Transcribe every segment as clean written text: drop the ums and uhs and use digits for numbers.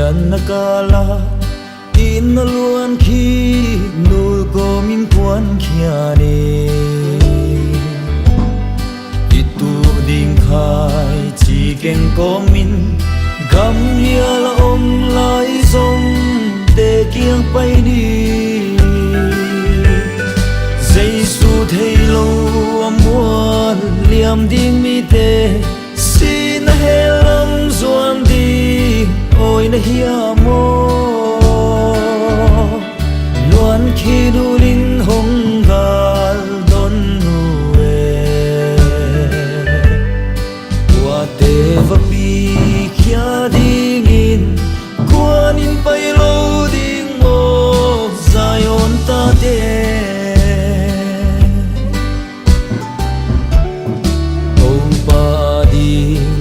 hiền na kala in na luan khi nul ko min quan kia ni itu ding khai chỉ keng ko min gam hia la lai zong te kiang pai đi Giêsu thấy lâu amuan liam ding mi te xin he lam zuam đi ôi na hia mo luan khi du linh hong gal don nuê qua te va pi kia ding in quan in pai lâu ding mo Zion ta te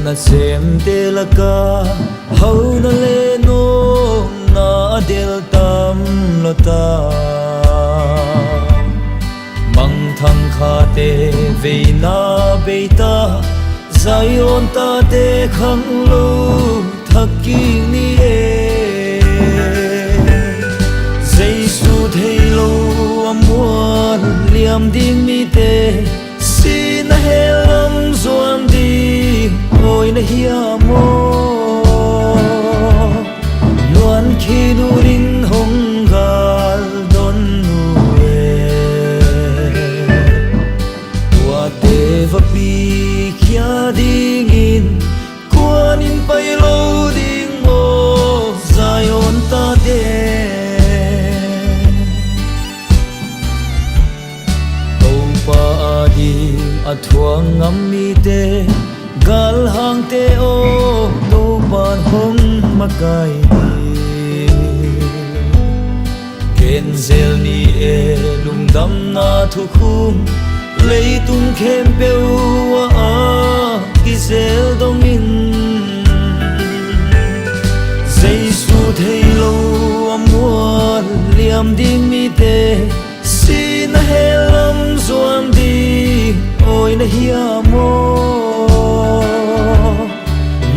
na sem te la ka hau na le no na del tam lo ta mang thang kha te ve na be ta Zion ta te khang lo thak ki ni e Giêsu thei lo amuan liam ding mi te xin he lam zuam đi ôi na hia mo luan khi du linh hong gal don nuê qua te va pi kia ding in quan in pai lâu ding mo Zion ta te tàu pa đi a thuang ngam mi te gal hang te o to ban hong makai ni ken zel ni e lung dam na thu khum lei tung khem peu a ki zel dong in Giêsu thei lo amuan liam ding mi te xin he lam zuam đi ôi na hia mo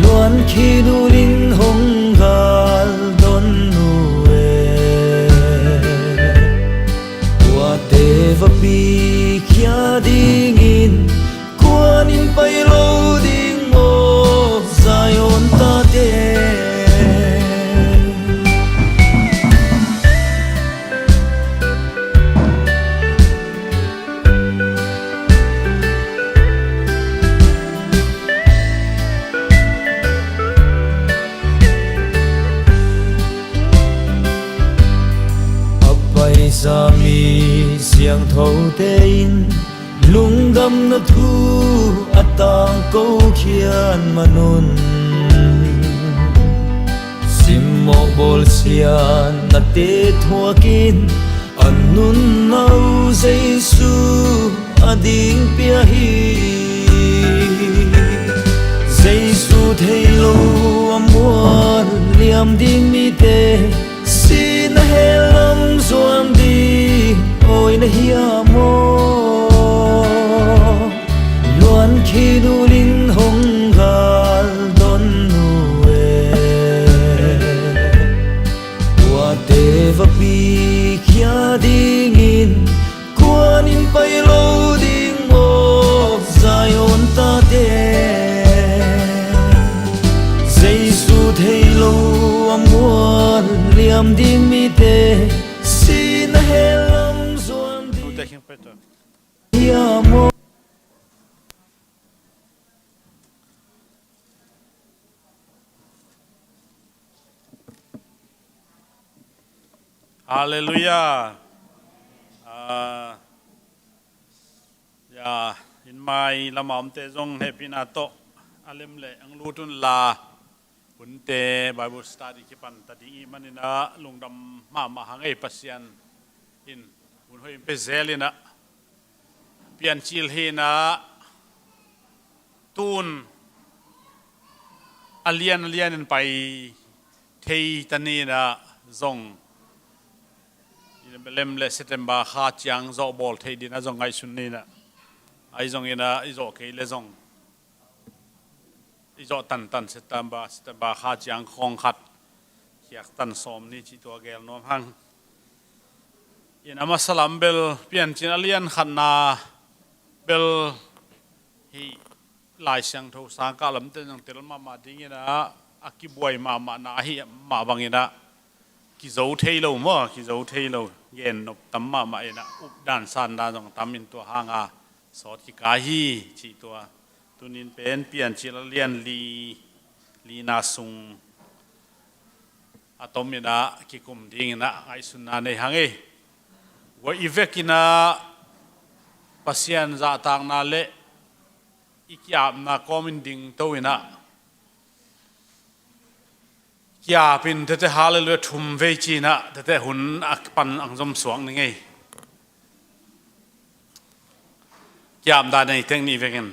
luan khi du linh hong gal don nuê qua te va pi kia ding in quan in pai lâu ding mo Zion ta te sa mi siang thâu te in lung gam na thu atang câu khian manun sim mo bol sian na te thuakin anun nau Giêsu ading pia hi Giêsu thei lo amuan liam ding mi te xin he lam zuam đi ôi na hia mo luan khi du linh hong gal don nuê qua te va pi kia ding in quan in pai lâu ding mo Zion ta te Giêsu thei lo amuan liam ding mi te xin he lam zuam đi hia mo Hallelujah. Ya in mai lamam te zong happy na to alem le ang lutun la punte Bible study kipan tadi manina lungdam mama hangai pasian in un hoi pezelina pian chil hina tun alian in pai thei tanina zong in belem le September kha chiang zo bol thei dina zong ngai sunina ai zong ina izo ke le zong izo tan September kha chiang khong khat ขียกตันสมนี่จีตัวเกลนอมหังอินอามาสลัมเบลเปลี่ยนจินเลียนขันนาเบลฮีลายเสียงทูสังกาลมเต้นยังเตลมาดิ้งนะอากิบวยมานาฮีมาบังนะกิโจเทโลมั้งกิโจเทโลเย็นนบตั้มมาเอ็นะอุบด้านสันด้านตรงตั้มอินตัวหางสอดกิกาฮีจีตัวตัวนี้เป็นเปลี่ยนจินเลียนลีนาซุงอะตอมินะกิคุมดิ้งนะไอสุนาในหังว่าอีเวกินะปัสยันจะต่างนาเละอีกอย่างนะคอมมินดิ้งตัวนะยาปินเตะฮาเลลูยาทุ่มเวจีนะเตะหุ่นอักปันอังจมสวงนี่ไงยามได้ในเทคนิคเวกัน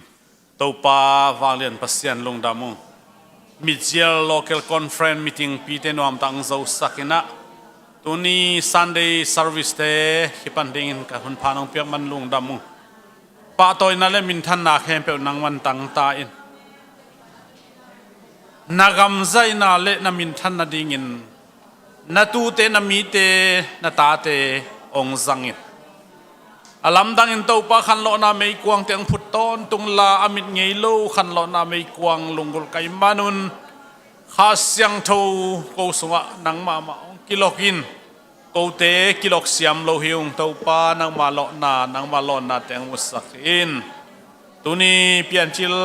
ตัวป้าวางเรียนปัสยันลงดามุมิเจียล local conference meeting ปีเตนวมตังเจ้าสักนะตัวนี้ Sunday service เตะฮิปันดิ้งกับหุ่นพานองเปียกมันลงดามุป้าตัวนั้นเลยมินทันนาเข้มเปียวนังวันตังตาอินนักำใจน่าเละนามินทันนาดิ่งินนาตูเตนามีเตนาตาเตองซังอินอลัมดังอินตัวป้าขันโลนาไม่กวางเตียงพุทธนตุงลาอามิดเงยโลขันโลนาไม่กวางลงกลไกมานุนข้าเสียงทูกูสวะนังมาองกิโลกินกูเตกิโลเสียมโลหิวตัวป้านังมาโลนาเตียงมุสักอินตัวนี้เปลี่ยนจิล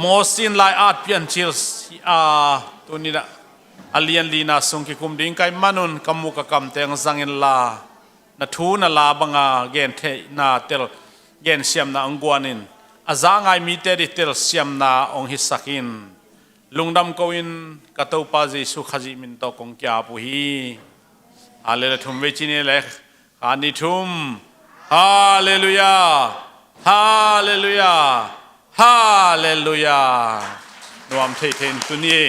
มอสินไลอาดเปลี่ยนชิลตัวนี้นะอเลียนลีนาสุงกิคุมดิ้งไกมานุนกำมุกกำเตงสังอินลานาทูนาลาบังเกนเทนาเตลเกนเซียมนาองกวานินอาจางไงมีเตดิเตลเซียมนาองฮิสักินลุงดำโกอินกตูปาจิสุขจิมินโตกงกี้าปุฮีฮาเลลูยาทุมเวจินีเล็กอานิทุมฮาเลลูยาฮาเลลูยาฮาเลลูยานวมเทเทนตุนี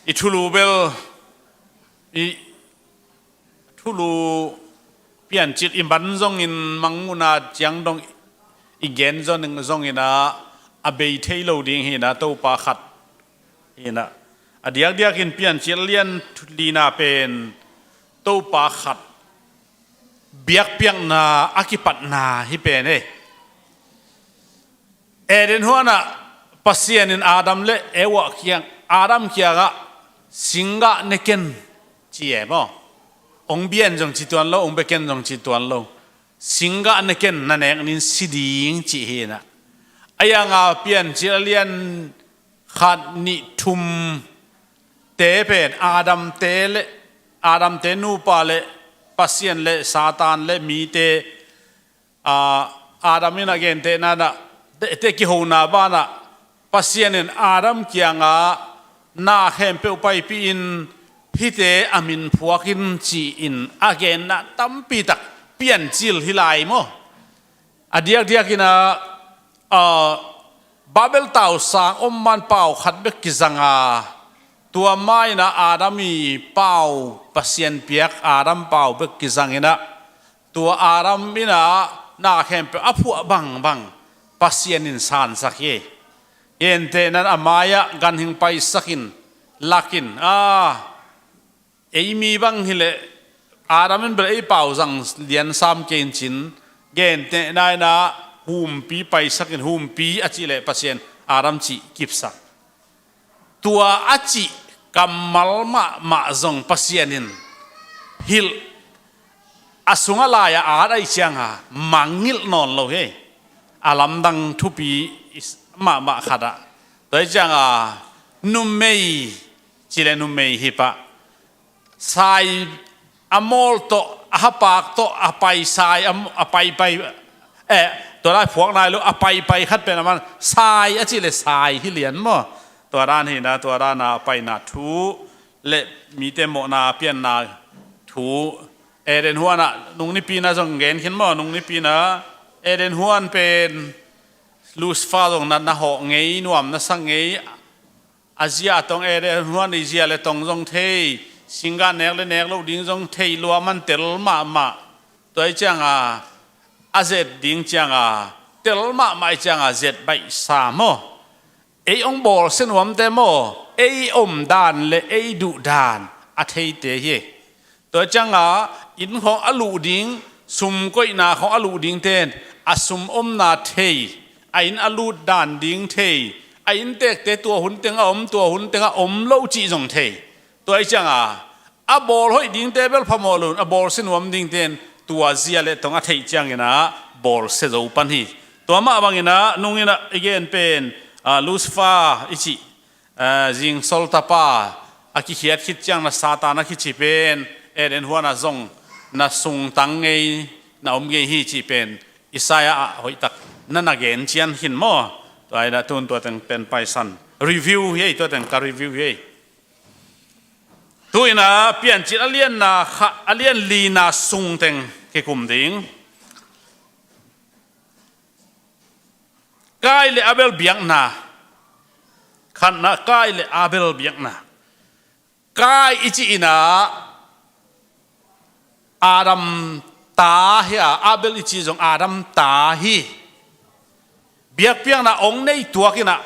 อิทุลูเบลอิทุลูเปลี่ยนจิตอิบันซงอินมังมุนาจังดงอีเกนซงหนึ่งซงอินะอเบยเทโลดิ้งหินะตัวปาขัดหินะอดียกินเปลี่ยนเชียเลียนลีนาเป็นตัวปาขัดเบียกเปียงนาอากิปัตนาฮิเป็นเอเดนหัวน่ะปัสยานินอาดัมเละเอวะเคียงอาดัมเคียงะสิงกะเนเกนจีเอบ่องเบียนจงจิตวันโลองเบเกนจงจิตวันโลสิงกะเนเกนนั่นเองนินสิดิงจีเฮนะไอ้ยังเปลี่ยนเชียเลียนขัดนิทุมเตเป็นอาดัมเตนูปาเลปัสยันเลซาตานเลมีเตอาดัมนี่นะเกนเตน่ะเตกิโหนาบ้านะปัสยันอาดัมเกียงนาเข้มเปไปปีนพิเตอามินพวกินจีอินอาเกนนะตั้มปีตักเปลี่ยนจิลฮิไลมั้งอดียกินะบาเบลตาวสางอมมันเป่าขัดเบกกิจังตัวไม้นะอาดัมมีเป่าปัสยันเปียกอาดัมเป่าเบกกิจังนะตัวอาดัมมีนะนาเข้มเปอผัวบังปัสยันินสานสักเย็นเตนั้นอามายะกันหิงไปสักินลักินเอมีบังฮิเลอาดัมมันเบลไอเป่าจังเลียนสามเกนจินเย็นเตนั้นนะหุมปีไปสักินหุมปีอจิเลปัสยันอาดัมจีกิบสักตัวอจิกำมัลมาจงปัสยันินฮิลอสุงลายอาได้เชียงมังงิลนอนโลเฮอาลัมดังทุปีมาขัดตัวจังนุ่มเมย์จิเลนุ่มเมย์ฮิปะสายอโมลโตอาปากโตอาไปสายอาไปตัวได้พวกนายลูกอาไปคัดเป็นมันสายอจิเลสายฮิเลียนมั้งตัวด้านหินะตัวด้านนาไปนาทูเละมีเตโมนาเปียนนาทูเอเดนหัวน่ะนุงนี่ปีน่ะจงเงินขึ้นมั้งนุงนี่ปีน่ะเอเดนหัวเป็นลูสฟ้าตรงนั้นนะหอกไงนวมนะสังไงอาเซียตรงเอเดนหัวในเซียเลยตรงจงเทสิงกาเนกเลยเนกเราดิ้งจงเทลัวมันเตลมาตัวจัง อาเจ็ดดิ้งจังเตลมาไม่จังเจ็ดใบสามองบอลเส้นวมเตโมอมดานเลดุดานอาเทเตยตัวจังอินของอลูดิ้งสุมก้อยนาของอลูดิ้งเตนอาสุมนาเทอินอลูดานดิ้งเทอินเตกเตตัวหุ่นเตงตัวหุ่นเตงโลจีจงเทตัวจังบอลห้อยดิ้งเตเบลพมอลุนบอลเส้นวมดิ้งเตนตัวเสียเลตงอาเทจังนะบอลเซจูปันฮีตัวมาบางนะนุ่งนะอีกอย่างเป็นลูซิฟาอิจิจิงโซลตาปาอากิเขียดคิดจังนะซาตานะคิดจีเป็นเอ็นหัวนะจงนะสุงตังเงยนะอมเงยฮีจีเป็นอิสายาหอยตักนั่นนักเงินเชียนหินมั่วตัวไอ้นะตุนตัวแต่งเป็นไปสันรีวิวเฮ้ตัวแต่งการรีวิวเฮ้ตัวนะเปลี่ยนจิตอเลียนนะอเลียนลีนะสุงแต่งเกี่ยกุมดิ้งกายเลอาเบลเบียงนาขันนะกายเลอาเบลเบียงนากายอิจินาอาดัมตาเฮียอาเบลอิจิจงอาดัมตาฮีเบียกเปียงนะองในตัวกินะ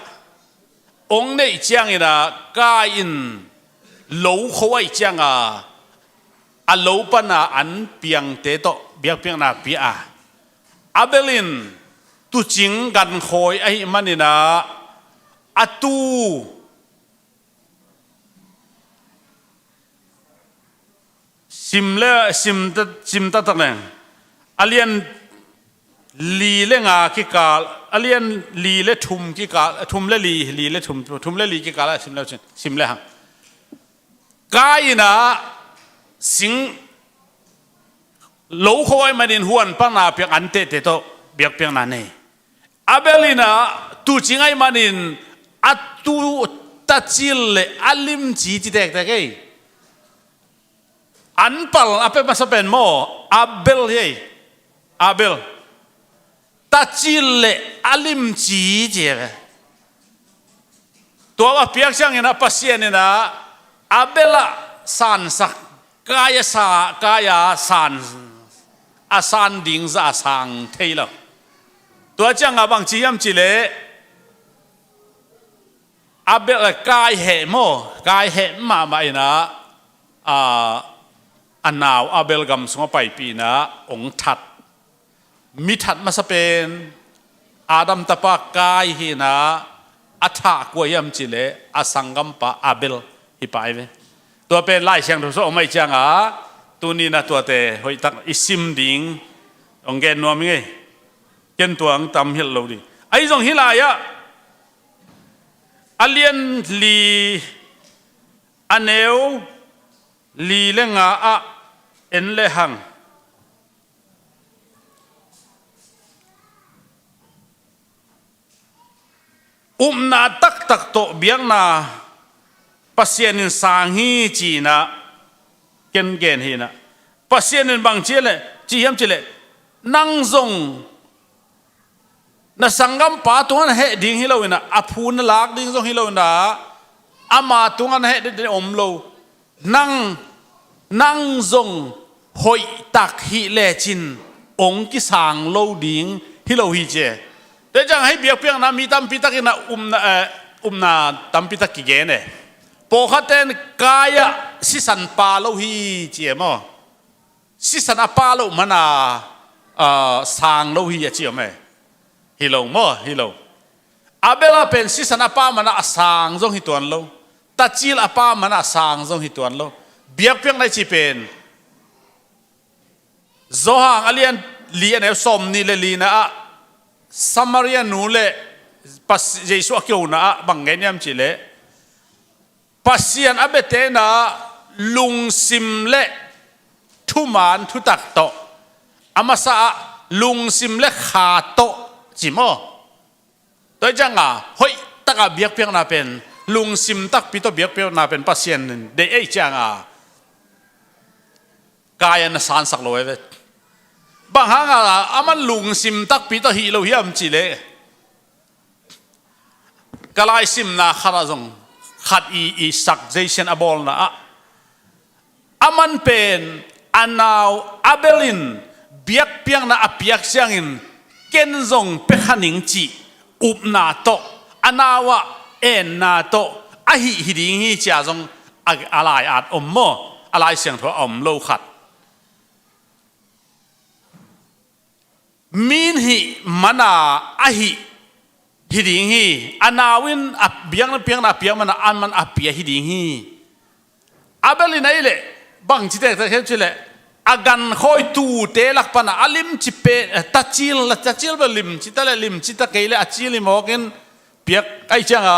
องในเจียงนะกายอินโลเขาไว้เจียงอันโลปนะอันเปียงเตโตเบียกเปียงนะเปียอาเบลินตุจิงกันคอยไอ้มันนี่นะอตูซิมตัดเลยอเลียนลีเลงากิกาอเลียนลีเลทุมกิกาทุมเลลีเลทุมเลลีกิกาละซิมเลหังกายนะสิงโลคอยมันดินหวนปังนาเปียงอันเตเตโตเบียกเปียงนาเนอาเบลินะตูจิงไอมันดินอัตูตัดจิลเลอัลิมจีจิเด็กเกอันปัลอาเปมาสเป็นโมอาเบลเฮอาเบลตัดจิลเลอัลิมจีเจตัวว่าเปียกช่างนะปัสเซียนนะอาเบลสันสักกายสันอาสันดิ้งจะสังเทลตัวจังบางจียมจิเลอาเบลกายเหโมกายเหมาไม่นะอันนาวอาเบลกำสงไปปีนะองทัดมิทัดมาสเป็นอาดัมตะปากายฮีนะอัฐากวยยมจิเลอาสังกัมปะอาเบลฮิปายเวตัวเป็นไล่เชียงทุกโซไม่จังตัวนี้นะตัวเตะหอยตักอิซิมดิ้งองเกนนัวมิไงเกนตัวอังตำฮิลโลดีไอ้ตรงฮิลายะอเลียนลีอันเอวลีเลงาเอ็นเลหังนาตักโตเบียงนาปัสเซียนินสางฮีจีนะเกนฮีนะปัสเซียนินบางเจเลจียมเจเลนั่งซงนะสังกัมปาตัวนั้นเหดิ้งฮิโลวินะอภูนลักดิ้งซงฮิโลวินะอามาตัวนั้นเหดิ้งอมโลนั่งซงหอยตักฮิเลจินองกิสางโลดิ้งฮิโลฮิเจแต่จังให้เบียกเปียงนะมีตามพิทักษ์นะนาตามพิทักษ์กี่เกณฑ์เนี่ยพอเขาเต้นกายสิสันปาโลฮีเจียมสิสันปาโลมันสางโลฮีเจียมฮิโลฮิโลอาเบลเป็นสิสันปามันสางจงฮิตวนโลตัดจิลปามันสางจงฮิตวนโลเบียกเปียงในจีเป็นโซฮางอเลียนเลียนเอลสมนี่เลลีนะสมารีนูเลปัสเยซูอคิวนะบังเงินยามจิเลปัสเซียนอเบเตนะลุงซิมเลทุมานทุตักโตอามาซาลุงซิมเลขาโตจิโมตัวจังหอยตักเบียกเพียงนาเป็นลุงซิมตักปิโตเบียกเพียงนาเป็นปัสเซียนเดไอจังกายนสานสักโลเวบางครั้งอามันลุงซิมตักปีตฮีโลฮิมจิเลกลายซิมนาคาราจงขัดอีสักเจเชนอบอลนะอามันเป็นอันนาวอาเบลิน เบียกเปียงนะอเปียกเสียงอินเกณฑ์ส่งเปขันิงจีอุบนาโตอนาวะเอ็นนาโตอะหิหิดิงฮิจ่าส่งอะไรอาจอมโมอะไรเสียงถั่วอมโลขัดมินหิมันาอะหิฮิดิงฮีอนาวินอับเบียงนะเปียงนะเปียงมันอันมันอับเปียฮิดิงฮีอาเบลินไอเล่บังจิตเตะเห็นชิเล่อากันคอยตูเตลักปนะอลิมจิเปตัดจิลละตัดจิลเบลิมจิตะเลลิมจิตะเกยเลอจิลิมอกนเปียกไอจัง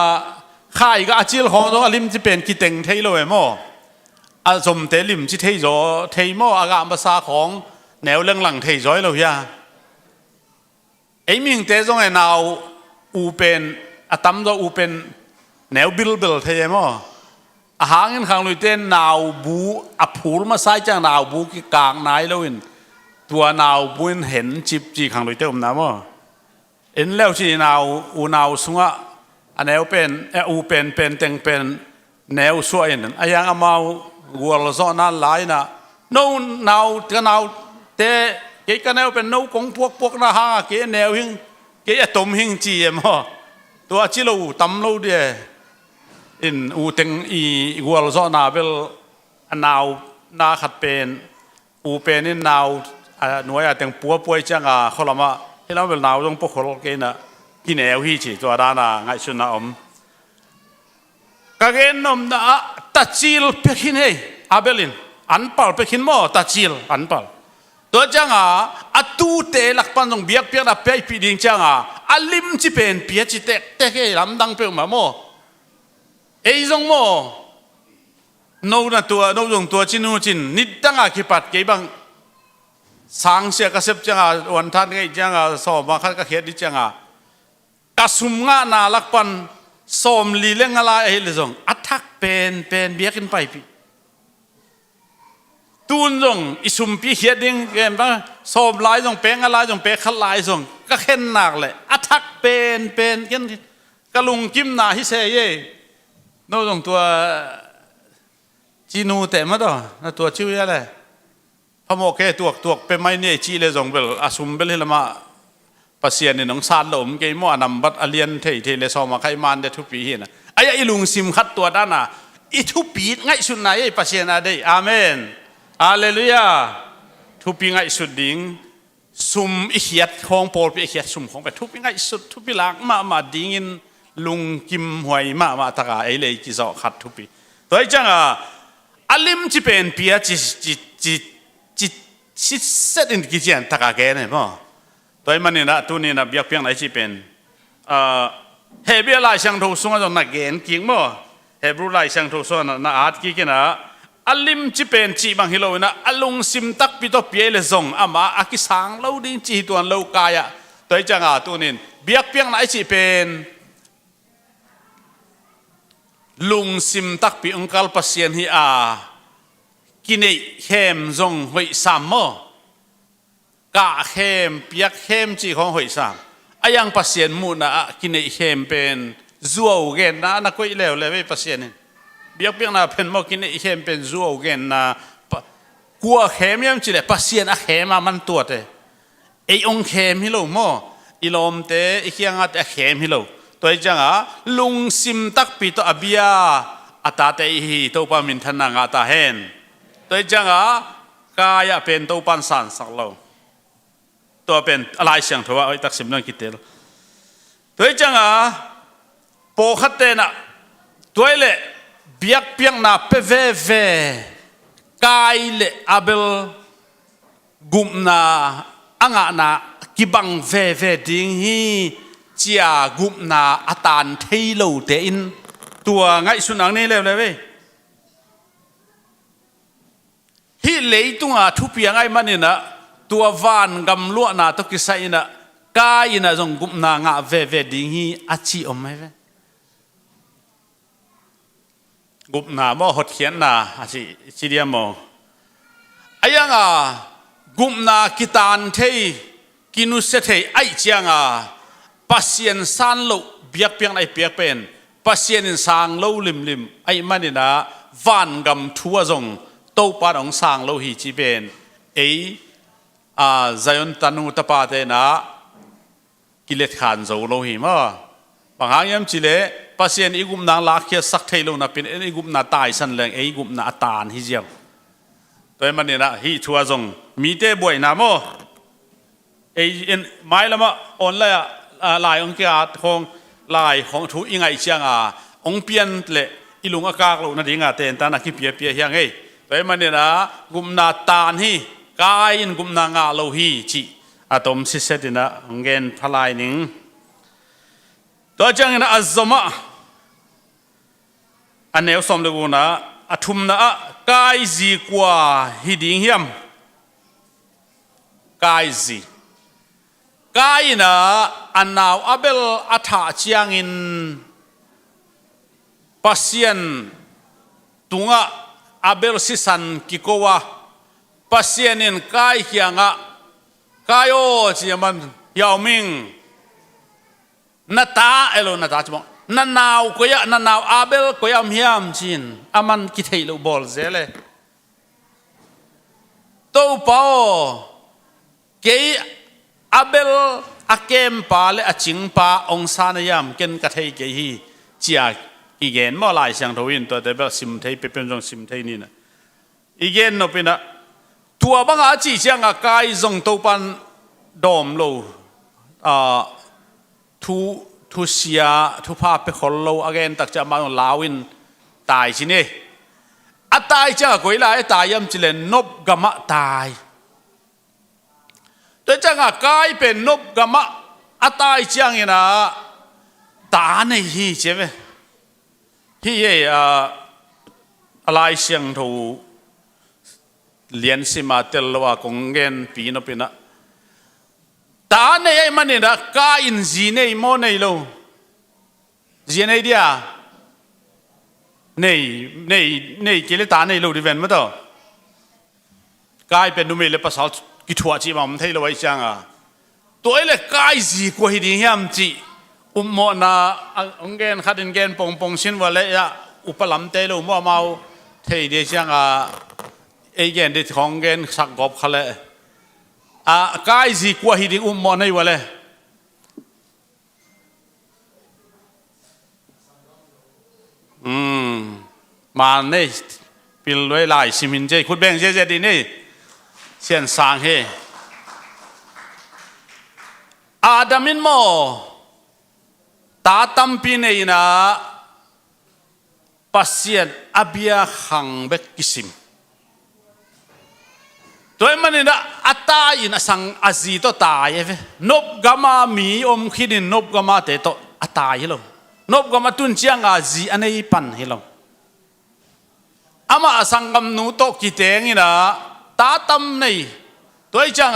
ข้ายก็อจิลของตรงอลิมจิเป็นกิเต็งเทยโลเอโมอาสมเตลิมจิเทยโจเทยโมอากาภาษาของแนวเรื่องหลังเทยโจโลยาไอมิงเตจงไอนาวอูเป็นอาตัมโดอูเป็นแนวบิลเทยโมอาหารเงินขังลุยเต้นนาวบูอภูลมาใส่จังนาวบูกีกลางนายแล้วอินตัวนาวบูนเห็นจิบจีขังลุยเต้นนะมั้งเอ็นแล้วจีนาวอูนาวสุงะอันแนวเป็นอูเป็นเต็งเป็นแนวสวยนั่นอายังอามาวัวละซ้อนนั่นหลายนะนู่นนาวก็นาวเตะเกี่ยกันแนวเป็นนู่กงพวกนะฮะเกี่ยแนวหิงเกี่ยตุ่มหิงจีเอ็มฮะตัวจิโร่ตั้มโลเดียอินอูเต็งอีวัวลซ้อนาเวลนาวนาขัดเป็นอูเป็นนี่นาวหน่วยเต็งปัวป่วยจังเขาละมาที่เราเวลนาวต้องปกครองกินนะกินแอลฮีจีตัวด้านะไงชุนนะกางเกนนมนะตัดจิลเปกินเฮอาเบลินอันปัลเปกินโมตัดจิลอันปัลตัวจังอัตูเตลักปันตรงเบียกเปียกนะเปียปีดิ่งจังอัลลิมจิเป็นเปียจิเตเตะเฮลำดังเปียมาโมเอ้ยจงโมโน่นตัวโน่นตัวจินูจินนิดตั้งอาคิปัดเก็บังสังเสียกระเสพจังวันท่านไงจังสอบมาคัดกระเขียดดิจังกระสุมงานาลักปันสมลีเลงอะไรเฮ้ยเลยจงอัทักเป็นเบียกินไปปีตูนจงอิสุมปีเขียดดิ้งเกมบ้างสมลายจงเปงอะไรจงเปขัดลายจงก็เข็นหนักเลยอัทักเป็นกันกระลุงกิมนาฮิเซเยโน่นตัวจีนูแต่มาต่อนะตัวชื่ออะไรพระโมกเกตัวเป็นไม่เนี่ยจีเลยจงเบลอาสุมเบลละมาปัสเซียนในหนองซาลมเกยมั่วนำบัดอเลียนเทเลซอมาไขมันเดทุปีเห็นะไอ้ลุงซิมคัดตัวด้านน่ะอีทุปีง่ายสุดไหนไอ้ปัสเซียนอะไรอาเมนอาเลลูยาทุปีง่ายสุดดิ่งซุมอิเขียดของโปรปีอิเขียดซุมของไปทุปีง่ายสุดทุปีหลังมาดิ่งลุงกิมหวยมาตะกาไอเลยจิโซขัดทุปีตัวไอ้จังอลิมจิเป็นเปียจิเซตินกิจยันตะกาแกเนี่ยมั้งตัวไอ้มันนี่นะตัวนี้นะเบียกเพียงไหนจิเป็นเฮเบียลายช่างทูส่งจนนักเกณฑ์กิ่งมั้งเฮบรูลายช่างทูส่งนะอาร์ตกิ่งนะอลิมจิเป็นจีบางฮิโลนะอลุงซิมตักปิโตเปียเลซงอามาอากิสังเล่าดิ้งจีตัวเล่ากายะตัวไอ้จังตัวนี้เบียกเพียงไหนจิเป็นลุงซิมตักปีองค์การปัสเซียนฮีกินไอเข้มจงหอยสามโมกะเข้มเปียกเข้มจีของหอยสามอายังปัสเซียนมูนะกินไอเข้มเป็นจัวเกนนะนักกุยเลวเลยไม่ปัสเซียนเบียกเปียกนะเป็นโมกินไอเข้มเป็นจัวเกนนะกลัวเข้มยังจีเลยปัสเซียนอะเข้มมันตัวเตไอองเข้มฮิโลโมอิลอมเตไอเคียงอะเข้มฮิโลตัวจังลุงซิมตักปีตัวอเบียอาตาเตหีตัวปามินทนังอาตาเฮนตัวจังกายเป็นตัวปันสันสักโลตัวเป็นอะไรเสียงถือว่าไอ้ตักสิมนั่งกิเตลตัวจังโปขัดเตนะตัวเล่เบียกเปียงนาเปเวกายเล่อาเบลกุมนาอ่างนากิบังเวดิ้งฮีเจียกุมนาอาตานเทโลเตอินตัวไงสุนังนี่เลยเว้ยที่เลยตัวทุบยังไงมันนี่นะตัววานกำลัวนาตุกิสัยนะกายนะจงกุมนางะเวดิ้งฮีอาชีอมไหมเว้ยกุมนาบ่หดเขียนนาอาชีเดียมไอ้ยังกุมนากิตานเทกินุเสเทไอเจียงปัสเซียนซานโลเบียกเปียงไอเปียกเป็นปัสเซียนสางโลลิมไอมันนี่นะวานกำทัวจงโตปาของสางโลหิจีเป็นไอ zayon tanu tapate na kilet khan zo lo hi ma panghang yam chile pasien igum na lakhia sak thailo na pin igum na tai san leng igum na atan hi jiam toy manina hi thua jong mi te boi na mo en mai lama on la lai ong kia thong lai khong thu ingai chiang ong pian le ilung akak lo na dinga ten ta na ki pia pia hiang ei toy manina gum na tan hi kain gum na nga lo hi chi atom si setina ngen phalai ning to chang na azoma aneu som le guna athum na kai zi kwa hi ding hiam kai zi kai na anaw abel atha chiang in pasien tunga abel sisan kikowa pasienin kai hianga kayo chiaman yao ming nata elo nata chmo nanaw koya nanaw abel koya hiam chin aman ki theilo bol zele to pao ke abel akem pa le aching pa ong sanayam ken ka thei ke hi chia igen mo lai sang thoin to de bel sim thei pe pen jong sim thei ni na igen no pina tua banga chi chiang a kai zong to pan dom lo thu sia thu pa pe khol lo again tak cha ma lawin tai chi ni atai cha koi lai tai yam chilen nop gama tai to cha nga kai pe nop gama atai chiang ina ta nei hi cheve hi ye alai siang tho lian sima tel wa kongen pi no pina ta nei mani na ka in ji nei mo nei lo ji nei dia nei kile ta nei lo di ven ma to kai pe nu me le pasal ki thua chi mam thei lo wai chang toi le kai ji ko hi ding hiam chi mo na ongen khatin gen pong pong sin wa le ya upalam te lo mo mau thei de chang again de thong gen sak gop khale kai ji kwa hi ding mo nei wa le ma nei pil loi lai simin je khut beng je di nei sian sang he adamin mo ta tampi nei na pasien abia khang bek kisim toy manina ata in asang azi to ta ye nop gama mi om khinin nop gama te to ata hi lo nop gama tun chiang azi anei pan hi lo ama asangam nu to ki teng ina ta tam nei toy chang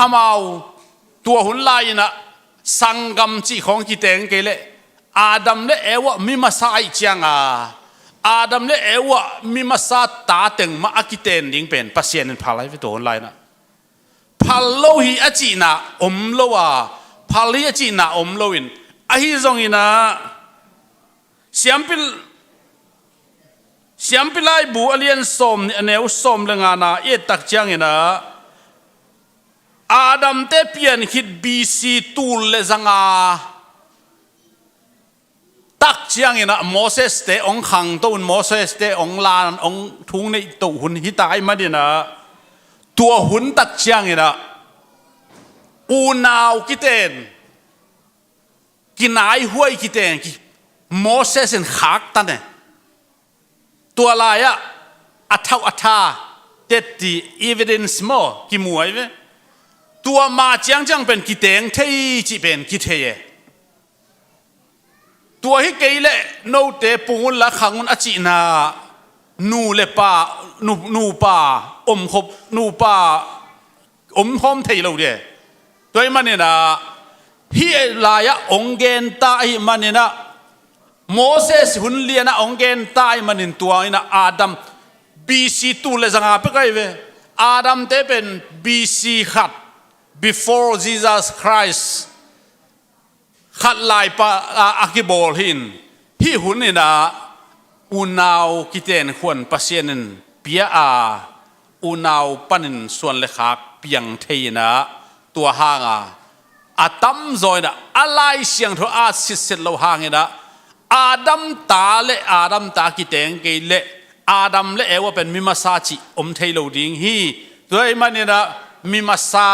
amau tua hun lai ina sangam chi khong ki teng ke le adam le ewa mi masai chiang adam le ewa mi masa ta teng ma akiten ding pen pasien in phalai ve to on lai na phalo hi achi na om lo wa phali achi na om lo in a hi zong ina siampilai bu alien som ni aneu som lenga na e tak chiang ina adam te pian hit bc tul le zanga tak chiang ina moses te ong khang to moses te ong lan ong thung nei to hun hitai madina tua hun tak chiang ina u naw kiten kinai huai kiten ki moses en khak ta ne tua la ya athau atha te ti evidence mo ki muai ve tua ma chiang chang pen ki teng thei chi pen ki theye tua hi keile no te pungun la khangun achi na nu le pa nu pa om khop nu pa om hom thei lo de toy manena hi la ya ongen ta hi manena moses hun liana ongen ta hi manin tua ina adam bc tu le zanga pe kai ve adam te pen bc khat before Jesus Christ khat lai pa akibol hin hi hunina unaw kiten khon pasienin pia อุณาวปันินส่วนเล็กเปียงเทียนะตัวห่างอาตั้มจอยนะอะไรเสียงทุอาสิเสร็จเราห่างนะอาดัมตาเละอาดัมตากิเตงเกเละอาดัมเละว่าเป็นมิมาซาจิอมเทโลดิ้งฮีตัวไอ้มันเนี่ยนะมิมาซา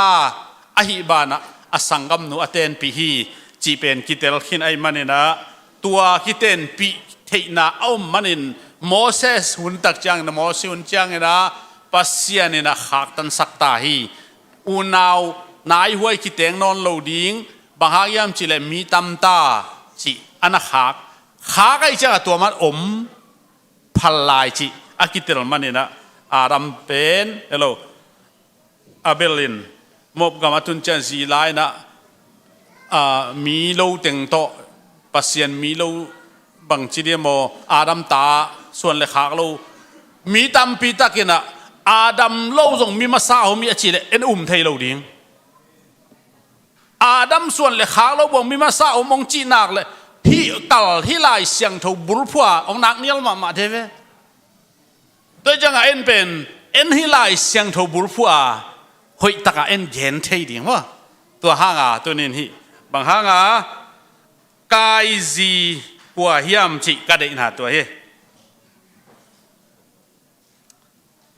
อหิบานะอสังกัมนุอเตนปีฮีจีเป็นกิเตลขินไอ้มันเนี่ยนะตัวกิเตนปีเทน่าเอามันนินโมเสสหุ่นตักจังนะโมเสสหุ่นจังเนี่ยนะปัสเซียเนี่ยนะขากตันสักตาฮีอุณาวนายห้วยกิเตงนอนโลดิ้งบางหางยามจิเลมีตัมตาจีอันนักขากไอ้เจ้าตัวมันพัลลายจีอากิเตลมันเนี่ยนะอารัมเป็นเอโลอาเบลินมบกามาตุนเจนซีไลนะมีโลเต็งโตปัสเซียนมีโลบังจีเดียโมอาดัมตาส่วนเลขากโลมีตัมปีตะกินะอาดัมโลส่งมีมาซาเขามีอาชีเลเอ็นเทโลดิ้งอาดัมส่วนเลขากโลบอกมีมาซาอมองจีนักเลยที่กัลที่ลายเสียงทูบุรุษผัวองนักเนียลมาเทเวโดยจังเอ็นเป็นเอ็นที่ลายเสียงทูบุรุษผัวหอยตะกะเอ็นเย็นเทียดิ้งวะตัวห่างตัวนี้ที่บางห่างกายจีกว่าเฮียมจิกระเด็นหาตัวเฮ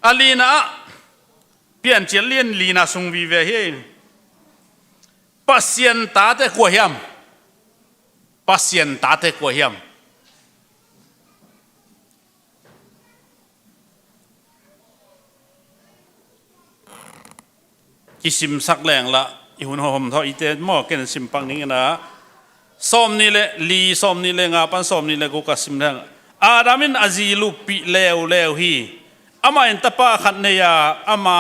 อาลีนะเปลี่ยนเจริญลีนาสุงวิเวเฮปัสเซียนตาเตกว่าเฮียมปัสเซียนตาเตกว่าเฮียมกิสิมสักแรงละอีหุ่นหอมทออีเตมอเกนสิมปังนี้นะส้มนี่แหละลีส้มนี่แหละงาปันส้มนี่แหละกูกัสิมแรงอาดามินอาจีลูปีเลวฮีอามาอินตาปาขันเนียอามา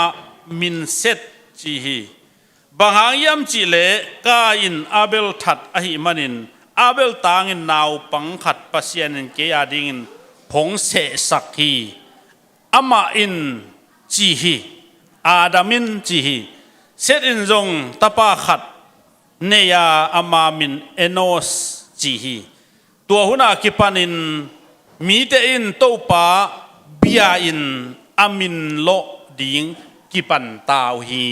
มินเซตจีฮีบางหางยามจีเลกาอินอาเบลทัดอหิมันินอาเบลตางินนาวปังขัดปัสเซียนินเกียดิงินผงเสสักฮีอามาอินจีฮีอาดามินจีฮีเซตอินจงตาปาขัดเนียอามามินเอโนสจีฮีตัวหุนาคิปันินมีเตอินโตปาบิยาอินอามินโลดิงกิปันตาวฮี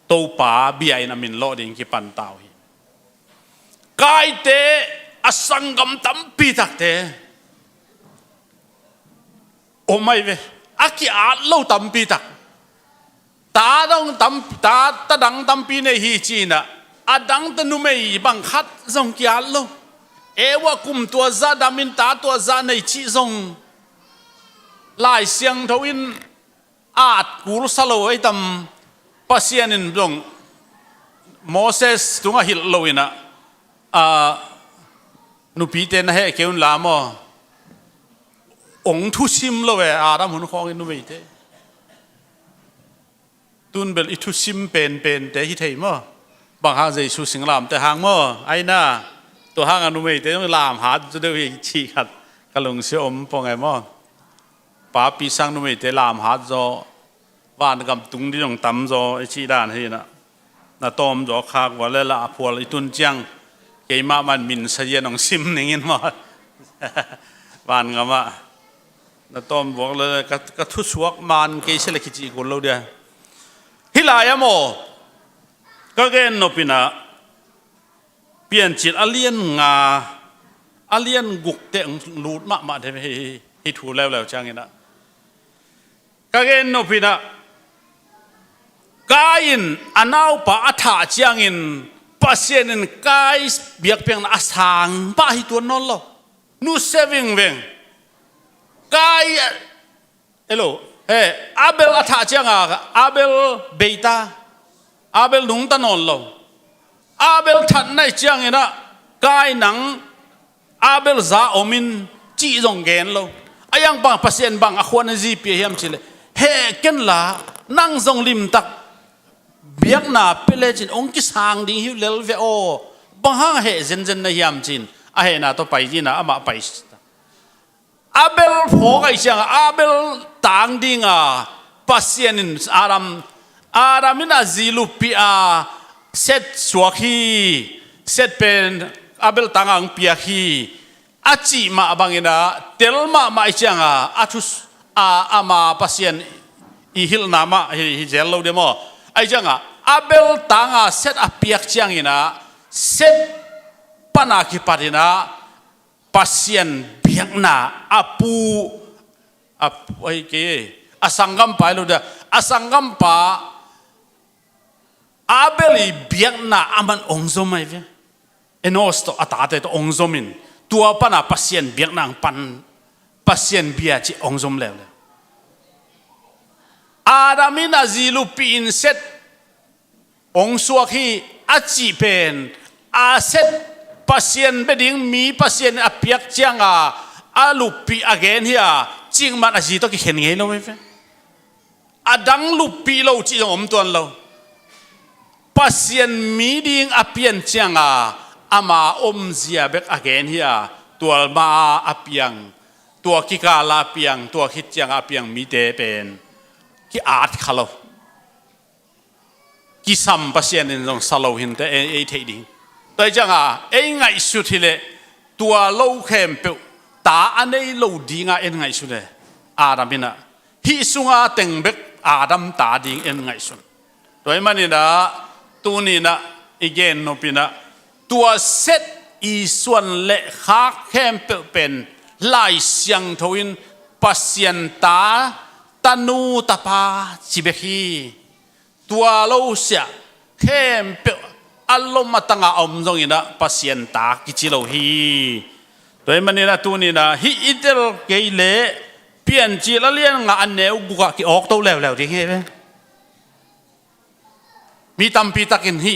โตปาบิยาอินอามินโลดิงกิปันตาวฮีกายเตอสังกัมตัมปีตักเตโอไม่เวอากิอาโลตัมปีตักตาดงตัมตาตะดังตัมปีเนฮีจีนะอาดังตะนุเมยบังคัดทรงกิอาโลเอวะกุมตัวซาดามินตาตัวซาในชีทรงลายเสียงทวินอาจกูรุสโลไอตำปัสเซียนินตรงโมเสสตุงหิลโลวินะนุปีเตนะเฮเกอุนลามอองทุชิมโลเวอาดัมหุนคองอินุเมเตตุนเบลอิทุชิมเป็นแต่ฮิเทมอบางหางใจชูสิงลามแต่หางมอไอหน้าตัวหางอนุเมเตต้องลามหาจะได้ชีขัดกะลงเสียอมปองไงมอป้าปีสังนุเมเตลามหาจอวานกับตุงที่ต้องตำจอไอชีด้านที่น่ะต้มจอคากว่าแล้วละพวลไอตุนจังเกี่ยมามันมินเสียน้องซิมอย่างเงี้ยมอวานกับว่าน่ะต้มบอกเลยก็ทุสวกมันเกี่ยเสลกิจิกุลเราเดียฮิลายโมก็เกณฑ์นปินะเปลี่ยนจิตอเลียนงาอเลียนกุกเตงลูดมาเทให้ถูแล้วจังงี้นะก็เกณฑ์นปินะกายินอนาวปะอัฐาจังอินปัสเซนินกายเบียกเพียงอาสังปะให้ตัวนนโลนูเซวิงเวงกายเอโลอาเบลอัฐาจังอาเบลเบต้าอาเบลหนุ่งตะนนโลอาเบลทัดในจังงี้นะกายหนังอาเบลซาอมินจีจงเกนโลอายังบางปัสเซนบางอควานจีเปียเฮียมชิเลเฮเกันละนั่งจงลิมตักเบียกนาเปเลจินองค์กิสางดิฮิวเลลเวโอบางเฮเจนในยามจินอาเฮนาตัวไปจีนะอามาไปอาเบลพอไอจังอาเบลต่างดิงปัสเซียนินอารามินาซิลูปีอาเซตสวกฮีเซตเป็นอาเบลต่างปีฮีอาจิมาบางอินะเทลมาไอจังอาทุสอามาปัสเซียนอิ อีฮิลนามาฮิเจลโลเดโมไอจังอาเบลตังเซตอาเปียกจังอินะเซตปนาคิปารินะปัสยันเบียกนาอาปูไอ้เกอสังกัมปาลูเดอสังกัมปาอาเบลีเบียกนาอามันองซอมไอเวเอนอสโตอาตาเตตองซอมินตัวปนาปัสยันเบียกนางปันปัสยันเบียจิองซอมเลวเลยอาดามินาซิลูปีอินเซตองสวกฮีอาจิเป็นอาเซตปัสยันเบดิงมีปัสยันอาเปียกจังอาลูปีอาเกนเฮียจิงมันอาจิโตกิเห็นไงโนไม่เฟ้อาดังลูปีเราจิงอมตัวเราปัสยันมีดิงอาเปียนจังอามาอมเสียเบกอาเกนเฮียตัวมาอาเปียงตัวกิกาลาเปียงตัวคิดจังอาเปียงมีเตเป็นกิอาร์ตขลาวกิสัมปัสยันในตรงสโลหินแต่เอเทดิงแต่จังเอ็งไงสุดที่เลยตัวโลเข้มเปิลตาอันนี้โลดีงาเอ็งไงสุดเลยอาดัมเป็นฮิสุงาเต็งเบกอาดัมตาดิงเอ็งไงสุดตัวมันนี่นะตัวนี้นะอีกเย็นโนปินะตัวเซตอีส่วนเละขาเข้มเปิลเป็นลายเสียงทวินปัสยันตาตานูตาปาจิเบกีตัวโลเสียเข้มเปิลอารมณ์มาตั้งอมตรงนี้นะปัสยันตากิจิโลฮีตัวมันนี่นะตัวนี้นะฮิอิเดลเกยเล่เปลี่ยนจีละเลี้ยงงานเนวบุกกิออกตัวแล้วจริงไหมมีตัมปีตักินฮิ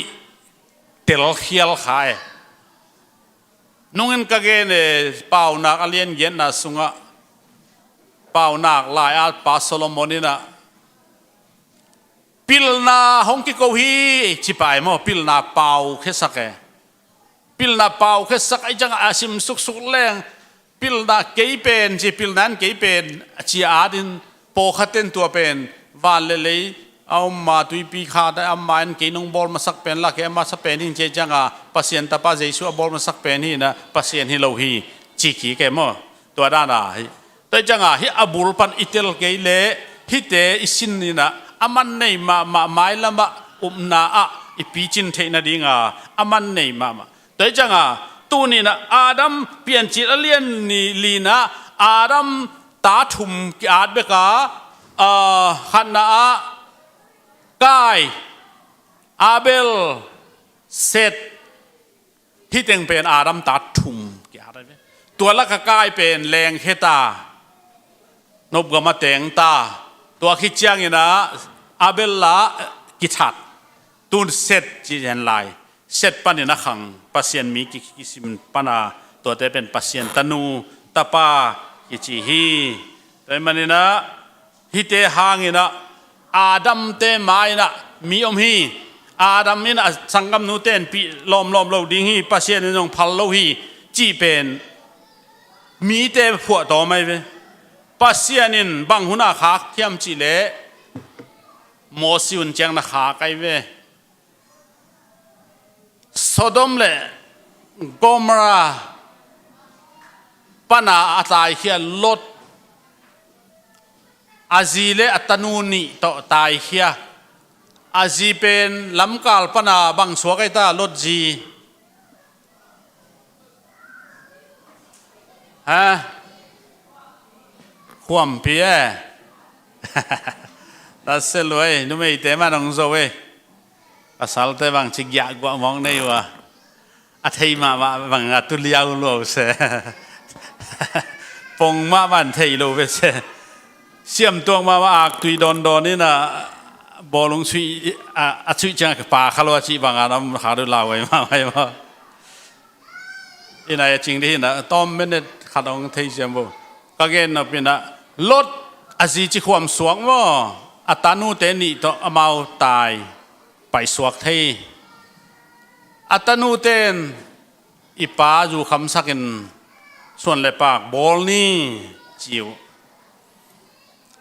เตลเขียลขายนุ่งเงินกะเกนเป่านักเลี้ยงเย็นนะสุงะเป่านักลายอาปาโซโลมอนี่นะปิลนาฮงกิโกฮีจิปายโมปิลนาเป่าแค่สักปิลนาเป่าแค่สักไอจังอาชิมสุกแรงปิลนาเกยเป็นจีปิลนั้นเกยเป็นจีอาดินโปขัดเต็นตัวเป็นวานเลยเอามาตุยปีขาได้อามาอันเกยนงบอลมาสักเป็นละแกมาสักเป็นนี่เจจังปัสยันตาปาเจสุบอลมาสักเป็นนี่นะปัสยันฮิโลฮีจีกีแกโมตัวด้านแต่จังฮิอับุลปันอิเตลเกยเลฮิเตอิสินนี่นะอามันในมาไม้ละมานาอีปีจินเทนดิ่งอามันในมาแต่จังตัวนี้นะอาดัมเปลี่ยนจิตเลียนนี่ลีนะอาดัมตาถุมกิอาดเบกขันนะกายอาเบลเซตที่ตึงเป็นอาดัมตาถุมกิอาดอะไรตัวละก็กายเป็นแรงเฮตานบกมาแต่งตาตัวคิดจังนะอาเบลละกิทัดตุนเซตจีเห็นลายเซตปันนี่นะขังปัสยันมีกิสิมปนาตัวแต่เป็นปัสยันตนูตาปากิจิฮีแต่มันนี่นะฮิเตหางนี่นะอาดัมเตไม้นะมีอมฮีอาดัมนี่นะสังกัมนูเตนปีลมเราดิ้งฮีปัสยันนี่น้องพัลโลฮีจีเป็นมีเตผัวต่อไหมเว้ปัสยันินบางหุนาขาเขียมจีเลโมซิอุนเจียงนะขาไกเวโซโดมเลโกมราปนาอาตายเขียลดอาจีเลอัตนูนีต่อตายเขียอาจีเป็นลำกาลปนาบางสวกไอตาลดจีฮะความเพียตัดเสลวยนุ่มไอเตมาดงโซเวอาศัลเตบางชิกยากว่ามองในว่าอาทิมาบางตุลียาวโลเสปงมาบันเทยโลเวเสเสียมตัวมาว่าอักตุยดอนนี่นะบอลงชุยชุยจังป่าขลวจีบางอันนั้นหาดูลาวไว้มาอินายจริงที่นะต้อมไม่ได้ขัดองเทยเสียมบุก็เกณฑ์นะเป็นนะลดอาจีจิความสวงว่าอัตานูเตนิต่ออมาตายไปสวกเทอัตานูเตนอีป้าอยู่คำสักินส่วนเล็บปากบอลนี่จิว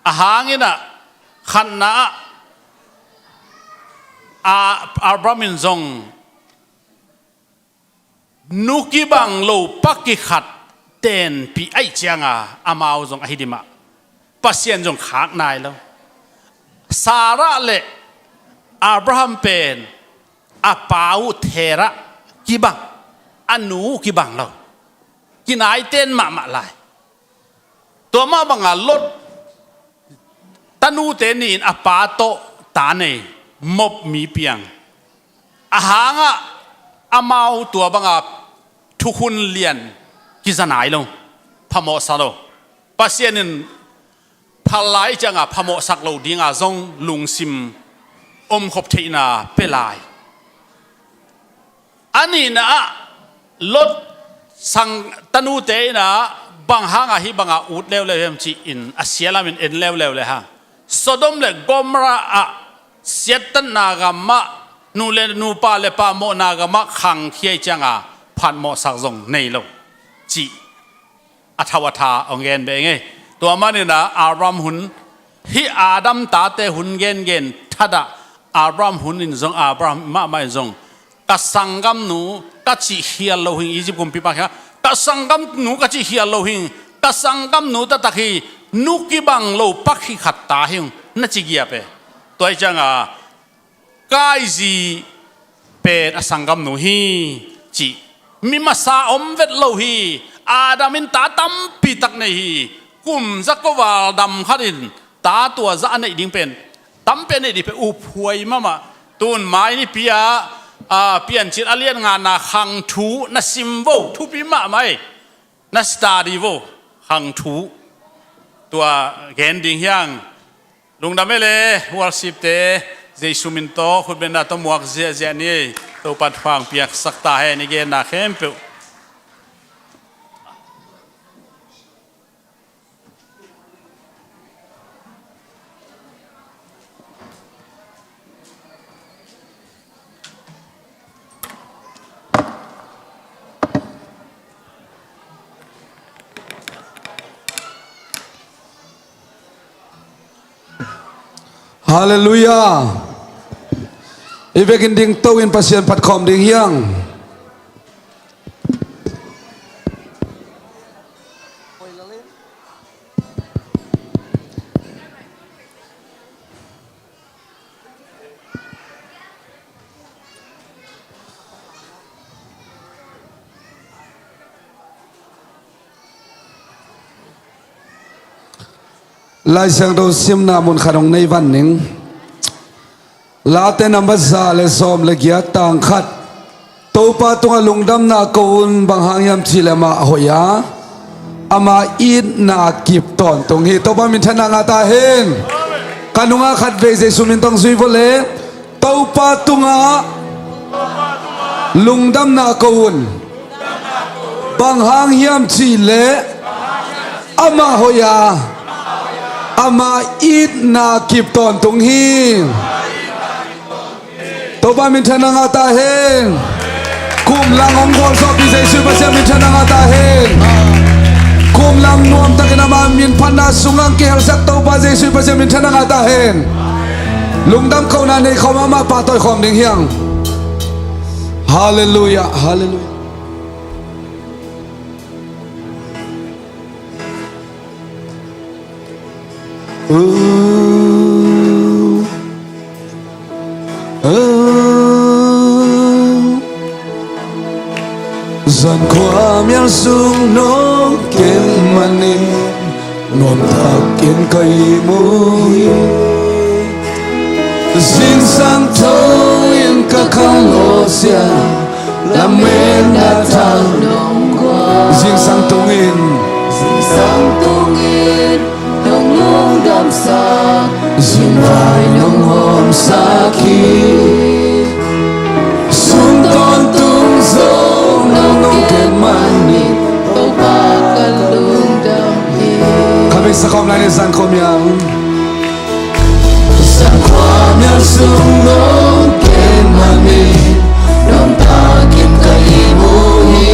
อาหารนี่นะขันนะอาบรามินซงนุกิบังโลปักกิขัดเต้นปีไอเจียงอามาเอาจงอหิดิมาปัสยันจงขากนายแล้ว Sarah le Abraham pen apau thera kibang anu kibang lo kinai ten ma lai to ma banga lot tanu tenin apato tane mop mi piang ahanga amau tua banga thukun lian kizanai lo phamo salo pasienin phalai changa phamo saklo dinga zong lungsim khop theina pelai ani na lot sang tanu te na bang hanga hi banga ut lew lew chi in asialam in lew le ha Sodom le Gomora a siatan nagama nu le nu pa le pa mo nagama khang khiai changa phan mo sak zong nei lo chi athawatha ongen be nge to mani na Abraham hun hi Adam ta te hun gen thada Abraham hun in zong Abraham ma mai zong ka sangam nu ka chi hial lo hin Egypt kum pi pa kha ka sangam nu ka chi hial lo hin ka sangam nu ta takhi nu ki bang lo pakhi khat ta hin na chi gia pe toy changa kai ji pe asangam nu hi chi mi ma sa om vet lo hi Adamin ta tam pi tak nei hi kum zakowal dam kharin ta tua za nei ding pen tam pen nei di pe u phuai mama tun mai ni pia pian chit alien nga na khang thu na sim vo thu pi ma mai na study vo khang thu tua gen ding hyang lung dam le worship te jesu min to khut ben na to muak je ni to pat phang piak sakta he ni gen na khem pe Hallelujah. Ibekin ding tawin pasien patkom ding hiang. Lai sang do sim na mun kharong nei van ning la te number za le som le gya tang khat to pa tunga lungdam na kaun bang hangyam chilema hoya ama in na kip ton tung hi to pa min thana nga ta hen kanunga khat ve je sumin tong sui vole to pa tunga lungdam na kaun bang hangyam chile ama hoya ama it na kip ton tung hi to ba min thana nga ta hen kum lang ong gol so bi jesu ba se min thana nga ta hen kum lang nuam ta kana ma min phana sungang ke hal sak to ba jesu ba se min thana nga ta hen lungdam khau na nei khau ma pa toy khom ding hiang hallelujah hallelujah dần qua miếng sung nông kiến mani nôm thạc kiến cây mũi xin sang thâu yên ca khang lô xia làm men đã thang nông qua xin sang tung in nông nông đam sa xin vai nông hôm sa khi sung ton tung dâu nông nông kiến mani tàu ba căn lương đam hi kami sa kom lai san kom yang san kwa mian sung nông kiến mani nông ta kiến cây mũi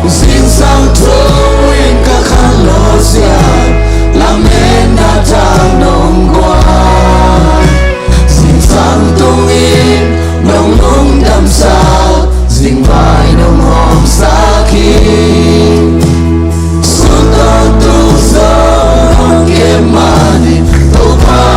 xin sang thâu in ca khang lô xia làm men đã thang nông qua xin sang tung in nông nông đam sao dinh vai nông hôm xa khi xuân ta tu gió nông kiếm mani tàu ba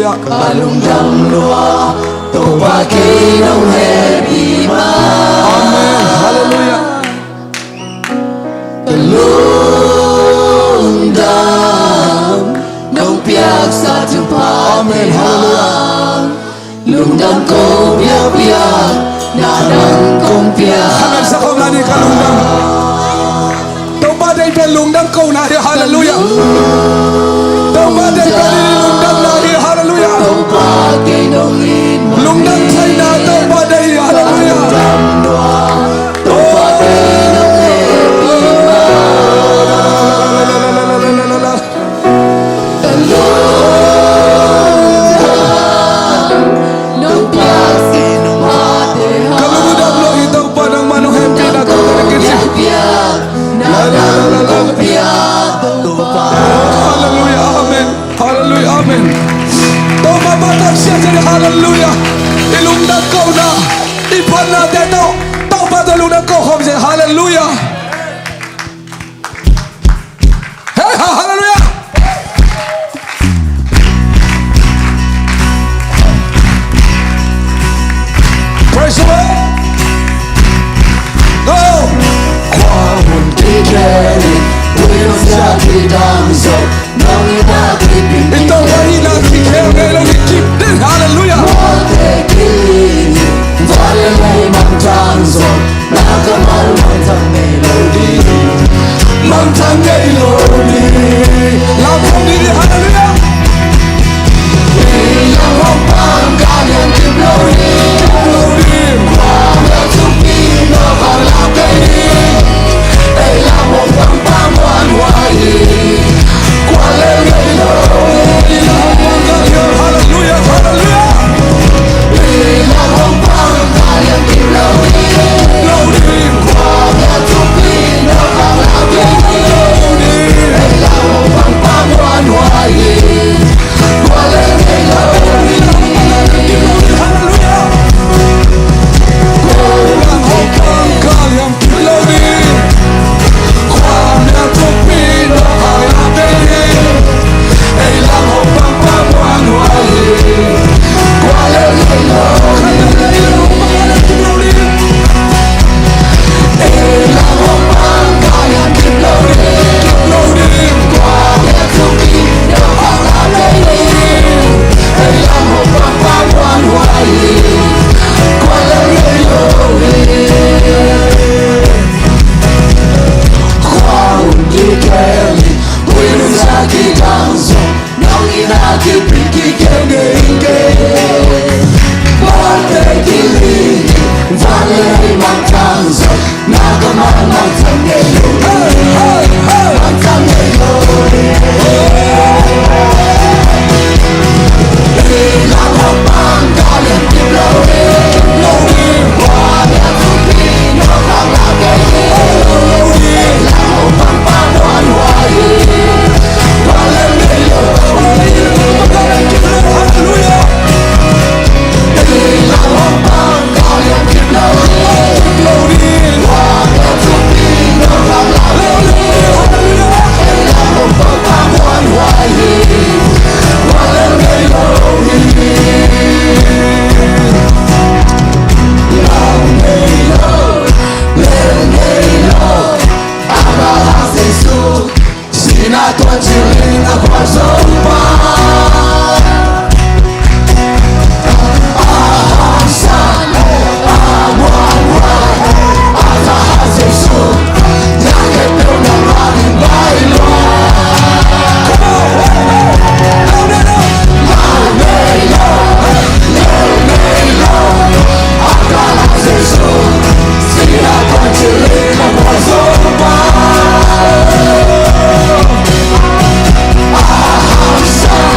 hallelujah. Kalung dam lua toba ke nong happy ma. Amen, hallelujah. Kalung dam nong piak sa tupa. Amen, hallelujah. Lung dam ko piak piak na nang kong piak. Amen sa kong nani kalungdam. Tao ba day pelungdam ko na hallelujah. Tao ba day pelungdam na hallelujah. Toba ke nong in ma. Lungdam say na tao ba day hallelujah. Dam lua toba ke nong happy ma. Kalungdam lo ito pa ng manong happy na tao na kinsi. Hallelujah, amen. Hallelujah, amen. Tao mabatag siya sa hallelujah. Ilungdam ko na. Ipan natin ito. Tao ba ito ilungdam ko? Kung siya hallelujah. Hey, hallelujah. Praise the Lord. Go. Ito ay nasikil ngayon ikip din. Hallelujah. Mantang melody. Langsung diri hallelujah. Hallelujah, hallelujah. Ah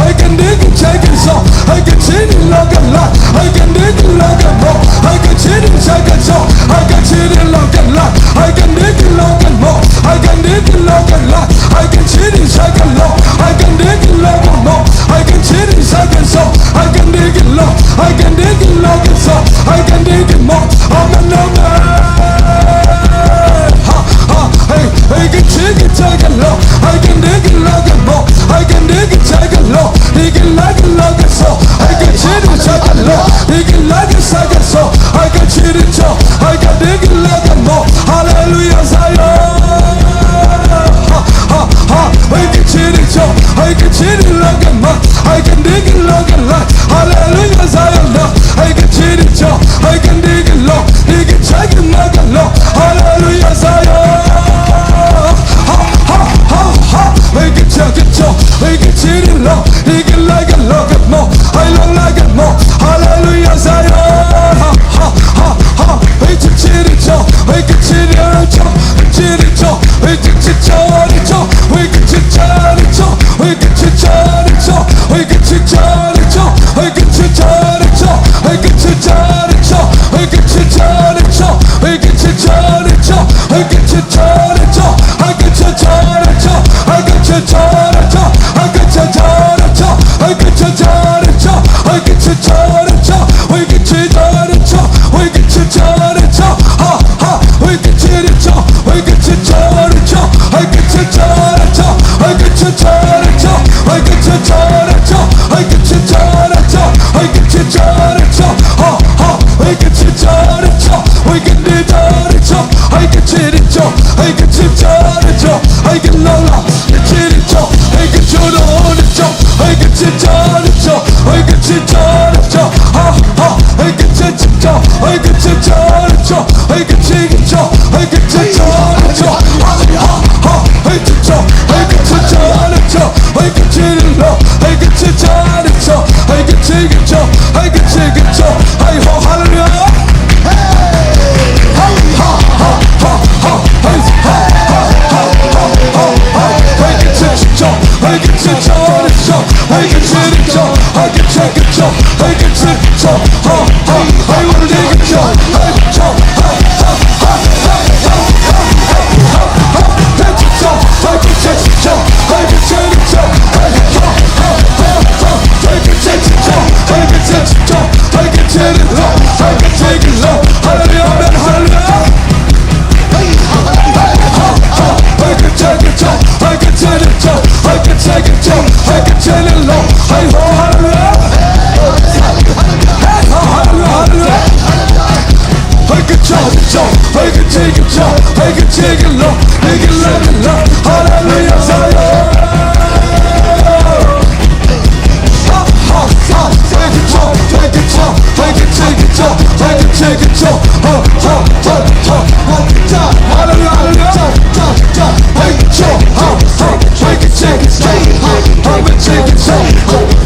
I can dig it, take it so I can see I can take it to, I can take it to, I wanna take it to, I can to, take it to, I can take it to, I can take it to, I can to, I can take it to, I can take it to, I can take it low, I can take it low, hallelujah, hallelujah. I can take it to, I can take it to, I can take it to, I can take it low, hey ho, hallelujah, hey ho, hallelujah. I can take it to, I can take it to, I can take it low, take it low, hallelujah, hallelujah. Take it to, I can take it to, I can take it to, hallelujah, hallelujah. I can take it straight, I can take it straight, hallelujah,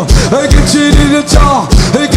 I can cheat it,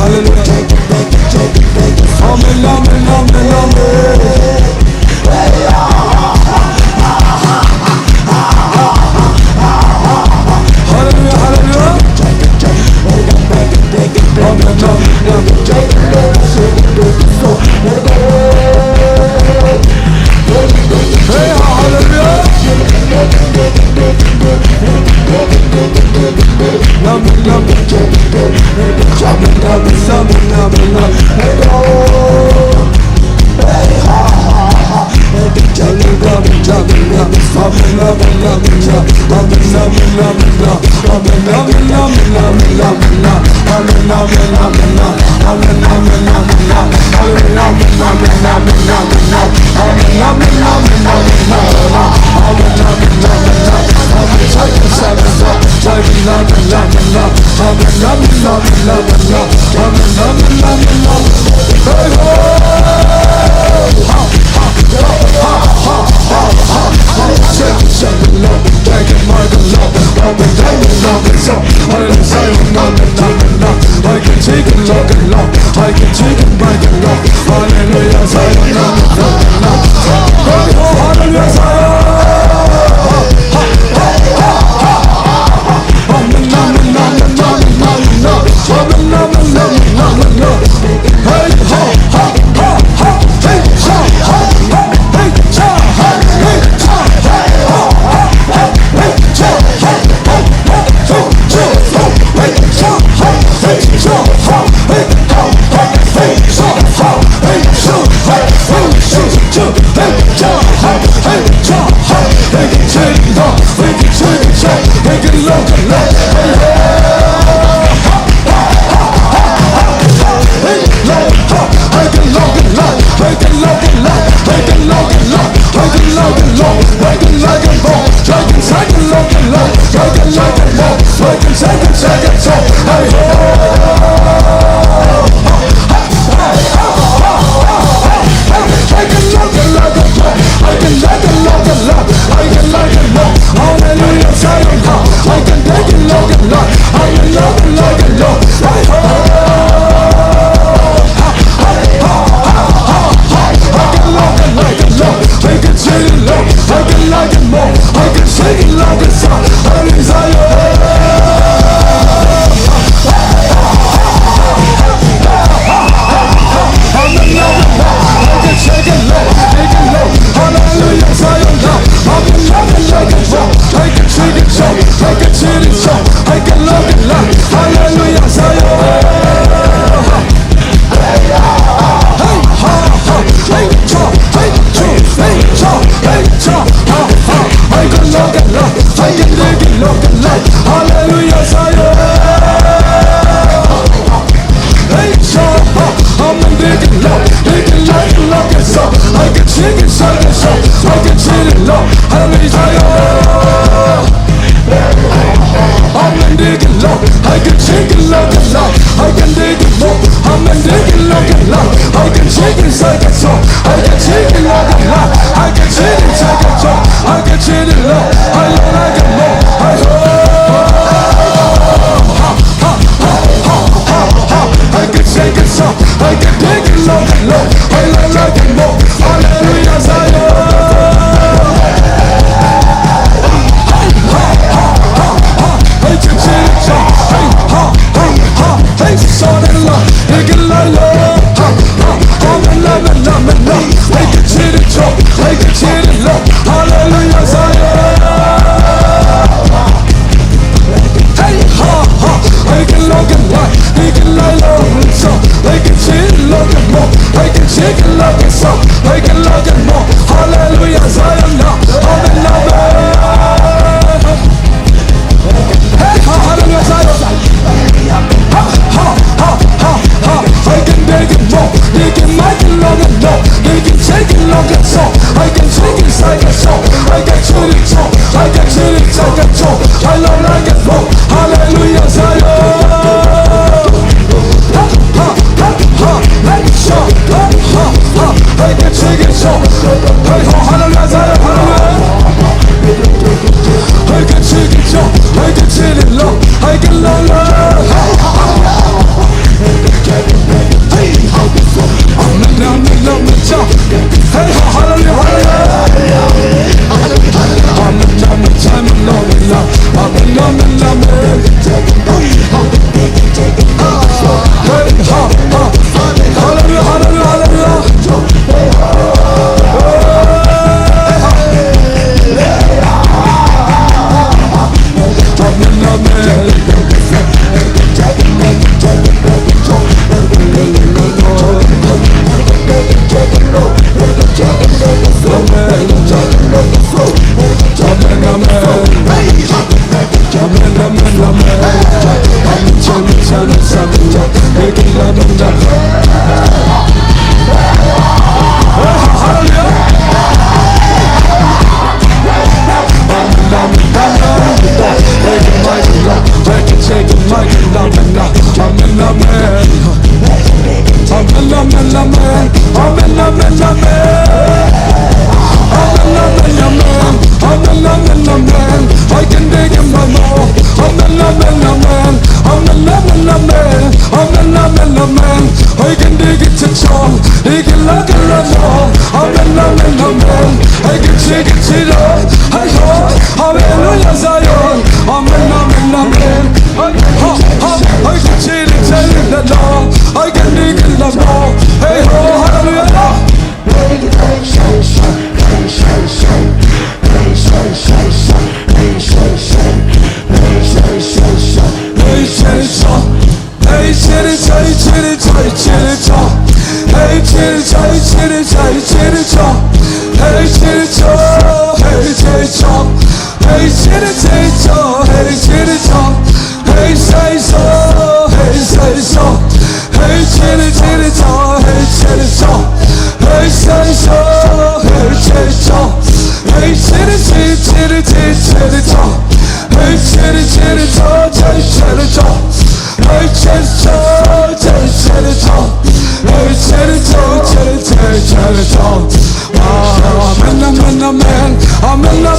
Hallelujah,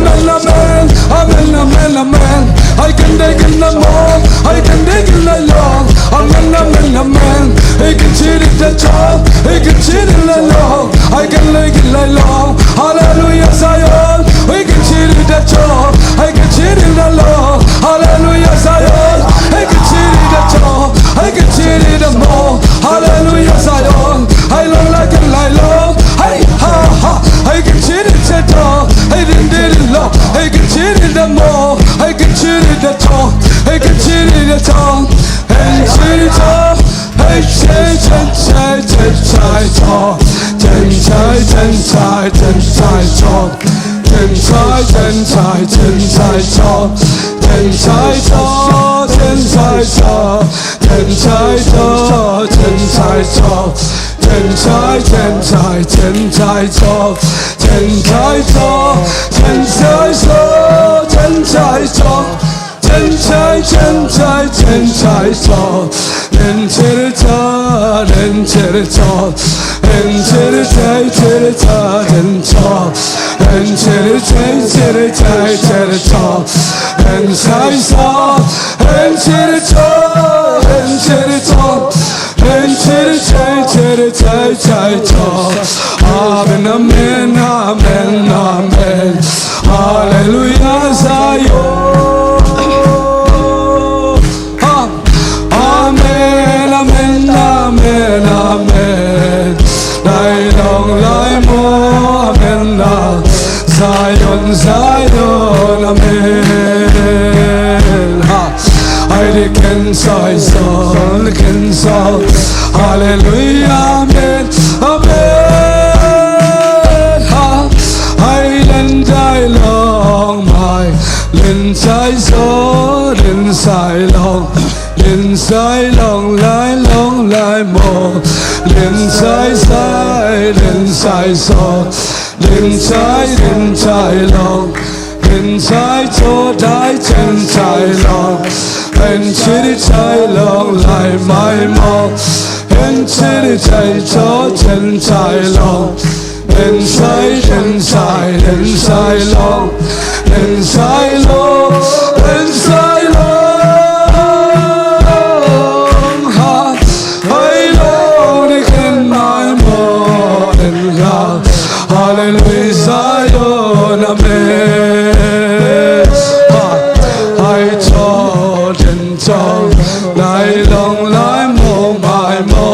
amen, amen, amen, amen, amen. I can take it no more, I can take it no long. Amen, amen, amen. I can cheat it the job, I can cheat it no long. I can take it no long. Hallelujah, Zion. We can cheat it the job, I can cheat it no long. Hallelujah, Zion. I can cheat it the job, I can cheat it no more. Hallelujah, Zion. I long like it like long. Hey, ha, ha. I can cheat it the job, I didn't did it long. I can cheat it the more, I can cheat it the top, I can cheat it the top. Hey, cheat it up. Hey, cheat, cheat, cheat, cheat, cheat, top. Cheat, cheat, cheat, cheat, cheat, cheat, top. Cheat, cheat, cheat, cheat, cheat, cheat, top. Cheat, cheat, top, cheat, cheat, top. Cheat, cheat, top, cheat, cheat, top. Cheat, cheat, cheat, cheat, cheat, cheat, top. Cheat, cheat, top, cheat, cheat, top. Cheat, cheat, top. Cheat, cheat, cheat, cheat, cheat, cheat, top. Then cheat it up, then cheat it up. Then cheat it tight, cheat it up, then top. Then cheat it tight, cheat it tight, cheat it up. Then size up, then cheat it up, then cheat it up. Then cheat it tight, cheat it tight, cheat up. Amen, amen, amen, amen. Hallelujah, Zion. Amen, amen. Lai long lai mo, amen la. Zion, Zion, amen. Ha. I can say so, can so. Hallelujah, amen, amen. Ha. Island, I long my. Lin sai so, lin sai long. Lin sai long lai mo. Lin sai so. Lin sai long. Lin sai cho dai chen sai long. En chiri sai long lai mai mo. En chiri sai cho chen sai long. Lin sai long. Lin sai long. Lin sai long. Hallelujah, Zion, amen. I told and told, lai long, lai mo, mai mo.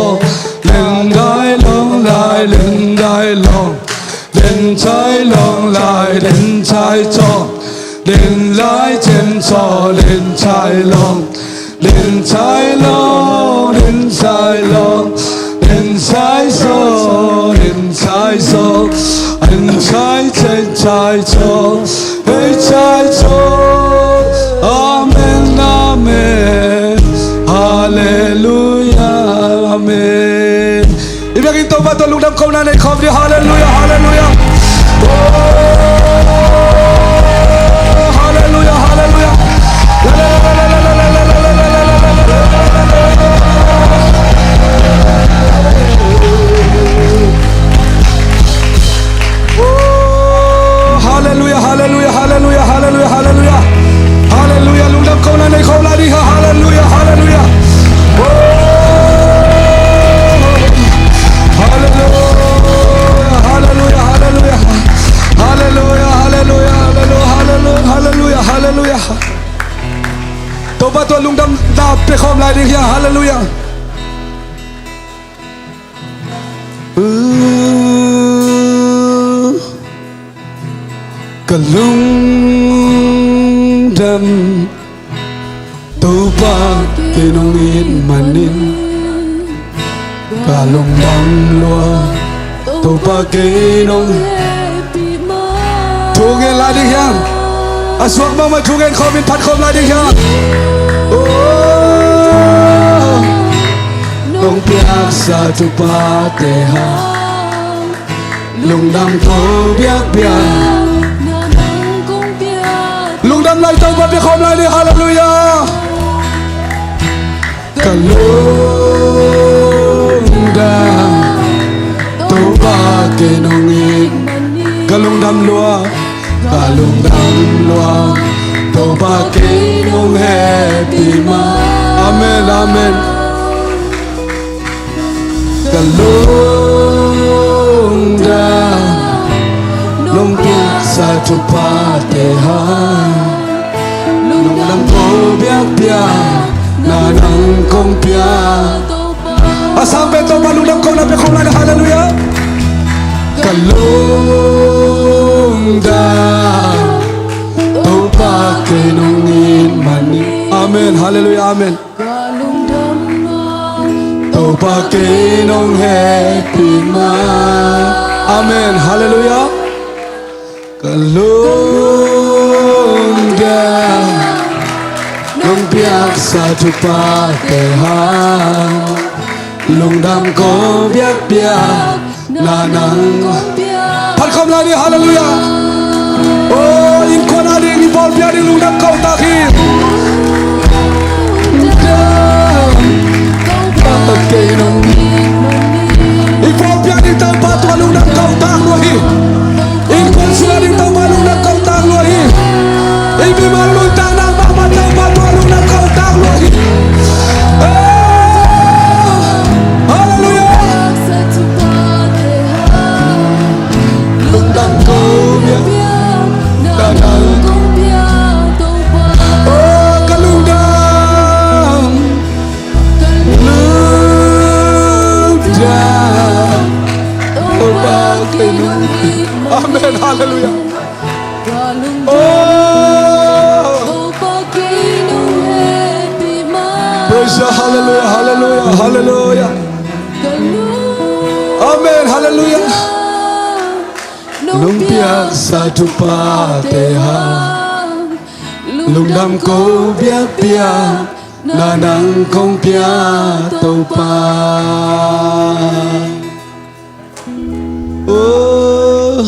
Lin dai long, lin dai long. Lin chai long, lin chai chong. Lin lai chen cho, lin chai long. Lin chai long, lin chai long. Lin chai so, lin chai so. Lin chai chen chai cho, hey chai cho. Amen, amen. Hallelujah, amen. Ibigin to ba to lugdam ko na nei khom di hallelujah, hallelujah. Oh, hallelujah, hallelujah. La la la la la la la la la la la. Hallelujah, hallelujah, hallelujah, hallelujah, hallelujah. Hallelujah, lugdam ko na nei khom la di hallelujah, hallelujah. Oh, hallelujah, hallelujah, hallelujah. Hallelujah, hallelujah, hallelujah, hallelujah, hallelujah. Toba to lugdam da pe khom la di hallelujah. Kalung dam tupa kinongin manin kalung dam lua tupa kinong thugen la đi hiang aswak mama thugen khomin phat khom la đi hiang oh nong piak sa tupa te ha lung dam to biak biak lung đam lại tông vào việc hôm nay đi hallelujah. Kalung đam tu ba ke nongin kalung đam lua cả lung đam loa tô ba kê nông hè pima amen amen cả lung đam nông kia sa chu pa te ha lung đam cô biak bia na nang kong pia sampai to ba lung đam ko na pe khom la hallelujah cả lung đam tô ba kê nông in mani amen hallelujah amen tô ba kê nông he pima amen hallelujah cả lung đam nông biak sa chu pa te ha lung đam ko biak biak na nangพันคำลาดีฮาเลลูยาโอ้ยิงคนอาดียิงบอลเปียดีลุงดังเข้าตาขีตะเกียงยิงบอลเปียดีตั้งปาตัวลุงดังเข้าตาลวยยิงคนเสือดีตั้งปาลุงดังเข้าตาลวยยิงบีมาลุงตั้งนางมามาตั้งปาตัวลุงดังเข้าตาลวยฮาเลลูยาAmen, hallelujah. Oh, praise the hallelujah, hallelujah, hallelujah. Amen, hallelujah. Lung biak sa tu pa te ha, lung dam ko biak biak, na nang kong pia to pa. Oh,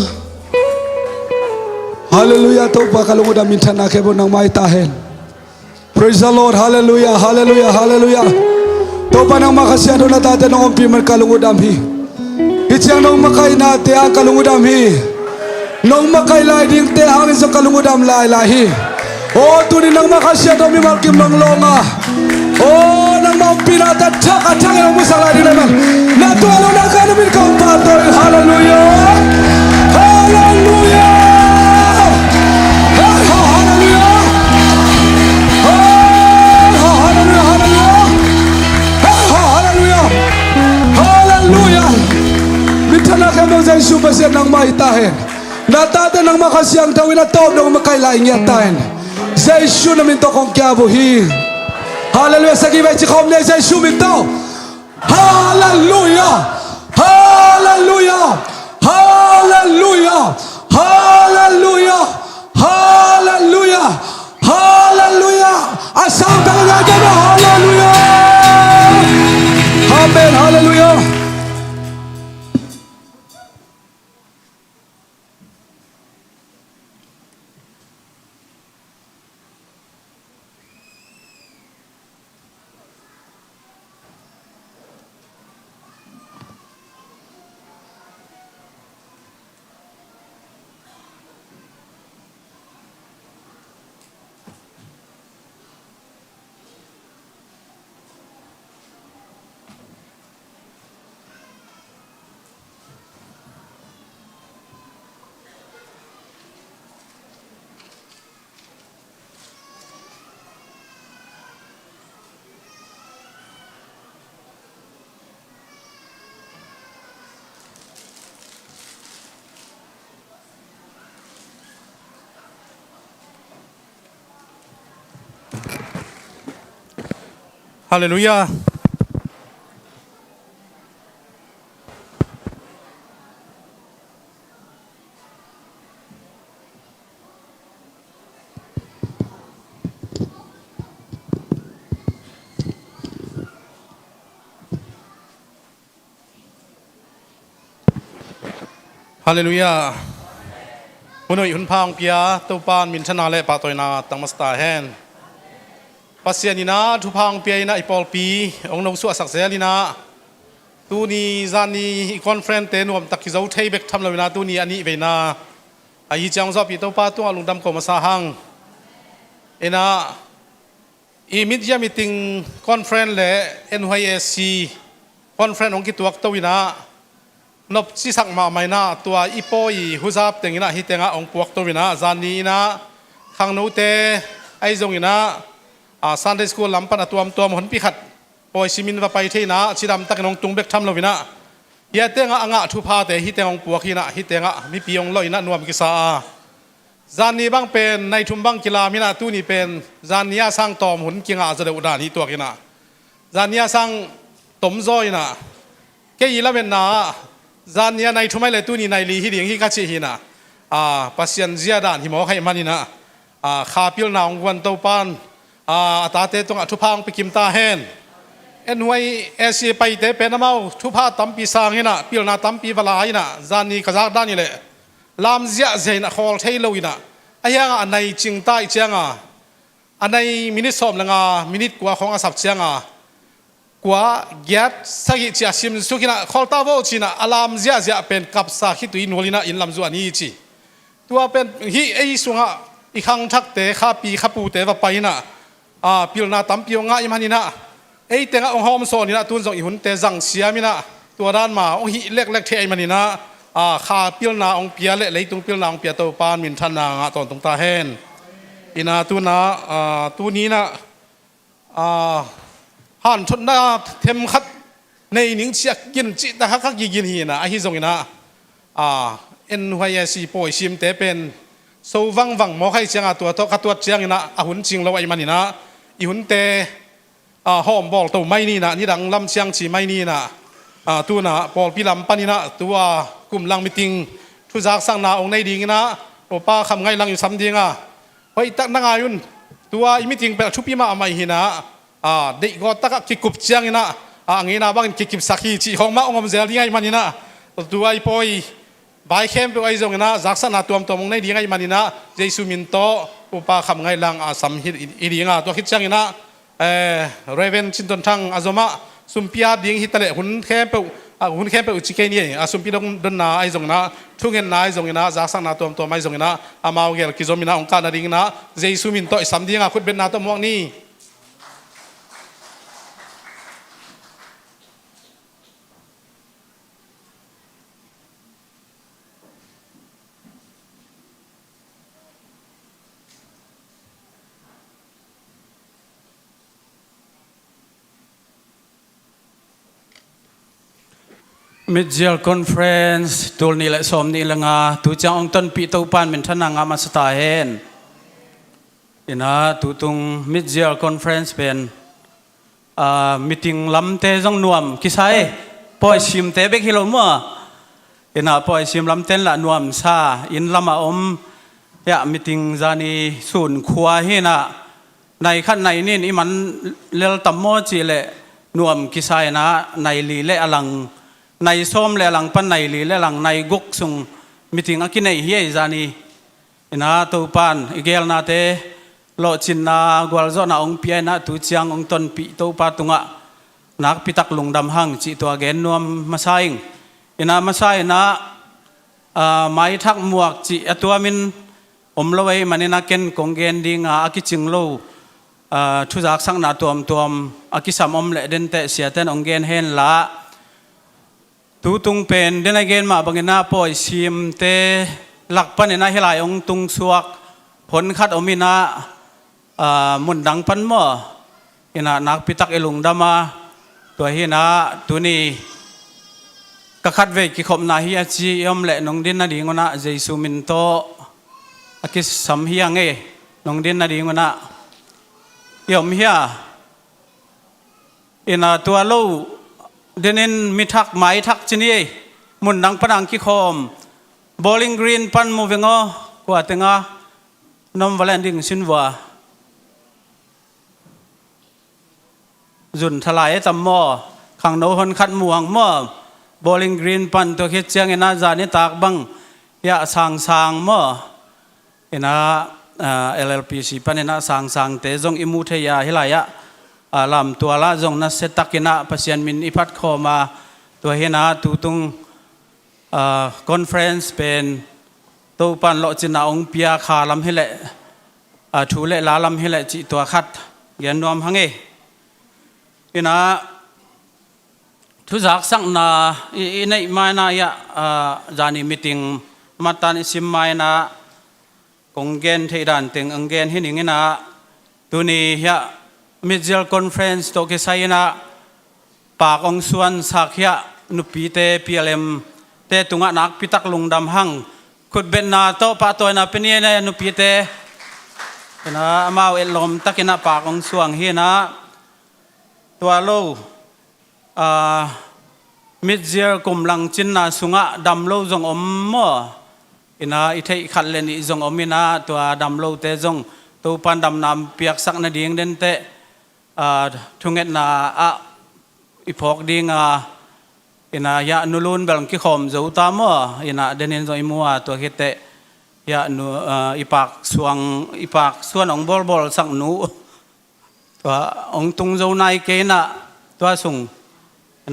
hallelujah, to pa kalungod amin thana kebo nang mai tahen. Praise the Lord, hallelujah, hallelujah, hallelujah. To pa nang makasya do na tate nang umpi man kalungod amhi. Ichang nang makai na te ang kalungod amhi. Nang makai lai ding te hangin sa kalungod am lai lahi. Oh, tunin nang makasya do mi malkim nang longa. Oh, nang maumpi na ta chaka chaka nang musang lai naman. Natualo na kanamin kang patoy, hallelujah. Hallelujah! Hallelujah! Hallelujah! Hallelujah! Hallelujah! Mitana kamo sa isubasin ng maitahin. Natate ng makasiyang tawin na taob ng makailaing yatahin. Sa isu namin to kong kiabuhi. Hallelujah! Sa gibay chikom na sa isu minto. Hallelujah! Hallelujah! Hallelujah! Hallelujah! Hallelujah! Hallelujah! Asam talaga na hallelujah! Amen! Hallelujah! Hallelujah. Hallelujah. Punoi hun phang pia to pan min thana le pa toina tangmasta hen. Pasianina thu phang pia ina ipol pi ong no su asak zelina. Tu ni zani conference te nuam takizau thei bek tham lawina tu ni ani veina. ai chang zo pi to pa tu lungdam ko ma sa hang ena media meeting conference le NYSC conference ong ki tuak to ina nop si sak ma mai na tua ipoi huzap tengina hi tenga ong puak to ina zani ina khang no te ai zong ina Sunday school lampan atuam tuam hon pi khat poi simin va pai theina chiram tak nong tungbek tham lovina ya tenga anga thu pha te hi tengong puak hina hi tenga mi piong loina nuam ki sa zani bang pen nai thum bang kila mina tu ni pen zania sang tom hun kinga zade udan hi to kina zania sang tom zoina ke ila men na zania nai thumai le tu ni nai li hi ding hi ka chi hina pasien zia dan hi mo khai manina kha pil na ong wan to pan ta te tong thu phang pi kim ta hen en huai esi pai te pe namau thu pha tam pi sang hina pil na tam pi wala ina zani ka za dan ni le lam zia zeina khol thei loina ayanga anai ching tai changa anai minute som langa minute kwa khonga sap changa kwa gyat sagi chia sim sukina khol ta vo china alam zia zia pen kap sa khi tui nolina in lam zu ani chi tua pen hi ei sunga i khang thak te kha pi kha pu te wa paina pil na tam pi nga imanina ei tenga ong hom so ni na tun jong i hun te jang siamina tua dan ma ong hi lek lek the ai manina kha pil na ong pia le leitung pil na ong pia to pan min than na nga ton tung ta hen ina tu na tu ni na han thot na them khat nei ning chiak kin chi ta khak khak yin hi na a hi jong ina en hwaya si poi sim te pen so wang wang mo khai changa tua to khatwa chiang ina a hun ching lo ai manina i hun te hom bol to mai ni na ni dang lam chiang chi mai ni na tu na pol pi lam panina tua kum lang meeting thu jak sang na ong nei ding na opa kham ngai lang yu sam dinga hoi tak na nga yun tua i meeting pe thu pi ma mai hina dei go tak ki kup chiang ina angina bang ki kip sakhi chi hong ma ongom zel ngai manina tua i poi bai khem pe ai jong na jak sang na tuam tom ong nei ding ngai manina jesu min to opa kham ngai lang sam hi i dinga to khit chiang ina Raven chinton thang azoma sumpia ding hitale hun khem pe uchike ni sumpi dong don na ai jong na thungen na ai jong na za sang na tom mai jong na amau gel ki zomina ong ka na ding na jesu min to sam dinga khut ben na to mong ni Mid-year conference tul ni la som ni langa tu chang ong ton pi to pan min thana nga ma sta hen ina tu tung mid-year conference pen meeting lam te jong nuam ki sai poi sim te bek hilo mo ina poi sim lam ten la nuam sa in lama om ya meeting zani sun khwa hina nai khan nai nin i man lel tam mo chi le nuam ki sai na nai li le alang nai som le lang pan nai li le lang nai guk sung meeting akinai hi zani ina to pan igel na te lo chin na gwal zo na ong pia na tu chiang ong ton pi to pa tunga nak pitak lungdam hang chi to again nuam masaing ina masai na mai thak muak chi atua min om lowei manina ken konggen ding akiching lo thu jak sang na tuam akisam om le den te siaten onggen hen la tu tung pen den again ma bangena poi sim te lak pan ina helai ong tung suak phon khat omina mun dang pan mo ina nak pitak elung dama to hina tuni ka khat ve ki khom na hi achi yom le nong din na dingona jesu min to akis sam hi ange nong din na dingona yom hia ina tua lo denin mithak mai thak chini mun dang panang ki khom bowling green pan movingo kwa tenga nom valanding sinwa zun thalai tam mo khang no hon khat muang mo bowling green pan to khit chiang ina zani tak bang ya sang mo ina LLPC panena sang te jong imu theya hilaya lam tuala jong na setakina pasian min ipat khoma to hena tu tung conference pen ตัวปันโลจินาองเปียขาลำให้เละถูเละลาลำให้เละจิตัวขัดเย็นนวมหังเออินะทุจักสักนาอินไม่นายะจานิมิติงมาตันสิมไม่นากงเกนเทดันติงอังเกนหินิงนะตัวนี้ฮะมิดเจลคอนเฟรนซ์ตัวกิไซนะปากองส่วนสักฮะนุปีเตพีเอลเอ็มเตตุงะนักพิทักษ์ลุงดำหังขุดเบนนาโตปะตัวนะเป็นยังไงนุปีเตนะมาเอลลมตักินะปากองส่วนเฮียนะตัวโลมิดเจลกุมลังจินนาสุงะดำโลจงอมมัวอินะอิเทขัดเลนิจงอมินะตัวดำโลเตจงตัวปันดำน้ำเปียกสักนาดีงเดนเตทุงเงินนาอิพอกดีงอินะยานุลุนเบลกิขมจะอุตามะอินะเดนินจอยมัวตัวเฮเตยานุอิปากส่วนองบอลสักนูตัวองตุงเจ้านายเกนะตัวส่ง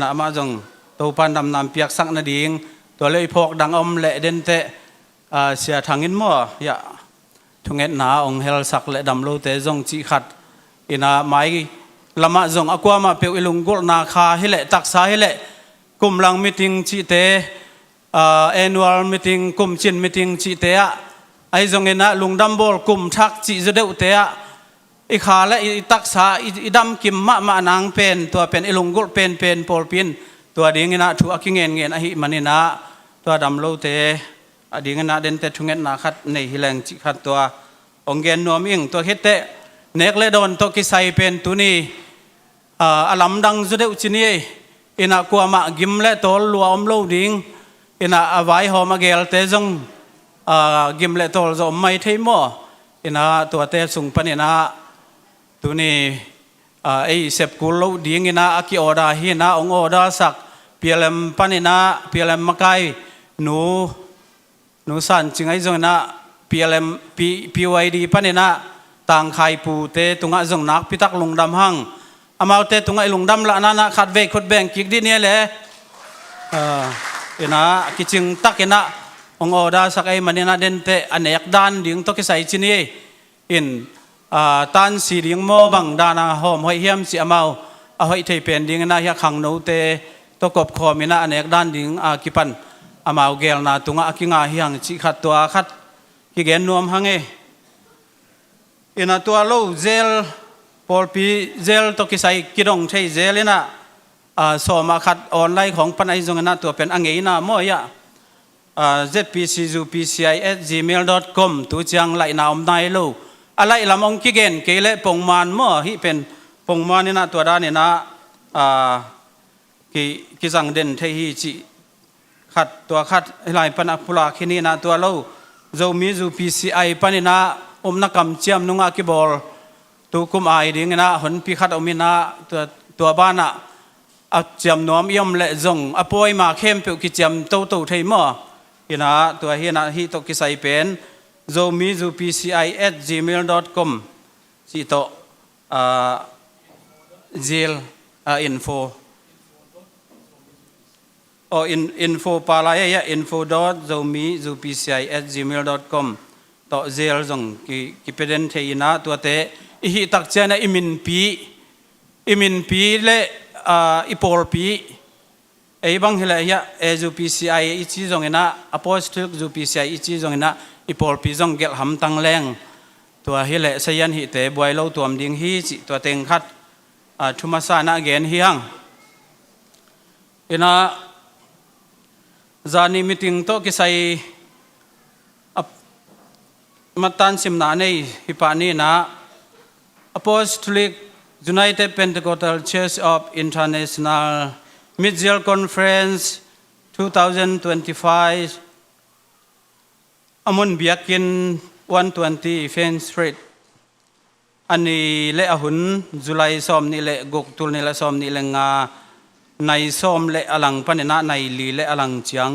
นะมาจงตัวปันดำน้ำเปียกสักนาดีงตัวเลยพอกดังอมเละเดนเตเสียทางอินมัวยาทุงเงินนาองเฮลสักเละดำโลเตจงจีขัดอินะไม้ลำมาจงอากวามาเปียวอิลุงกุลนาคาฮิเละตักษาฮิเละกุมลังมิติงจีเตannual meeting กุมจินมิติงจีเตะไอจงเงินนะลุงดำบอลกุมทักจีจะเดือดเตะอีขาและอีตักษาอีดำกิมมะนางเป็นตัวเป็นอิลุงกุลเป็นปอลปินตัวดีเงินนะถูกกิเงินอหิมันนี่นะตัวดำโลเตอดีเงินนะเดนเตทุงเงินนะขัดในฮิแรงจีขัดตัวองเกนนัวมิงตัวเฮเตเนกเลดอนตัวกิไซเป็นตัวนี้อลัมดังจุดเดอุจินีอินะกัวมากิมเลตอลลัวอมโลดิงอินะอวัยหอมาเกลเตจงกิมเลตอลจะไม่เทมออินะตัวเตสุงปนินะตัวนี้ไอเสพกุลโลดิงอินะอากิโอดาฮินะองโอดาสักเปียเลมปนินะเปียเลมมาไกหนูสันจึงไอจงนะPLM PYD ปนินะต่างไข่ปูเตตุงะจงนักพิทักษ์ลุงดำหังอามาเตตุงะลุงดำละนานะขัดเวกขุดแบ่งกิกดิเนี่ยแหละนะกิจิงตักนะองอดาสักไอมันนะเดนเตอันเอกดานดิ่งตกิใส่จินีอินตันสีดิ่งโมบังดานาหอมหอยเฮียมสีอามาหอยเทเป็นดิ่งนะยาขังโนเตตกบคอมินะอันเอกดานดิ่งกิปันอามาเกลนาตุงะกิงาเฮียงจิขัดตัวขัดกิเกนนวมหังเออินาตัวโลเจลพอลปีเจลตกิใส่กิดงใช้เจลนะสอมาขัดออนไลน์ของปันไอจงนะตัวเป็นอังเงินะมั่วยะzpcupci@gmail.com ตัวจังไลนามนายโลอะไรลำองกิเกนเกลปงมานมั่วฮิเป็นปงมานนี่นะตัวด้านนี่นะกิจังเด่นเทฮีจิขัดตัวขัดลายปันอภุลาคินีนะตัวโลเรามีจู PCI ปนินะนักกำเจียมนุงอากิบอลตัวคุมไอดิ่งนะหันพิขัดอมินะตัวบ้านนะเจียมน้อมย่อมเละจงอปอยมาเข้มเปียวกิเจียมโตไทยมั่วฮินะตัวฮินะฮิตกิไซเป็นเรามีจู PCI@gmail.com สิโตจีลinfo info ปาลายะ info.zomi.pci@gmail.com ต่อเจลจงกิเป็นเทียนะตัวเตอิหิตักเจนะอิมินปีเละอิปอลปีไอ้บังเฮลยะจู PCI อิจิจงนะ Apostolic จู PCI อิจิจงนะอิปอลปีจงเกลหำตังแรงตัวเฮลสยันหิเตบวยเล่าตัวมดิ่งฮีจิตัวเต็งขัดทุมาสานะเกนเฮียงอินะจานิมิติงโตกิไซมาตันสิมนาในฮิปานีนะ Apostolic United Pentecostal Church of International Mid-Year Conference 2025 amun biakin 120 Fence Street อันนี้เละหุ่นจุลัยซ้อมนี่เละกกตุลนี่เละซ้อมนี่เละงาในซ้อมเละอลังปนินะในลีเละอลังเจียง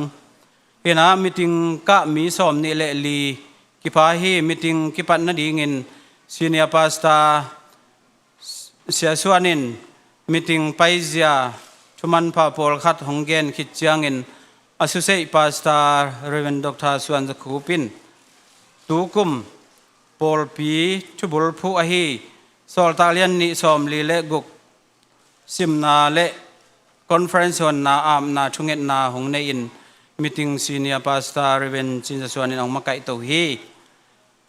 เห็นนะมิติงกะมีซ้อมนี่เละลีกิพาฮีมิติงกิปันนาดีเงินซีเนียพาสตาเสียส่วนนินมิติงไปเสียชุมันพาโพลขัดหงเกนคิดเจียงเงิน Associate Pastor Reverend Dr. Swan Zakupin ตูกุมปอลปีทุบุลผู้อหีสอลตาเลียนนิสอมลีเลกุกซิมนาเลคอนเฟอเรนซ์วันนาอามนาชุงเงนาหงในอินมีติ้งซีเนียพาสตาร์เรเวนจินจะส่วนในองมาไกตัวฮี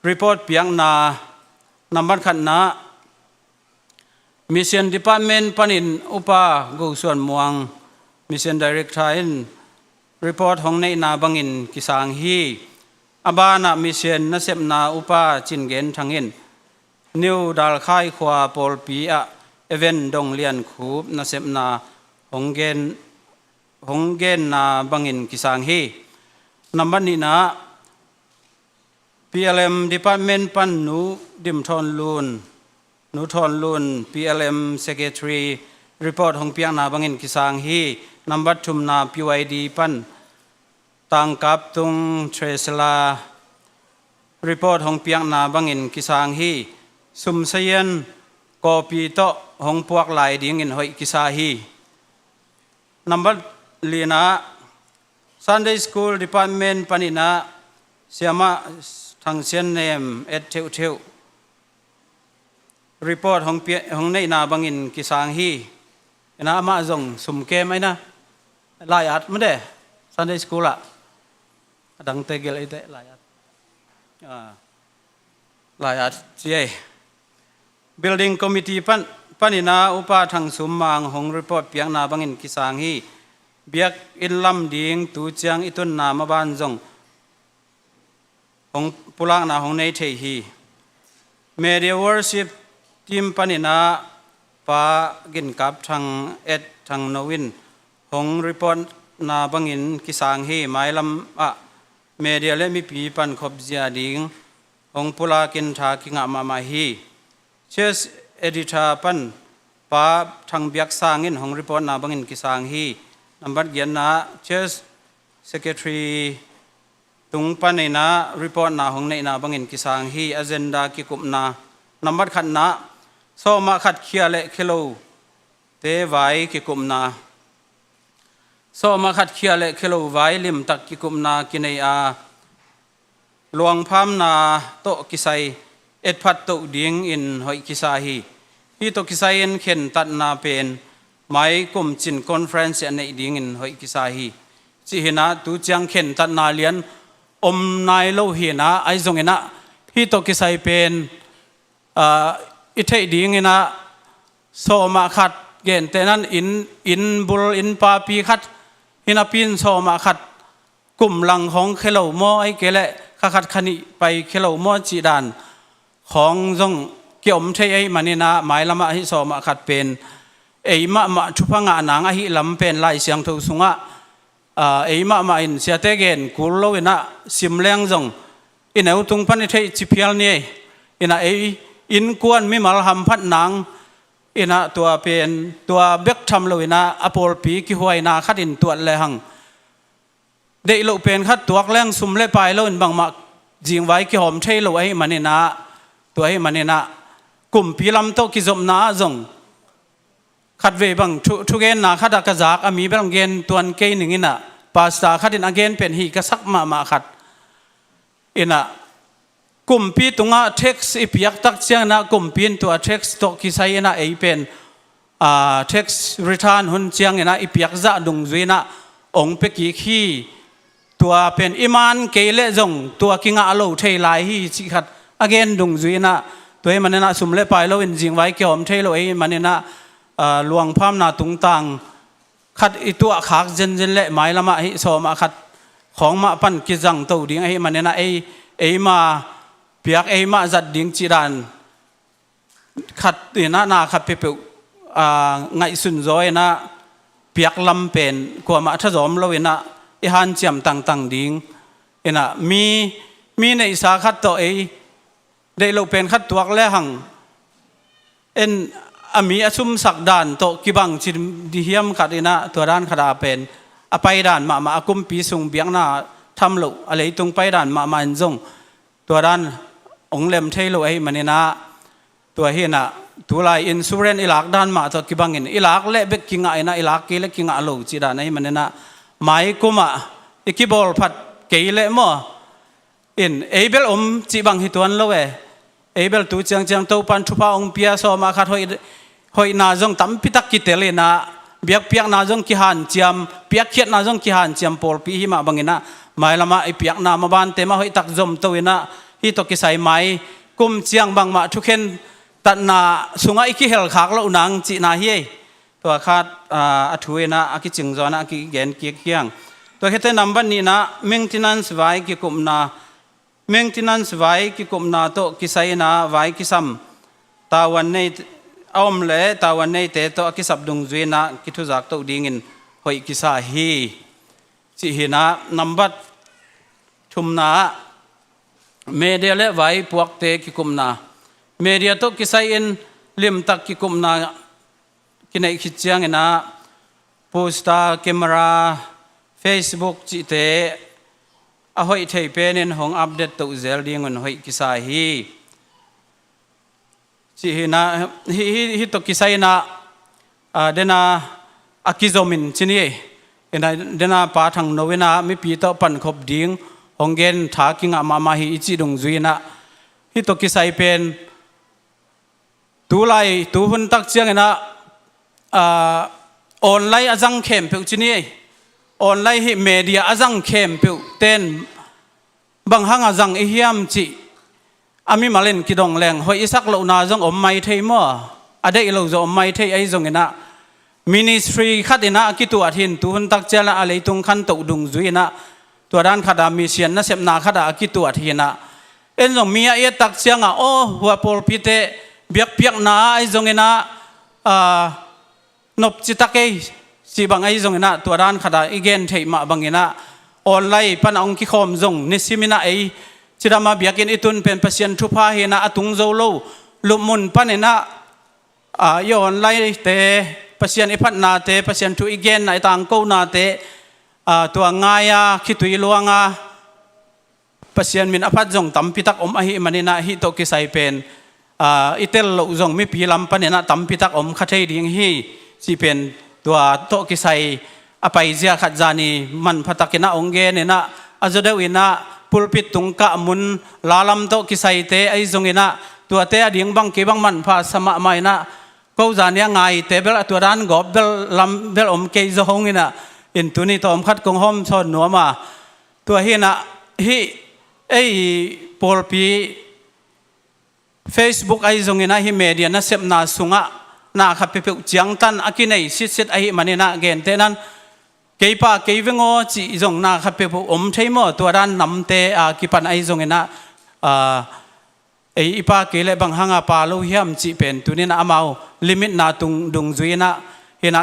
รีพอร์ตเปียงนานับบันขันนามิชชั่นดีพาร์ตเมนต์ปันินอุปากุส่วนม่วงมิชชั่นดีเรกเตอร์อินรีพอร์ตหงในนาบังอินกิสังฮีอาบานามิชชั่นนัเซมนาอุปาจินเกนทังอินนิวดัลไข่ขวาปอลปีอะเอเวนดงเลียนคูบนัเซมนาหงเกนนาบังอินกิสังฮีนับบันนี้นะ PLM Department ปันนูดิมทอนลูนนูทอนลูน PLM Secretary Report ของเปียงนาบังอินกิสังฮีนับบัตทุมนา PYD ปันตังกับตุงเทรสลา Report ของเปียงนาบังอินกิสังฮีสุมเซียนกอปีโตของพวกหลายดิ่งอินหอยกิสาฮีนับบัตลีนา Sunday School Department ปันินาเสียมาทางเซียนเนมเทวรีพอร์ตของในนาบังอินกิสังฮีนะมาส่งสุ่มเกมไหมนะลายอัดไม่ได้ Sunday School อะดังเตกิลไอเตลายอัดลายอัดเจ้ Building Committee ปันินาอุปาทางสุมมังของรีพอร์ตเปียงนาบังอินกิสังฮีเบียกอินลำดิ่งตูเจียงอิตุนนามาบ้านส่งของปุลังนาของในเทฮีเมเดียเวอร์ชิปทีมปันินาปากินกับทางทางโนวินของรีพอร์ตนาบังอินกิสังฮีหมายลำเมเดียเลมีปีปันขบเจียดิ่งของปุลากินทากิงะมาฮีเชสเอดิทาปันปาทางเบียกสร้างอินของรีพอร์ตนาบังอินกิสังฮีนับบัตเกียนนาเชสเซคเรทรีตุงปันในนารีพอร์ตนาของในนาบังอินกิสังฮีอเจนดากิกุมนานับบัตขัดนาโซมาขัดเคียเลเคโลเตไวกิกุมนาโซมาขัดเคียเลเคโลไวลิมตักกิกุมนากินในอาหลวงพามนาโตกิไซเอ็ดพัดโตดิ่งอินหอยกิสาฮีฮีโตกิไซเอ็นเข็นตัดนาเป็นหมายกลุ่มจินคอนเฟรนซ์ในดิ่งอินหอยกิสาฮีจิเห็นนะตูจังเข็นตัดนาเลียนอมนายโลเห็นนะไอซงเห็นนะฮีโตกิไซเป็นอิเทดิ่งเห็นนะโซมาขัดเกณฑ์แต่นั้นอินบุลอินปาปีขัดหินาปินโซมาขัดกลุ่มหลังของเคโลโมไอเกลขัดขณิไปเคโลโมจีดานของจงเกี่ยวมเทไอมันนี่นะหมายละมาฮิโซมาขัดเป็นไอมาชุพังอาหนังอหิลำเป็นลายเสียงทุสุงะไอมาอินเสียเตเกนกุลโลวินะซิมเลี้ยงจงอินเอาตุงพันเทจิพิลนี่อินะไออินกวนมิมาลหัมพัดหนังอินะตัวเป็นตัวเบกทำโลวินะอโปลปีกิหวยนาขัดอินตัวเลหังเด็กโลเป็นขัดตัวแรงซุ่มเล่ไปโลอินบางมาจิงไว้กิหอมเทโลไอมันนี่นะตัวให้มันเนี่ยนะกลุ่มพิลำโตกิจมนาจงขัดเวบังทุกเกนนาขัดกระจากอามีเบลงเกนตัวเกนหนึ่งนะปาสตาขัดอินอเกนเป็นฮีกระซักมาขัดอินะกลุ่มพิตุงะเท็กซ์อิปยักตักเชียงนะกลุ่มพินตัวเท็กซ์โตกิไซนะเอเป็นเท็กซ์รีทานหุ่นเชียงนะอิปยักจะดุงจุยนะองเปกิขี้ตัวเป็นอิมานเกเลจงตัวกิงะโลเทไลฮีสิขัดagain ดุงจุยนะตัวเองมันนะสุ่มเล่ไปแล้วอินจิงไว้เกี่ยวมเทโลเองมันนะหลวงพามนาตุงตังขัดอีตัวขากเจนเล่หมายละมาให้โซมาขัดของมาปั่นกิจังตัวดิ่งไอ้มันนะไอ้มาเปียกไอ้มาจัดดิ่งจีดานขัดอีน่านาขัดเปรี้ยวไงสุนจอยนะเปียกลำเป็นกว่ามาถ้าจอมเราเองนะไอ้ฮันเจียมต่างดิ่งเองนะมีในสาขัดตัวไอ้ได้เราเป็นขัดตัวแล้วหังอามีอสุมสักด่านโตกิบังจิมดิเฮียมขัดนะตัวด้านขดาเป็นไปด่านมาอากุมปีสุงเบียงหน้าทำลุอะไรตรงไปด่านมาอินจงตัวด้านองเล็มเทโลไอมันนี่นะตัวเฮียนะตัวลายอินซูเรนอิลักด้านมาตัวกิบังอินอิลักเละเบกกิงไอนะอิลักเกลกิงอาลูจีด่านไอมันนี่นะหมายกุมะอิกิบอลพัดเกลเละมั่ว in able chi bang hi tuan lo e able tu chang chang to pan thupa ong pia so ma khat hoi na jong tam pitak ki tele na biak piak na jong ki han chiam piak khiat na jong ki han chiam por pi hi ma bangina mai lama i piak na ma ban te ma hoi tak zom to ina hi to ki sai mai kum chiang bang ma thu khen tat na sunga iki hel khak lo nang chi na hiตัวคาดอัฐวยนะอากิจิงจอนะอากิเกณฑ์เกียร์ยังตัวเหตุนับบันนี้นะ maintenance ไว้กิคุมนา maintenance ไว้กิคุมนาโตกิไซนะไว้กิซัมตาวันนี้อมเล่ตาวันนี้เตโตกิสับดุงจุยนะกิทุจักโตดิ่งินหอยกิสาฮีสิหินะนับบัดชุมนาเมเดียเล่ไว้พวกเตกิคุมนาเมเดียโตกิไซอินลิมตักกิคุมนากินไอคิดจังนะโพสต์แคมรา Facebook จิเตอหอยเทเป็นห้องอัปเดตตัวเซลดิ้งมันหอยกิสาฮีจินะฮิตกิสายนะเดน่าอากิโซมินชินี่เดน่าปาทังโนเวนะมีปีต่อปันขบดิ้งห้องเกนทากิงอามามาฮีอิจิดงจุยนะฮิตกิสายเป็นตัวไลตัวหุ่นตักเจียงนะออนไลน์อาจังเข้มเปิวจีนี่ออนไลน์ฮิเมเดียอาจังเข้มเปิวเต้นบางห้างอาจังอิฮิยามจีอามีมาเล่นกิดองแรงหอยอิสักเหล่านาจังอมไม่เทมั่วอเดอิเหล่าจะอมไม่เทไอจงเนะมินิสทรีขัดนะกิตัวทินตัวหุ่นตักเจละอะไรตรงขันตกดุงจุยนะตัวด้านขัดมีเสียนนะเสพนาขัดกิตัวทินนะเอ็นจงมีอะไรตักเชียงโอ้หัวโพลพิเตเบียกเปียกนาไอจงเนะนบจิตเกยสีบางไอจงเนะตัวด้านขดาอีเกนเทมาบางเนะออนไลน์ปันองคิคอมจงนิสิมินะไอจิดามาเบียกินอิตุนเป็นเปอร์เซ็นต์ทุพาเฮนะตุงโจโลลุมุนปันเนะยออนไลน์เตเปอร์เซ็นต์อิพัฒนาเตเปอร์เซ็นต์ทุอีเกนไอต่างกูนาเตตัวง่ายคิดตุยลวงเปอร์เซ็นต์มินอภัดจงตั้มพิทักอมอหิมันเนะฮิโตกิไซเป็นอิเตลโลจงมีพีลำปันเนะตั้มพิทักอมขัดให้ดิ่งฮีสิเป็นตัวโตกิไซอภัยเสียขัดจานีมันพัตกินะองเกเนนะอาจจะได้วินะปุลปิตุงกะมุนลาลัมโตกิไซเตไอจงเนะตัวเตอดิ่งบังกีบังมันพาสมาไม่นะก็จานีง่ายเตเบลตัวด้านกอบเบลลำเบลอมเกยจะหงเนะอินตุนีตอมขัดกงหอมชนหนัวมาตัวเฮนะฮีไอปุลปี Facebook ไอจงเนะฮีเมเดียนะเสพนาสุงะนาขับไปเปิดจังตันอากินไอสิทธิ์ไอมันเนี่ยนะเกณฑ์เท่นั้นเกี่ยป่าเกี่ยวงอจีจงนาขับไปเปิดอมใช้หม้อตัวด้านนำเตอากิปันไอจงนะไอป่าเกี่ยวบางห้างป่าโลหิมจีเป็นตัวนี้นะอามาลิมิตนาตุงดุงจุยนะเห็นนะ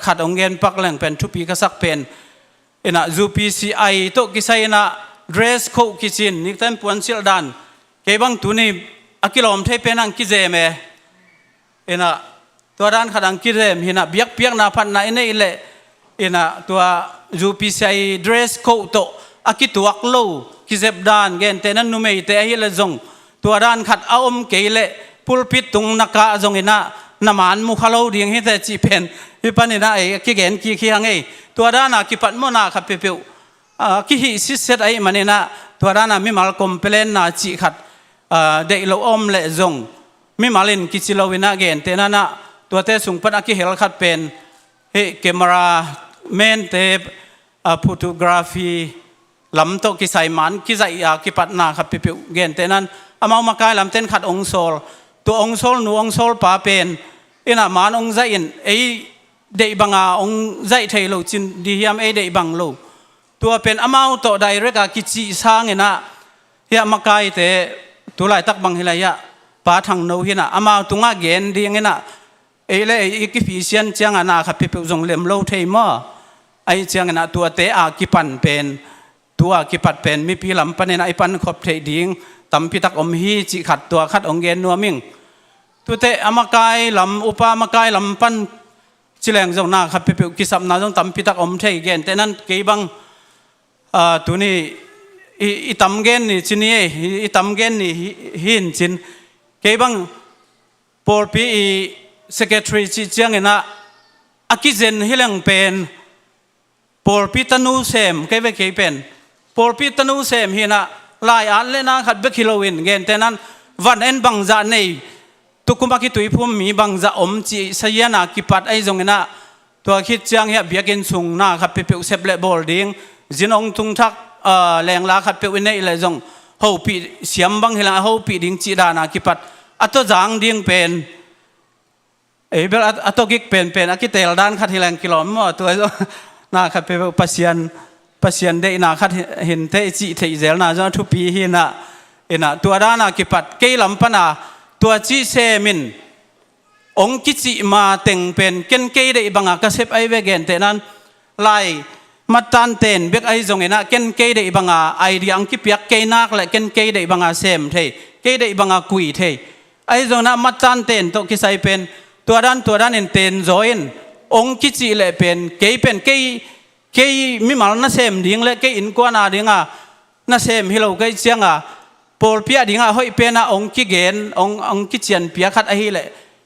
ขัดองเงินปักแหล่งเป็นทุปีกษักเป็นเห็นนะจูพีซีไอโตกิไซนะเดรสโคกิจินนี่เต็มปวนเสียดานเกี่ยบางตัวนี้อากิลอมใช้เป็นอังกิเจเมเห็นนะตัวด้านขัดอังกิเรมเห็นนะเบียกเปียกนาพันนาอินเอเล่เห็นนะตัวจูพีซีเดรสโคโตอากิตัวกโลกิเจ็บด้านเกนเตนันนุเมย์เตอฮิเลจงตัวด้านขัดเอาอมเกยเล่พุลพิตตุงนักกะจงเห็นนะน้ำมันมุขโลดิ่งเห็นแต่จีเป็นฮิปันนี่นะไอ้กิเกนกิขี้หังไอตัวด้านน่ะกิปัดโมนาขับเปียวกิฮิสิเซตไอมันนี่นะตัวด้านน่ะมีมาลคอมเพลนน่ะจีขัดเด็กเราอมเละจงมีมาเล่นกิจิโลวินาเกนเตนันน่ะตัวเตสุงปัดอากิเฮลขัดเป็นเฮแคมราเมนเตโฟโตกราฟีลำโตกิไซมันกิไซกิปัดนาขับเปียวเกนเตนันอามามาไกลำเต้นขัดองโซลตัวองโซลนูองโซลป้าเป็นอินะมันองใจอินไอเดบังอาองใจไทยโลจินดีฮิมไอเดบังโลตัวเป็นอามาโตไดเรกากิจิสางอินะเฮียมาไกลเตตัวไหลตักบังเฮลายะป้าทางโนฮินะอามาตุงอาเกนดีงินะไอเล่อีกิฟิเชียนเจียงนาขับเปียวจงเล็มโลเทมอไอเจียงนะตัวเตอากิปันเป็นตัวกิปัดเป็นมีปีลำปันเนนะไอปันขบเทดิ่งตั้มพิทักอมฮีจิขัดตัวขัดองเกนนัวมิงตัวเตอมากายลำอุปามากายลำปันจิแรงจงนาขับเปียวกิสับนาจงตั้มพิทักอมเทเกนแต่นั้นเกี่ยบังตัวนี้อีตั้มเกนนี่จินี่อีตั้มเกนนี่หินจินเกี่ยบังปอลปีsecretary จีเจียงนะอากิเจนฮิเลงเป็นปอลปีตันูเซมเกี่ยวกับเป็นปอลปีตันูเซมเห็นนะ ลายอันเลนะขัดเบกิโลวินเกนแต่นั้นวันเอ็นบังจะในตุกุมากิตุยพุ่มมีบังจะอมจีสยานากิปัดไอจงนะตัวคิดจังเฮียเบียกินสุงนาขัดเปเปอุเซบเลบอลดิ้งจินองทุงทักแรงลาขัดเปวินในเลยจงเขาปีเสียมบังเฮลังเขาปีดิ้งจีดานากิปัดอัตโตจางดิ้งเป็นเบลอัตโตกิกเป็นอากิเตลด้านขัดเฮลังกิโลมั่วตัวนาขัดเปปัสยันเดนาขัดเห็นเทจิเทเจลนาจงทุปีหินะตัวด้านนากิปัดเกลัมปนาตัวจีเซมินองกิจิมาเต็งเป็นเกนเกย์ได้บังอากาเซบไอเวเกนแต่นั้นไล่มาตันเต็นเบกไอจงเงินะเกนเกย์ได้บังอาไอเดียงกิเปียกเกย์นักและเกนเกย์ได้บังอาเซมเทเกย์ได้บังอากุยเทไอจงนะมาตันเต็นตัวกิไซเป็นตัวด้านเอ็นเต็นโจอินองกิจิเลเป็นเกย์มิมาลน่าเซมดิ้งและเกย์อินกว่านาดิ้งอ่ะน่าเซมฮิโลเกย์เชียงอ่ะปอลเปียดิ้งอ่ะเฮ้ยเป็นอ่ะองกิเกนองกิเจียนเปียขัดไอฮิเล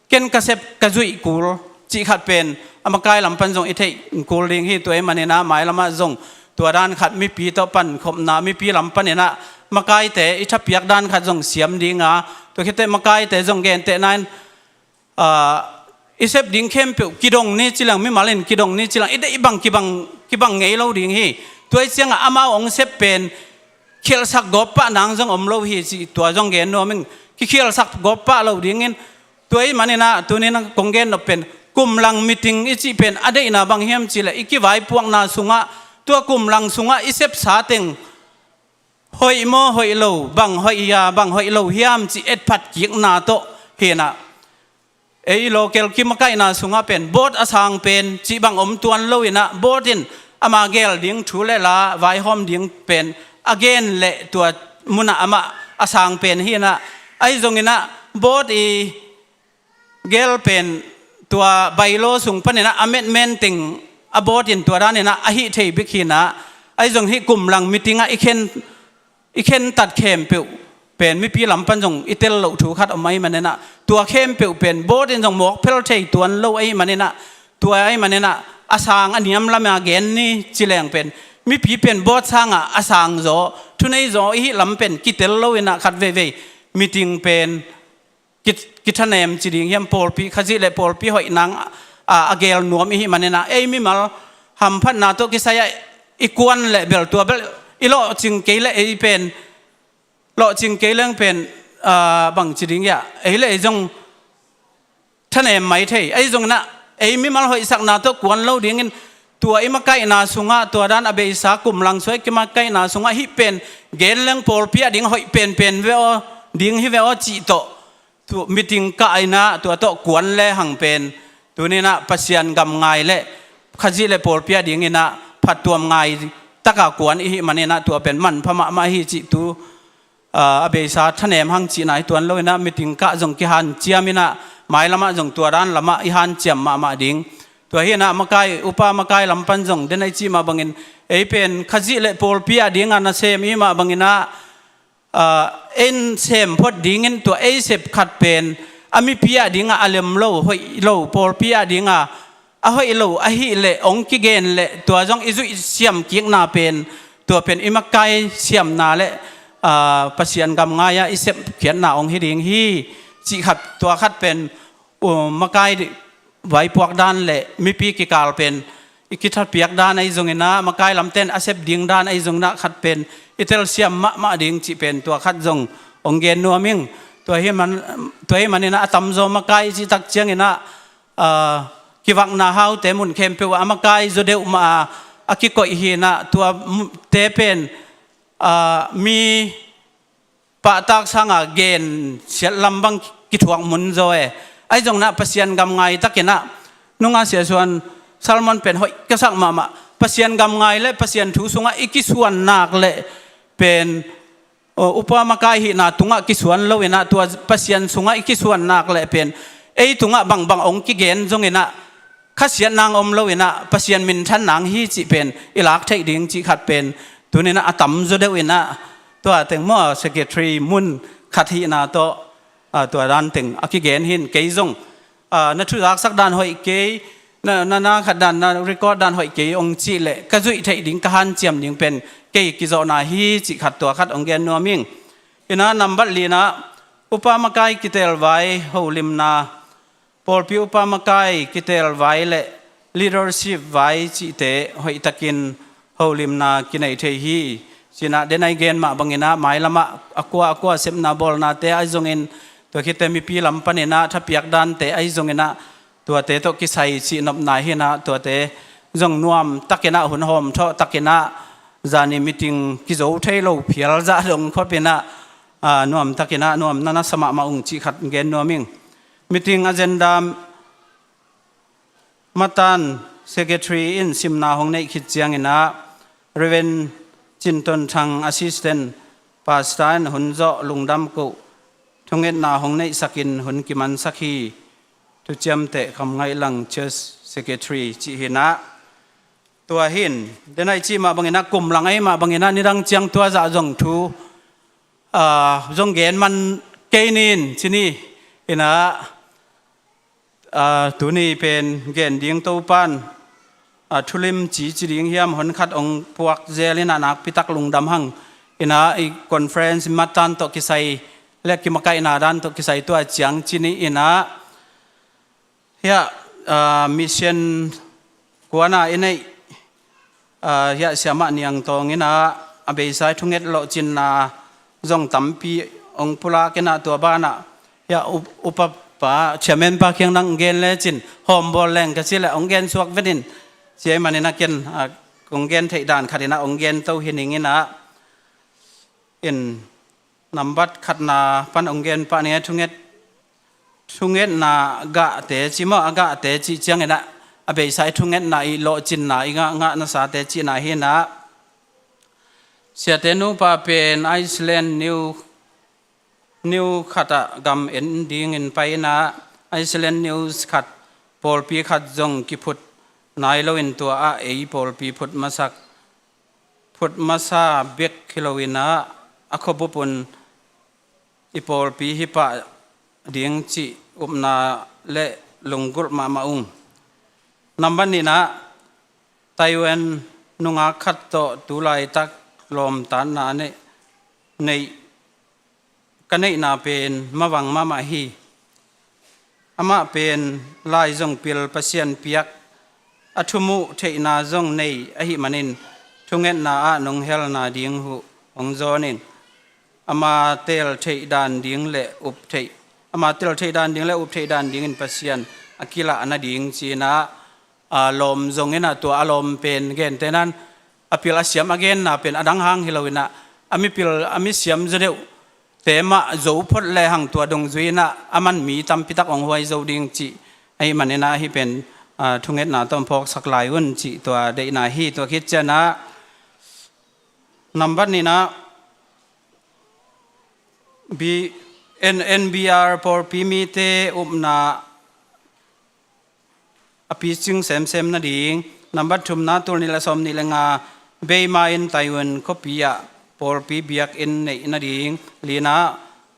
เกนกระเซบกระจุยกูลจีขัดเป็นอามากายลำปันจงอิเทกูลดิ้งฮีตัวเองมันเนี่ยนะหมายละมาจงตัวด้านขัดมีปีต่อปันขบนามีปีลำปันเนี่ยนะมากายแต่อิทับเปียกด้านขัดจงเสียมดิ้งอ่ะตัวคิดแต่มากายแต่จงเกนแต่นั้นอิเซบดิ้งเข้มเปียวกิดงนี่จิลังไม่มาเล่นกิดงนี่จิลังอิเดอิบังไงเราดิ้งฮีตัวเสียงอามาองเซบเป็นเขียลสักกบปะนางจงอมเราฮีตัวจงเกนนัวมึงเขียลสักกบปะเราดิ้งเงินตัวไอ้มันนี่นะตัวนี้นะกงเกนเราเป็นกุมลังมิติงอิจิเป็นอดีตนะบางเฮียมจิเลอีกไว้พวกนาสุงะตัวกุมลังสุงะอิเซบสาเต็งหอยโมหอยโลบางหอยยาบางหอยโลเฮียมจิเอ็ดพัดกิกนาโตเฮนะไอ้โลเกลกิมไกนาสุงะเป็นโบดอสางเป็นจิบางอมตวนโลวินะโบดินอามาเกลดิ้งชูเลลาไว้หอมดิ้งเป็นอเกนเลตัวมุนะอามาอสางเป็นเฮนะไอ้ตรงนี้นะโบดอีเกลเป็นตัวไบโลสุงปนเนี่ยนะอเมนเมนติงอบอดินตัวด้านเนี่ยนะอหิเทบิกินะไอ้จงที่กลุ่มหลังมิติงอ่ะอีเคนตัดเข้มเปียวเป็นไม่ปีลำปันจงอิเตลโลถูกขัดออกมามันเนี่ยนะตัวเข้มเปียวเป็นบอดินจงหมอกเพลเทตัวโลไอ้มันเนี่ยนะตัวไอ้มันเนี่ยนะอาสางอันนี้มันละมาเกนนี่จิแรงเป็นมีปีเป็นบอดสร้างอ่ะอาสางโจทุนไอ้โจอีลำเป็นกิเตลโลเวนะขัดเว่ยมิติงเป็นกิทันเอ็มจีดิ้งเฮียมโพลปีขจิเลโพลปีหอยนางอาเกลนัวมีหิมันเนี่ยนะเอ้ยมีมาหำพัดนาตัวกิสายอีกวนเลเบลตัวเบลอีโลจิงเกลเอ้ยเป็นโลจิงเกลเรื่องเป็นบังจีดิ้งยาเอ้ยเลยจงท่านเอ็มไม่เทไอ้จงนะเอ้ยมีมาหอยสักนาตัวกวนเล่าดิ้งกันตัวไอ้มาไก่นาสุงะตัวด้านอเบสากลุ่มลังสวยกิมาไก่นาสุงะฮิเป็นเกลเรื่องโพลปีดิ้งหอยเป็นเวอดิ้งฮิเวอจีโตตัวมิติงกายนะตัวโตกวนเล่หังเป็นตัวนี้นะปัสยันกำไงเล่ขจิเลโพลเปียดิ้งนะผัดตัวไงตะกากวนอีมันเนี่ยนะตัวเป็นมันพม่ามาฮิจิตัวอเบสาท่านเอ็มหังจีนายตัวนั้นเลยนะมิติงกะจงกิฮันเจียมินะหมายละมาจงตัวด้านละมาอีฮันเจียมมาดิ้งตัวเฮียนะมาไกอุปมาไกลำปันจงเดนไอจีมาบังเงินเอเป็นขจิเลโพลเปียดิ้งอันนั้นเซมีมาบังเงินนะเอ็นเซมพอดิ้งเงินตัวเอเซบขัดเป็นอามีพิยาดิ้งอาเลมโลหอยโลโพลพิยาดิ้งหอยโลหิเลองกิเกนเลตัวจงอิจุเสียมกิกนาเป็นตัวเป็นอิมักไกเสียมนาเลปัสยันกำง่ายอิเซบเขียนนาองฮิดิ้งฮีจิขัดตัวขัดเป็นมักไกไว้พวกด้านเลมีปีกิกาลเป็นอิกิทัดเปียกด้านไอจงนะมักไกลำเต้นอาเซบดิ้งด้านไอจงนะขัดเป็นอิเตลเซียมมาดิ้งจิเป็นตัวขัดจงองเกนนัวมิงตัวเฮมันเนี่ยนะตำโจมาไกจิตักเจียงเนี่ยนะกิวักนาฮาวเตมุนเข้มเปียวอามาไกโจเดวมาอากิโกอิฮีนะตัวเตเป็นมีปะตักสังเกนเสียลำบังกิถวงมุนโจไอจงนะปัสยันกำไงตักเนะนุ่งอาเสียส่วนซาลมอนเป็นหอยกษักมาปัสยันกำไงและปัสยันถูสุงอีกิส่วนนักและเป็นอุปมาไกหินาตุงะกิส่วนเลวนะตัวปัสยันสุงอีกิส่วนนักและเป็นไอตุงะบางองกิเกนจงเนะขัดเสียนางอมเลวนะปัสยันมินทันนางฮีจิเป็นอิลักเทดิ้งจิขัดเป็นตัวนี้นะตั้มจะเดวินะตัวแต่งมั่วเซกเทรีมุนขัดหินาตัวด้านแต่งอากิเกนหินเกยจงนัทุรักสักด้านหอยเกยนาขัดด้านนารีกอร์ด้านหอยเกยองจีเละกระจุยเทดิ้งกะฮันเจียมดิ้งเป็น เกี่ยกิจนาฮีจิขัดตัวขัดองเกนนัวมิงอินะนัมบัดลีนะอุปามากายกิเตลไว้หูลิมนาปอลพิอุปามากายกิเตลไว้เละ leadership ไว้จิเตหอยตะกินหูลิมนากินไอเทฮีสินะเดนไอเกนมาบังอินะหมายละมาอักวาเซมนาบอลนาเตไอจงอินตัวคิดเตมีปีลำปันอินะถ้าเปียกดันเตไอจงอินะตัวเตโตกิไซจินับนายฮินะตัวเตจงนวมตักอินะหุ่นหอมท่อตักอินะจานิมิติงกิโจเทโลเพียลจะลงพอเป็นนะนวมตักอินะนวมนันสมามาอุงจิขัดเกนนวมิงมิติงอเจนดามาตัน secretary in ซิมนาหงในคิดเจียงอินะเรเวนจินตันทาง assistant ปาสตานหุ่นเจาะลุงดำกุทุงเอ็ดนาหงในสกินหุ่นกิมันสักฮีทุจำเตะคำไงหลัง church secretary จิหินะตัวหินเดนไอจีมาบังอินะกลุ่มหลังไอมาบังอินะนี่ดังเจียงตัวจะจงทูจงเกณฑ์มันเกณินที่นี่อินะตัวนี้เป็นเกณฑ์ดิ้งตัวปันทุลิมจีจีดิ้งเฮียมหนขัดองพวกเจลินานักพิทักษ์ลุงดำหังอินะอีคอนเฟรนซ์มาตันตกิไซเล็กกิมากายนาดันตกิไซตัวเจียงที่นี่อินะเฮียมิชชั่นกัวนาอินะเฮียเสียมาเนียงตองอินะอเบย์ไซทุ่งเอ็ดโลจินนาจงตั้มปีองพุลาเกนาตัวบ้านะเฮียอุปปะเชมเมนปาเคียงนังเกนเลจินหอมบอลแรงกสิละองเกนสวกเวดินเสียมันนักเกนองเกนเทดานขัดนะองเกนเต้าหินิงินะอินนำบัดขัดนาปันองเกนปะเนี่ยทุ่งเอ็ดนากะเตจิมากะเตจิเจียงเงินะอเบย์ไซทุ่งเอ็ดนาอีโลจินนาอีงะนาสาเตจินาเฮนะเสียเตนูปาเป็นไอซ์แลนด์นิวขัดกำเอ็นดิ้งอินไปนะไอซ์แลนด์นิวขัดพอลปีขัดจงกิพุดนายโลอินตัวเอพอลปีพุดมาสักพุดมาซาเบกคิโลวินะอคบุปุนอีพอลปีฮิปะดิ้งจิอุปนาเละลงกุลมาอุงนับวันนี้นะไต้หวันนุงอาขัดโตตุลายตักลมตานนาในกันในนาเป็นมาวังมาฮีอามาเป็นลายจงเปียลปัสยันเปียกอัทุมุเทนาจงในอหิมันินทุงเงินนาอานงเฮลนาดิงหูองจอนินอามาเตลเทดานดิงเละอุบเทอามาเตลเทดานดิงเละอุบเทดานดิงอินปัสยันอากิละอนาดิงจีนาลมจงเงินตัวอารมณ์เป็นเกณฑ์แต่นั้นอภิลาเสียมอเกนนะเป็นอดังหางฮิโลวินะอามิพิลอามิเสียมจะเดียวแต่มาโจพดแลหังตัวดงจุยนะอามันมีตำพิทักษ์องหวยโจดิงจีไอ้มันเนี่ยนะที่เป็นทุงเอ็ดนาต้นพอกสักหลายวันจีตัวเดนาฮีตัวคิดเจนะนำบัดนี้นะบีNBR พอปีมีเตอุปนาอภิจึงเซมนาดิงนำบัดทุมนาตัวนิลสมนิลงาเบย์มาอินไต้หวันก็ปียพอปีเบียกอินในนาดิงลีนา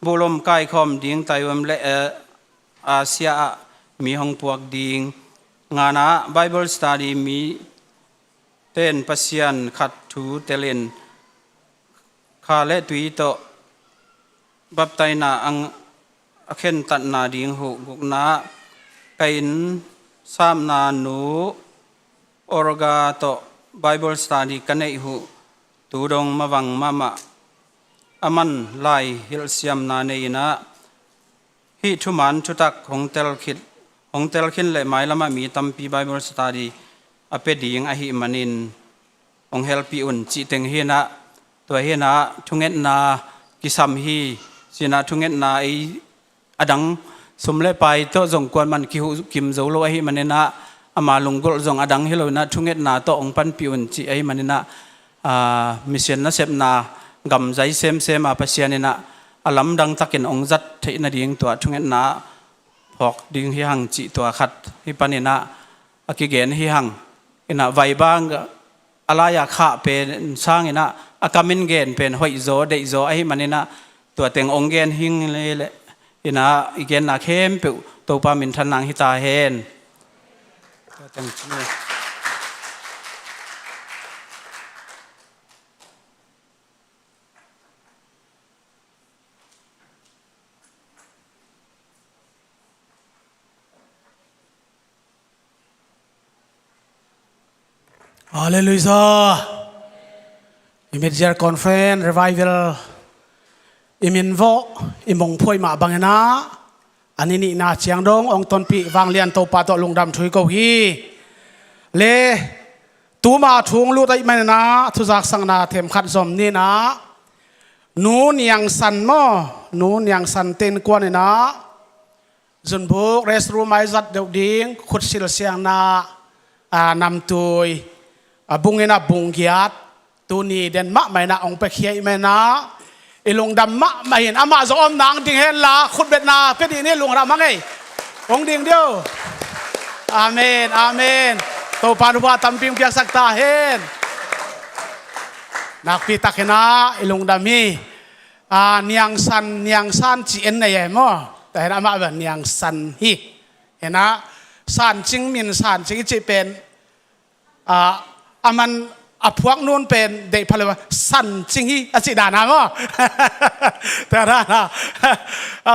บุลมไกคอมดิงไต้หวันและอาเซียมีห้องพวกดิงงานะ Bible Study มีเต้นปัสยันขัดถูเตลินคาเลตุยโตบับไตนาอังเข็นตัดนาดิงหูกุกนาไกินสามนานูออร์กาโต Bible Study กันในหูตูดงมาวังมาอามันไลฮิลเซียมนาเนยนะฮิทุมันชุตักของเตลคินเลยหมายละมามีตัมปี Bible Study อเปดีงอหิมันินองเฮลปีอุนจิเตงเฮนะตัวเฮนะทุงเอ็ดนากิสัมฮีสินะทุงเอ็ดนาไออดังสมเลไปโตจงกวนมันกิมโจโลอหิมันเนนะอามาลงกุลจงอดังเฮโลนะทุงเอ็ดนาโตองปันปีอุนจิอหิมันเนนะมิเชนนะเซมนากำใจเซมอาปัสยานินะอลัมดังตักินองจัดเทนดิ่งตัวทุงเอ็ดนาพอกดิ่งที่หังจิตัวขัดฮิปานินะอากิเกนที่หังอินะไวบางอะไรอยากขาเป็นสร้างอินะอากามินเกนเป็นหอยโจเดโจไอมันอินะตัวเต็งองเกนหิงเลยอินะอีเกนนาเข้มเปิวตัวปามินทนังฮิตาเฮนตัวเต็ง Hallelujah. Immediate conference revival. Iminvo imong phoi ma bangena. Anini na chiang dong ong ton pi wang lian to pa to lungdam thui ko hi. Le tu ma thung lu dai man na thu jak sang na them khat zom ni na. Nu niang san mo, nu niang san ten kwa na. Zun buk restroom ai zat deu ding khut sil siang na nam tui bungena bunggiat tu ni den ma mai na ong pe khiai mai na ilung dam ma mai hin ama zo om nang ding hen la khut bet na pe di ni lung ra ma ngai ong ding dio amen amen to pa nu ba tam pim kyak sak ta hen nak pi takena ilung dam hi niang san chi en nei moแต่ละมาแบบนิยงสันฮีเห็นนะสันจิงมินสันจิงจีเป็นมันพวกนู้นเป็นเด็กพลว่าสันจิงฮีจิดานะมั้งแต่ละนะ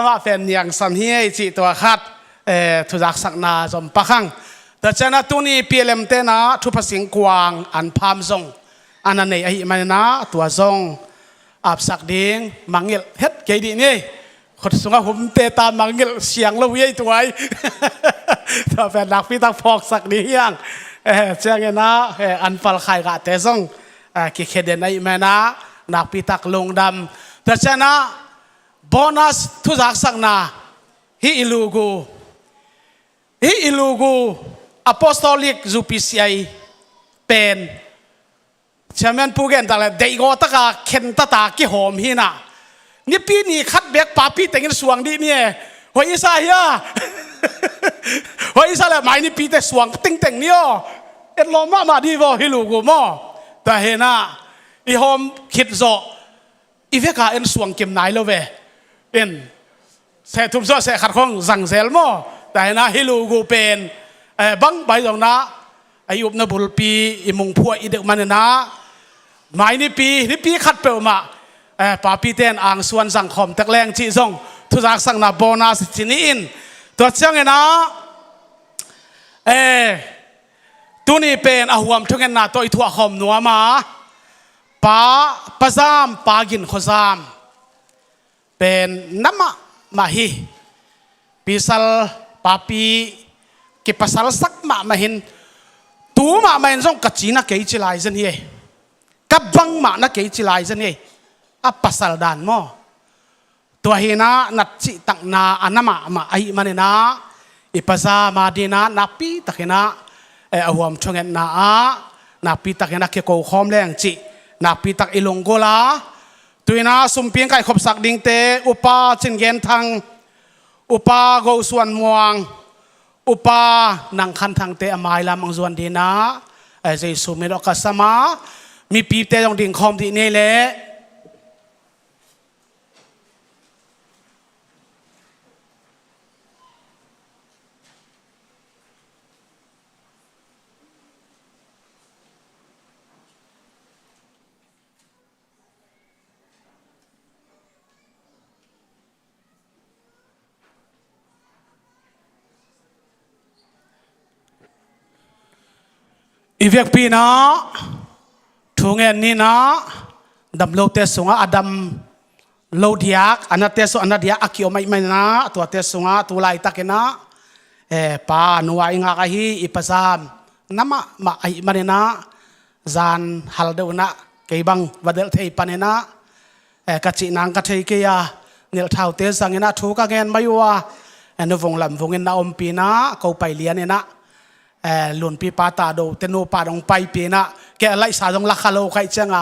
มาเป็นนิยงสันฮีจิตัวขัดทุจักสักนาจอมปังแต่เจ้าหน้าตัวนี้เปลี่ยนเตนะทุพสิงกวางอันพามซงอันนั้นไอ้มันนะตัวซงอับสักดิ้งมังเงลเฮ็ดเกดีนี่คนสงฆ์ผมเตะตามมังเงลเสียงละวิ่งตัวไอ้ถ้าเป็นนักพิทักษ์พอกสักนี้ยังเจ้าเงี้ยนะอันฟัลไข่กะเตะซงกิเคเดนไอ้แม่นะนักพิทักษ์ลงดำแต่เจ้านะโบนัสทุจักสักนาฮิอิลูกู Apostolic จูปิซีไอเป็นเชื่อมันผู้เก่งแต่ละเด็กก็ตะกะเข็นตะตากี่หอมหินะนี่ปีนี้คัดเบกป้าพี่แต่งกันสวงดีเนี่ยหัวอิสาเฮียหัวอิสาแหละไม่นี่ปีแต่สวงติ้งแต่งเนี่ยเอ็ดลมมาดีวะฮิลูกูมั่วแต่เห็นนะอีหอมคิดโซอีเวกาเอ็นสวงเก็บไหนแล้วเวเอ็นเสถุมโซเสขัดข้องสั่งเซลมั่วแต่นะฮิลูกูเป็นบังใบตรงนะอายุนบุลปีอิมงพัวอีเด็กมันนะไม่นี่ปีคัดเปล่ามาป้าพี่เต้นอ่างส่วนสังคมตะแรงจีซงทุกอย่างสั่งนาโบนัสที่นี่อินตัวเจ้าเงินนะตัวนี้เป็นอาหวมทุกเงินนะตัวอีทั่วคมนัวมาป้าปะซามป้ากินขซามเป็นน้ำมาฮีพิสัลป้าปีกิปัสสัลสักมาหินตัวมาเห็นซงกัจจีนักเกจิไลเซนเย่กับบังมานักเกจิไลเซนเย่pasal dan mo tua hina nat ci tak na anama ma ai manena ipasa madina napi takena awam chongen na napi takena ke ko khom leng ci napi tak ilonggola tuina sumping kai khop sak ding te upa chin thang upa go suan muang upa nang khan thang te amai lam ang zuan dina ai sumero kasama mi pi te dong ding khom di ne leอีเวกปีนะทุ่งเงินนี่นะดำโลเตสุงะอดัมโลเดียกอันนั้นเตสุอันนั้นเดียกอากิโอไม่นะตัวเตสุงะตัวไล่ตักนะป้าหนัวอิงอาฮีอิปัสามน้ำมาไอมันนะจานฮัลเดวนะเกี่ยบังวัดเดลเทยปันนะกัจจินังกัจเทยเกียเนลเท้าเตสังนะถูกเงินไม่ว่านุวงลำวงเงินนาอมปีนะเขาไปเลี้ยนนะหลุนปีปาตาโดเตโนปาดงไปปีนะแกไล่สาดงลักขะโลใครเจ้าง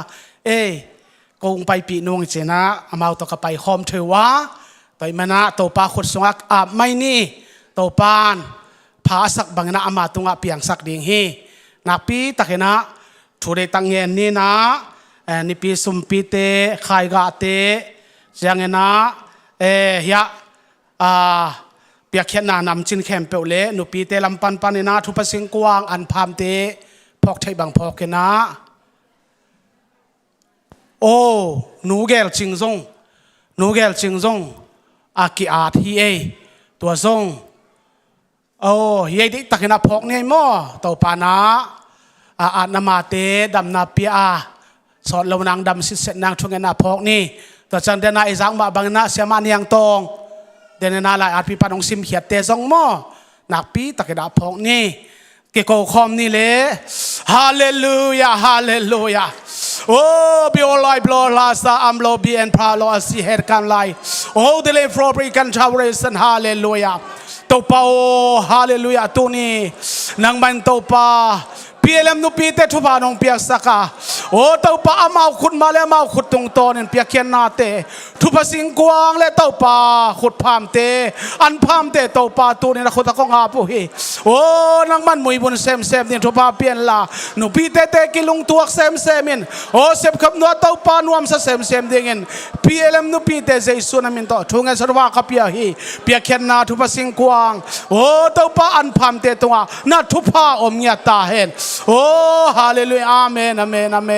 กงไปปีนวงเจนะอามาตกไปคอมเทวะไปมานะโตปาขุดสงักไม่นี่โตปานพาสักบังนะอามาตุงเปียงสักดิ่งฮีนักปีตะเกนะทุเรตังเงินนี่นะนี่ปีสุมปีเตขายกาเตจังเงินนะยะเปียกเขียนนานำจินแคมเปลเล่หนูปีเตลำปันปันนะทุพสิงกวางอันพามเตพอกไทยบางพอกกันนะโอ้หนูแกลจิงซงอากิอาทีตัวซงโอ้เฮียดิตักนะพอกเนี่ยมั่วตัวปานะ นามาเตดำนาเปียสอดลงนางดำสิเสนางช่วงนาพอกนี่ตัวจังเดนาอิจังมาบังนาเสียมานียงตองเดนนาลายอาพิปันองซิมเขียดเตซองโมนักปีตะกดาพอกนี่เกโกคอมนี่เลยฮาเลลูยาฮาเลลูยาโอ้บิโอลอยบลอลาซาอัมโลบีเอ็นพาโลอาซีเฮดกันไลโอ้เดเลฟโรบริกันชาวเรสันฮาเลลูยาตัวเปาฮาเลลูยาตัวนี้นางมันตัวปาPLM นุปีเตทุบานองเปียกสักโอ้เต้าป่าอามาขุดมาแล้วมาขุดตรงโตนั่นเปียกเขียนนาเตทุบสิงกวางและเต้าป่าขุดพามเตอันพามเตเต้าป่าตัวนี้นะขุดตะกงอาปุหิโอ้นังมันมวยบุญเซมนี่ทุบาเปียนละนุปีเตกิลุงตัวเซมมินโอ้เซมขับนัวเต้าป่านวมเซมดิ่ง PLM นุปีเตเจสุนามินโตทุ่งเอสระวากับเปียหิเปียกเขียนนาทุบสิงกวางโอ้เต้าป่าอันพามเตตัวน่าทุบาอมเงียตาเห็นโอ้ฮาเลลูยาอาเมนอาเมนอาเม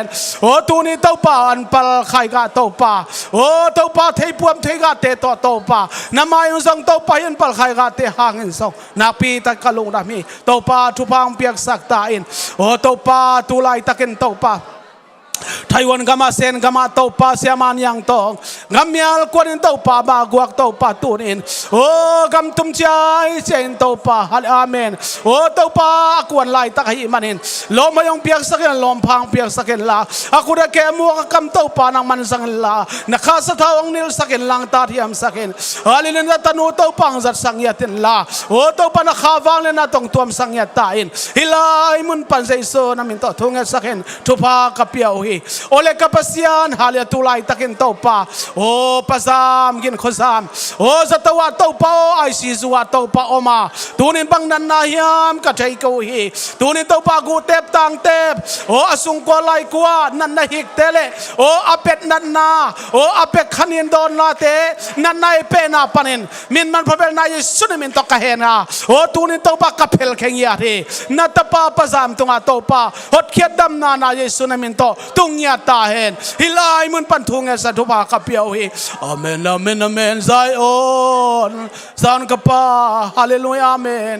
นโอ้ตัวนี้เต้าป่าอันปลไข่กาเต้าป่าโอ้เต้าป่าเทพวมเทกาเตต่อเต้าป่าน้ำมายุงเต้าป่ายันปลไข่กาเตหางอินส่งนักปีตะกะลุงดามีเต้าป่าทุพังเปียกสักตาอินโอ้เต้าป่าตุไลตะกินเต้าป่าไต้หวันกามาเซนกามาเต้าป่าเสียมันยังตองกำยาลกวนเต้าป่าบากวกเต้าป่าตูนินโอ้กำตุ้มใจเซนเต้าป่าฮัลอาเมนโอ้เต้าป่ากวนไล่ตะกี้มันเห็นลมมายองเปียกสักเห็นลมพังเปียกสักเห็นละอากูได้แก่มัวกำเต้าป่านังมันสักเห็นละนักข้าสะท้าวงนิลสักเห็นลังตาที่ยามสักเห็นฮัลเลนตะนูเต้าปังจัดสังยาตินละโอ้เต้าป่านักข้าวางเลนตองตัวมสังยาตาอินฮิลายมุนปันใจโซนามินโตทุ่งเอสักเห็นทุพากะเปียวฮีโอเลกปัสยานฮาเลตุไลตะกินเต้าป่าโอ้ปัสามกินขสามโอ้สัตวะเต้าป่าไอซีซัวเต้าป่าออกมาตัวนี้บังนันนาฮิมกะใจกูฮีตัวนี้เต้าป่ากูเต็บตังเต็บโอ้อสุงกวาไลกว่านันนาฮิกเตเลโอ้อเป็ดนันนาโอ้อเป็ดขันินโดนลาเตนันนาเปนาปันินมินมันพระเบลนายสุนมินตอกะเฮนาโอ้ตัวนี้เต้าป่ากะเพลเข่งยาทีนัตป่าปัสามตุงอาเต้าป่าฮดเขียดดำนานายสุนมินโตตุงยาตาเห็นฮิลายมุนปันทุงเอสัตุภากับเปียวฮีอาเมนอาเมนอาเมนไซโอนซานกับปาฮาเลลูยาอาเมน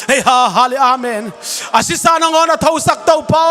เฮ้ยฮาเลอาเมนอาศิสานังอนท้าสักเต้าเป้า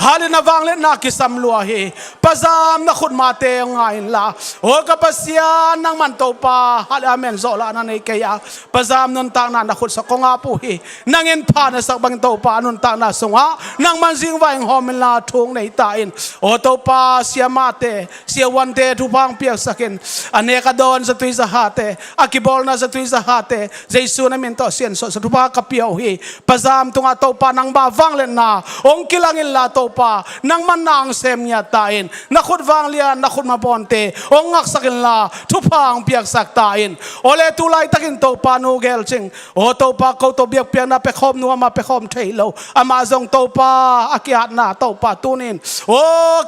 ฮาเลนวังเลนักกิสัมลัวฮีปัจจามนักขุดมาเตงไงล่ะโอ้กับปัสยานังมันเต้าป้าฮาเลอาเมนโซลานันเอกยาปัจจามนันตางนักขุดสักกงอาปุฮีนังเงินผ่านสักบังเต้าป้านันตางนักสงะนังมันจิงไว้หอมลาทุ่งในตาอินโอ้เต้าป้าเสียมาเตเสียวันเตทุพังเปียกสักินอันเนกดอนสตุยสหาเตอากิบอลนาสตุยสหาเตเจสุนามินโตเซียนโซสตุภากับเปียวฮีปัจจามตุงอาเต้าป้านังบ่าวังเลนาองกิลังอินลาเต้าป้านังมันนางเซมยาตาอินนักขุดวังเลียนนักขุดมาบอนเตองงักสักินลาทุพังเปียกสักตาอินโอเลตุไลตะกินเต้าป้านูเกลจิงโอเต้าป้าเขาเต้าเบียกเปียนาเปคอมนัวมาเปคอมเทโลอามาจงเต้าป้าอากิอานาเต้าป้าตูนินโอ้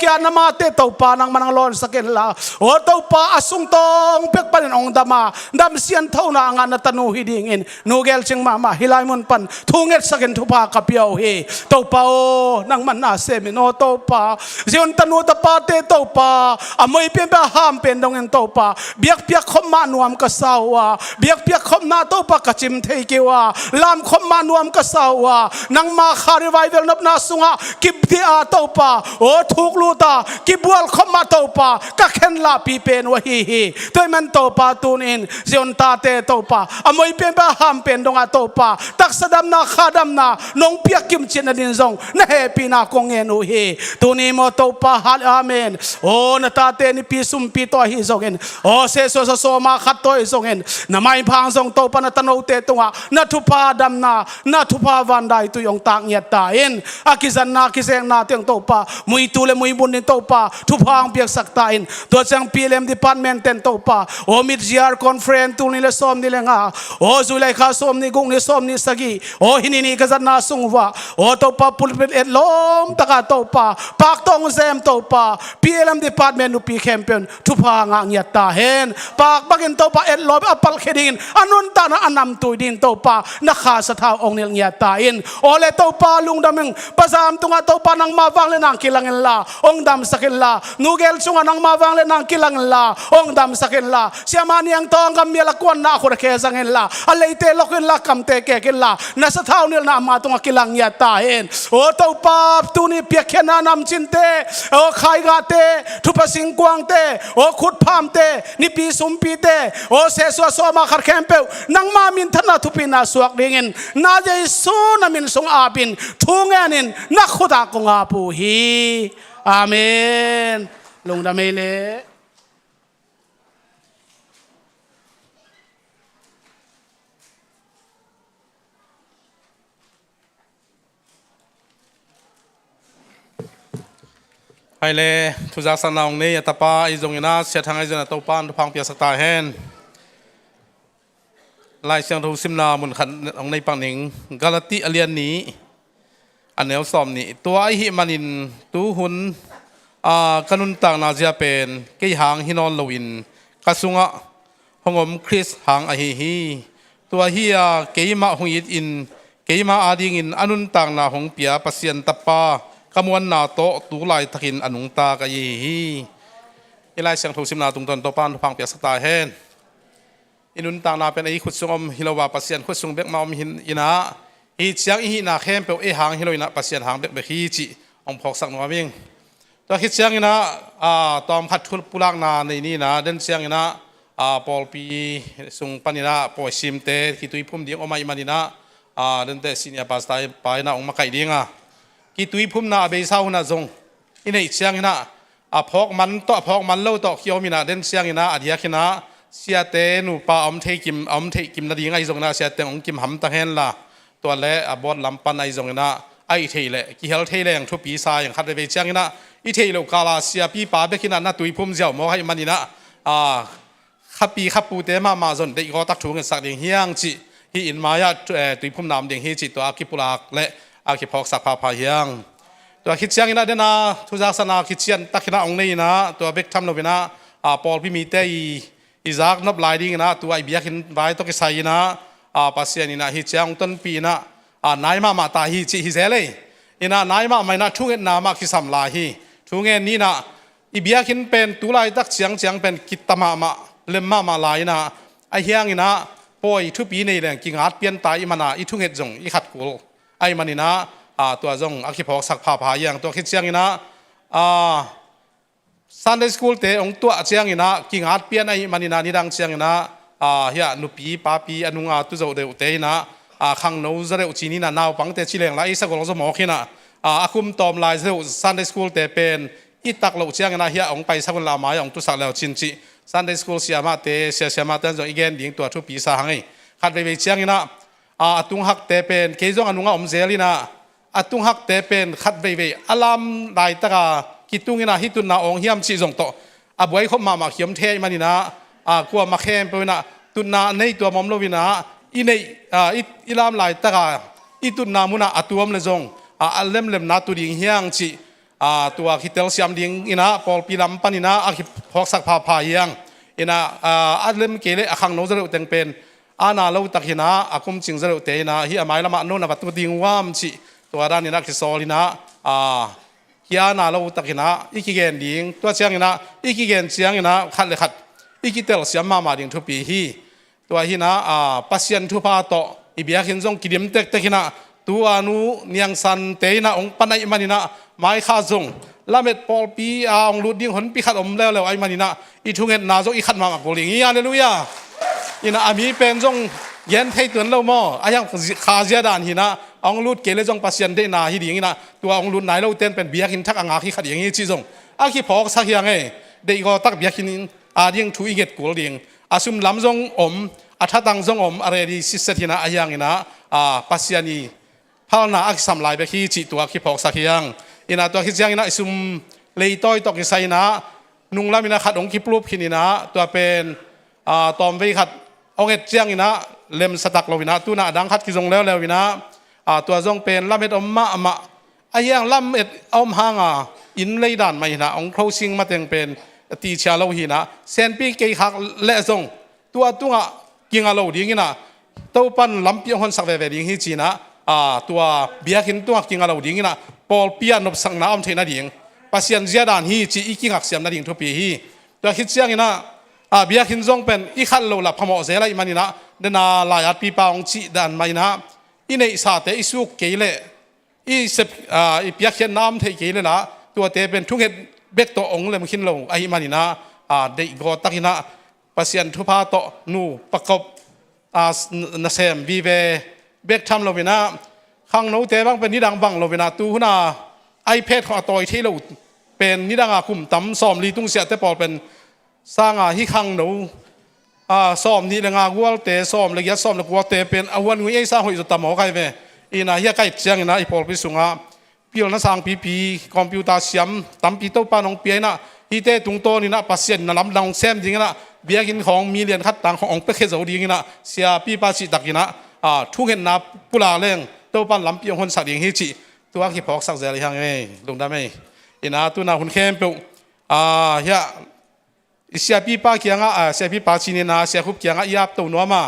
กิอานามาเตเต้าป้านังมันนังลอนสักินลาโอ้เต้าป้าอสุงตองเปียกปันองดามาดำเสียนเท่านางานตนูฮิดิงอินนูเกลจิงมาฮิลายมุนปันทุ่งเอ็ดสักินทุพากับเปียวฮีเต้าป้านังมันนาเซมิโนเต้าป้าเจียนตนูตะป้าเตเต้าป้าอามวยเปียนไปห้ามเป็นดงเงินเต้าป้าเบียกเปียกขมานวมกะสาวาเบียกเปียกขมนาเต้าป้ากะจิมเทกิวาลามขมานวมกะสาวานังมาคาริไวเวลนับนาสุงะกิบที่อาเต้าป้าโอ้ทุกลูตากิบวัลขมาเต้าป้ากะเข็นลาปีเป็นวะฮีฮีตัวมันเต้าป้าตูนินเจียนตาเตเต้าป้าอามวยเปียนไปห้ามเป็นดงอาเต้าป้าตักสะดำนาขาดำนานงเปียกกิมจินดินซงนะเฮปีนาคงเงินอุฮีตัวนี้มอเต้าป้าฮัลอาเมนโอ้นาตาเตนี่ปีซุมปีตัวฮิซงเงินโอ้เซโซโซมาขัดตัวฮิซงเงินนาไม่พังซงเต้าป้านาตโนเตตัวนาทุพาดำนาทุพาวันใดตุยองตากเงียตาเอ็นอากิจันนากิเซงนาเตียงเต้าป้ามุยตูเลมุยบุญนิเต้าป้าทุพางเปียกสักตาเอ็นตัวจังพีเลมดิพาร์ตเมนต์เต็นเต้าป้าโอ้มิดจีอาร์คอนเฟรนตูนี่เลสอมนี่เลงาโอ้จุเลข้าสอมนี่กุ้งนี่สอมนี่สกีโอ้ฮินี่ก็จะน่าสงวะโอ้เต้าป้าปุลเป็นเอ็ดลมตะกาเต้าป้าปากตองเซมเต้าป้าพีเอ็มดีพาร์ตเมนต์นุปีแคมเปียนทุพางางยตาเห็นปากบักินเต้าป้าเอ็ดลมอัปปัลเคดินอนุนตานะอันนำตุยดินเต้าป้านักขาสถาองเนียงยตาเห็นโอเลเต้าป้าลุงดำมึงภาษามตุงาเต้าป้านังมาวังเลนังกิลังเงินลาองดำสักเงินลานูเกลซุงนังมาวังเลนังกิลังเงินลาองดำสักเงินลาเสียมานียงตองกำเมียละกวนนาคนเคสังเงินลาอะไรเตลกินละกำเตเก กันละนัสเท่านี่นามาตรงกิลังยาตาเห็นโอ้เต้าปาบตูนี่เปียกแค่นานำจินเตโอ้ขายกาเตทุบสิงกวางเตโอ้ขุดพามเตนี่ปีสุมปีเตโอ้เสสวสมาขัดแคมเปวนังมามินธนาทุปินาสวกดิ่งนาเจสูนามินสงอาบินทุ่งเงินนักขุดากงอาปูฮีอาเมนลงดาเมเลไอเล่ทุจักสันนาองนี้ตาป้าอีจงยินาเสียทางไอเจนตัวปานทุพังเปียสักตาเฮนลายเสียงทุสิมนามุนขันองในปังหนิงกาลติอเลียนนี้อันเนวสอมนี้ตัวไอหิมันินตูหุนกันุนต่างนาเจียเป็นเกี่ยหางฮินอนลวินกระสุงะหงมคริสหางอหิฮีตัวเฮียเกี่ยมาหงยิดอินเกี่ยมาอาดิงอินอนุนต่างนาหงเปียปัสยันตปากมวนนาโตตูไลทักินอนุงตากะยีฮีอีไลเสียงทุสิมนาตุงตนตัวปานพังเปียสตาเฮนอินุนต่างนาเป็นไอขุดซุงอมฮิลาวาปัสยันขุดซุงเบกมาอมหินอินาอีเสียงอีหินาเข้มเปียวเอหางฮิโลอินาปัสยันหางเบกเบฮีจิองพอกสักหน่อยมิงตัวคิดเสียงอินาตอมขัดทุลปุลักนาในนี้นะเดินเสียงอินาปอลปีซุงปานินาปอยซิมเตคิตุยพุ่มเดียงออกมาอิมานินาเดินเตสินียปัสตายไปนาองมาไก่เดียงกิตุยพุ่มนาเบย์เศร้านาจงอินในเสียงอินาพอกมันต่อพอกมันเล่าต่อเขียวมินาเดินเสียงอินาอดียกินาเสียเตนูปาอมเทกิมนาดีไงจงนาเสียเตองกิมหำตะเฮนละตัวเละบอดลำปันไอจงอินาไอเทเลกิเฮลเทเลอย่างทุบปีซาอย่างขัดเบย์เสียงอินาอีเทเลกาลาเสียปีป่าเบกินานาตุยพุ่มเจ้ามอให้มันอินาขับปีขับปูเตมาจนเด็กก็ตักถูกันสักเดียงเฮียงจิฮีอินมายาตุยพุ่มน้ำเดียงฮีจิตัวอากิปุลากและอาคิพอกสักพาพายังตัวคิดเชียงนะเดนะทุจักษนาคิดเชียนตักนะองนี้นะตัวเบกทำโนเวนะปอลพิมีเตอีจากนับลายดิ้งนะตัวไอเบียกินไว้ตัวกิไซนะปัสเซียนี่นะฮิเชียงต้นปีนะนายมาตาฮิจิฮิเซเลยอินะนายมาไม่นะทุ่งเงินนามาคิสัมลาฮิทุ่งเงินนี้นะอีเบียกินเป็นตัวลายตักเชียงเป็นกิตตมาเล่มมาลายนะไอเฮียงนี่นะปอยทุปีนี่แหละกิงอาดเปลี่ยนตายมันนะอีทุ่งเงินจงอีขัดกูไอมันนี่นะตัวจงอาคิพอกสักพาพายังตัวคิดเชียงนี่นะSunday School เตองตัวเชียงนี่นะกิงอาดเปลี่ยนไอมันนี่นะนี่ดังเชียงนี่นะเฮียนุปีป้าปีอนุงาตุเจ้าเดือดเตนะขังโน้จะเดือดจีนี่นะนาวปังเตชิเลงไลสักคนจะหมอขี้นะอาคุมตอมลายเจ้า Sunday School เตเป็นอีตักเหล่าเชียงนี่นะเฮียองไปสักคนละหมายองตุสักแล้วจินจิ Sunday School เสียมาเตเสียมาเตจงอีเกนดิ้งตัวทุปีสาหังไอขัดไปเชียงนี่นะตุงหักเตเป็นเกจงอนุงาอมเซลีนะตุงหักเตเป็นขัดไปอารามลายตะกากิตุงนะฮิตุนนาองเฮียมชีจงโตบวยเขามาเขียมเทมันนี่นะกลัวมาเข้มไปนะตุนนาในตัวมอมโลวินะอีในอีลามลายตะกาอีตุนนามุนะตัวมเลจงเล่มนาตุดิ่งเฮียงชีตัวคิดเตลเซียมดิ่งอินะปอลปีลำปันอินะคิพอกสักพายังอินะเล่มเกลเลขังโนจะเร็วเต็งเป็นนาเราตักหินะคุมจิงจะเร็วเตนะฮิอาไมละมาโนนะประตูดิ่งว่ามชีตัวด้านนี้นะคิดโซลินะฮิอานาเราตักหินะอีกิเกนดิ่งตัวเชียงหินะอีกิเกนเชียงหินะขัดเลยขัดอีกิเตลเสียมาดิ่งทุปีฮีตัวหินะปัสยันทุพาโตอีเบียหินจงกิดิมเต็กหินะตัวนูเนียงสันเตนะองปันไอมันนะไม้ข้าจงลาเม็ดปอลปีองลุดดิ่งหนปีขัดอมแล้วไอมันนะอีทุ่งเงินนาจงอีขัดมากุลิงอีอันเลลุยาอินะอามีเป็นจงเย็นให้ตัวเราหม้ออายังขาเสียดานหินะองลุดเกลจงปัสยันเดนาฮิดิ่งนะตัวองลุดไหนเราเต้นเป็นเบียกินทักอ่างขี้ขัดอย่างนี้จีจงขี้พอกสักอย่างไงเด็กก็ตักเบียกินดิ่งทุยเกตกุลดิ่งซุมลำจงทัดตังจงอะไรดีสิสตินะอายังนะปัสยันีพาลนาสัมลายไปขี้จีตัวขี้พอกสักอย่างอินะตัวขี้ยังอินะซุมเลยต้อยตกิไซนะนุ่งลามินะขัดองขี้ปลุกขี้นี่นะตัวเป็นตอมไปขัดองเอ็ดเจียงอินะเล่มสตักเราวินะตัวน่ะดังขัดกิจงแล้ววินะตัวจงเป็นลำเอ็ดอมมาอายังลำเอ็ดอมหางอินเลยด่านไม่นะองเขาซิงมาเต็งเป็นตีเชียเราหินะเซนปีเกยหักเละจงตัวกิงเราดิ่งนะตัวปันลำเปียงคนสักเวดิ่งฮิจีนะตัวเบียกินตัวกิงเราดิ่งนะปอลเปียนนบสังน้ำเทน่าดิ่งปัสยันเจียดานฮิจีอีกิงหักเสียมน่าดิ่งทุกปีฮีตัวคิดเสียงนะ เบียกินจงเป็นอีขันโลลับพมอเซลัยมันนี่นะเดนาลายปีปองจีดันไม่นะอีในสาเตอิสุกเกลอีเสพอีเปียกเขียนน้ำเทเกลนะตัวเตเป็นทุกเหตุเบกตัวองเลยมันขินลงไอ้มันนี่นะเด็กก็ตักนะปัสยันทุพาโตนูประกอบนาเซมวีเวเบกทำโลวินะข้างโน้เตบังเป็นนิดังบังโลวินะตูหุนาไอเพดของอตอยที่เราเป็นนิดังคุมตั้มซอมลีตุงเสียแต่พอเป็นสร้างฮิข้างโน้ซ้อมนี่ละงาวัวเตะซ้อมละเอียดซ้อมละวัวเตะเป็นอวันงุยไอ้สร้างหอยจุดตามหอใครเว้ยอีน่ะเฮียใกล้เจียงนะอีพอลไปสุงะพี่เราสร้างปีคอมพิวเตอร์เสียมตั้มปีโตปานองเปียนะอีเตตุงโตนี่นะปัสเซียนนะลำดังแซมจริงนะเบียกินของมีเรียนคัดต่างขององเปกเขจเอาดีกินนะเสียปีปาชิตักกินนะทุกเห็นนะปุลาเล่งโตปานลำปีองคนสักอย่างฮิจิตัวขี้พอกสักเจริญยังไงลงได้ไหมอีน่ะตัวน่ะคนเข้มเปล่าเฮียเสียปีป้าเกียงเสียปีป้าชินีนาเสียคุบเกียงยับตัวนัวมา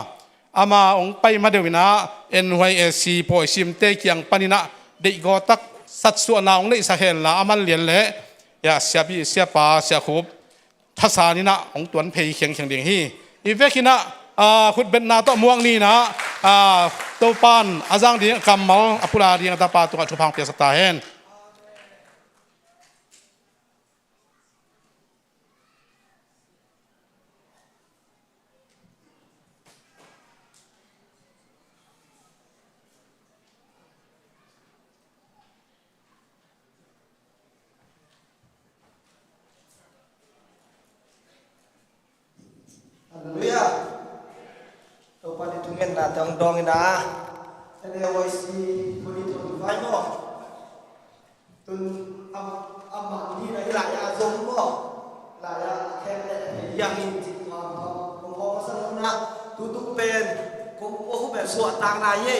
อามาองไปมาเดี๋ยวนะ NYSC พอยซิมเตเกียงปนินะเด็กก็ตักสัดส่วนนาองเลยสักเห็นละอามันเลียนเละอย่าเสียปีเสียป้าเสียคุบทัศนีนะองตัวนเพย์เขียงเดียงฮีอีเวกินะขุดเป็นนาตัวม่วงนี่นะตัวปานอาจารย์เดียงกำมออปุราเดียงตาปาตัวชุพังเปียสตาเห็นHaleluya. Topa ditungen na dong na. Ene voice kuni to vai mo. Tun am ni na ila ya zong mo. La ya khen le yang in ji ma ko ko sa na tu tu pen ko ko hu be so tang na ye.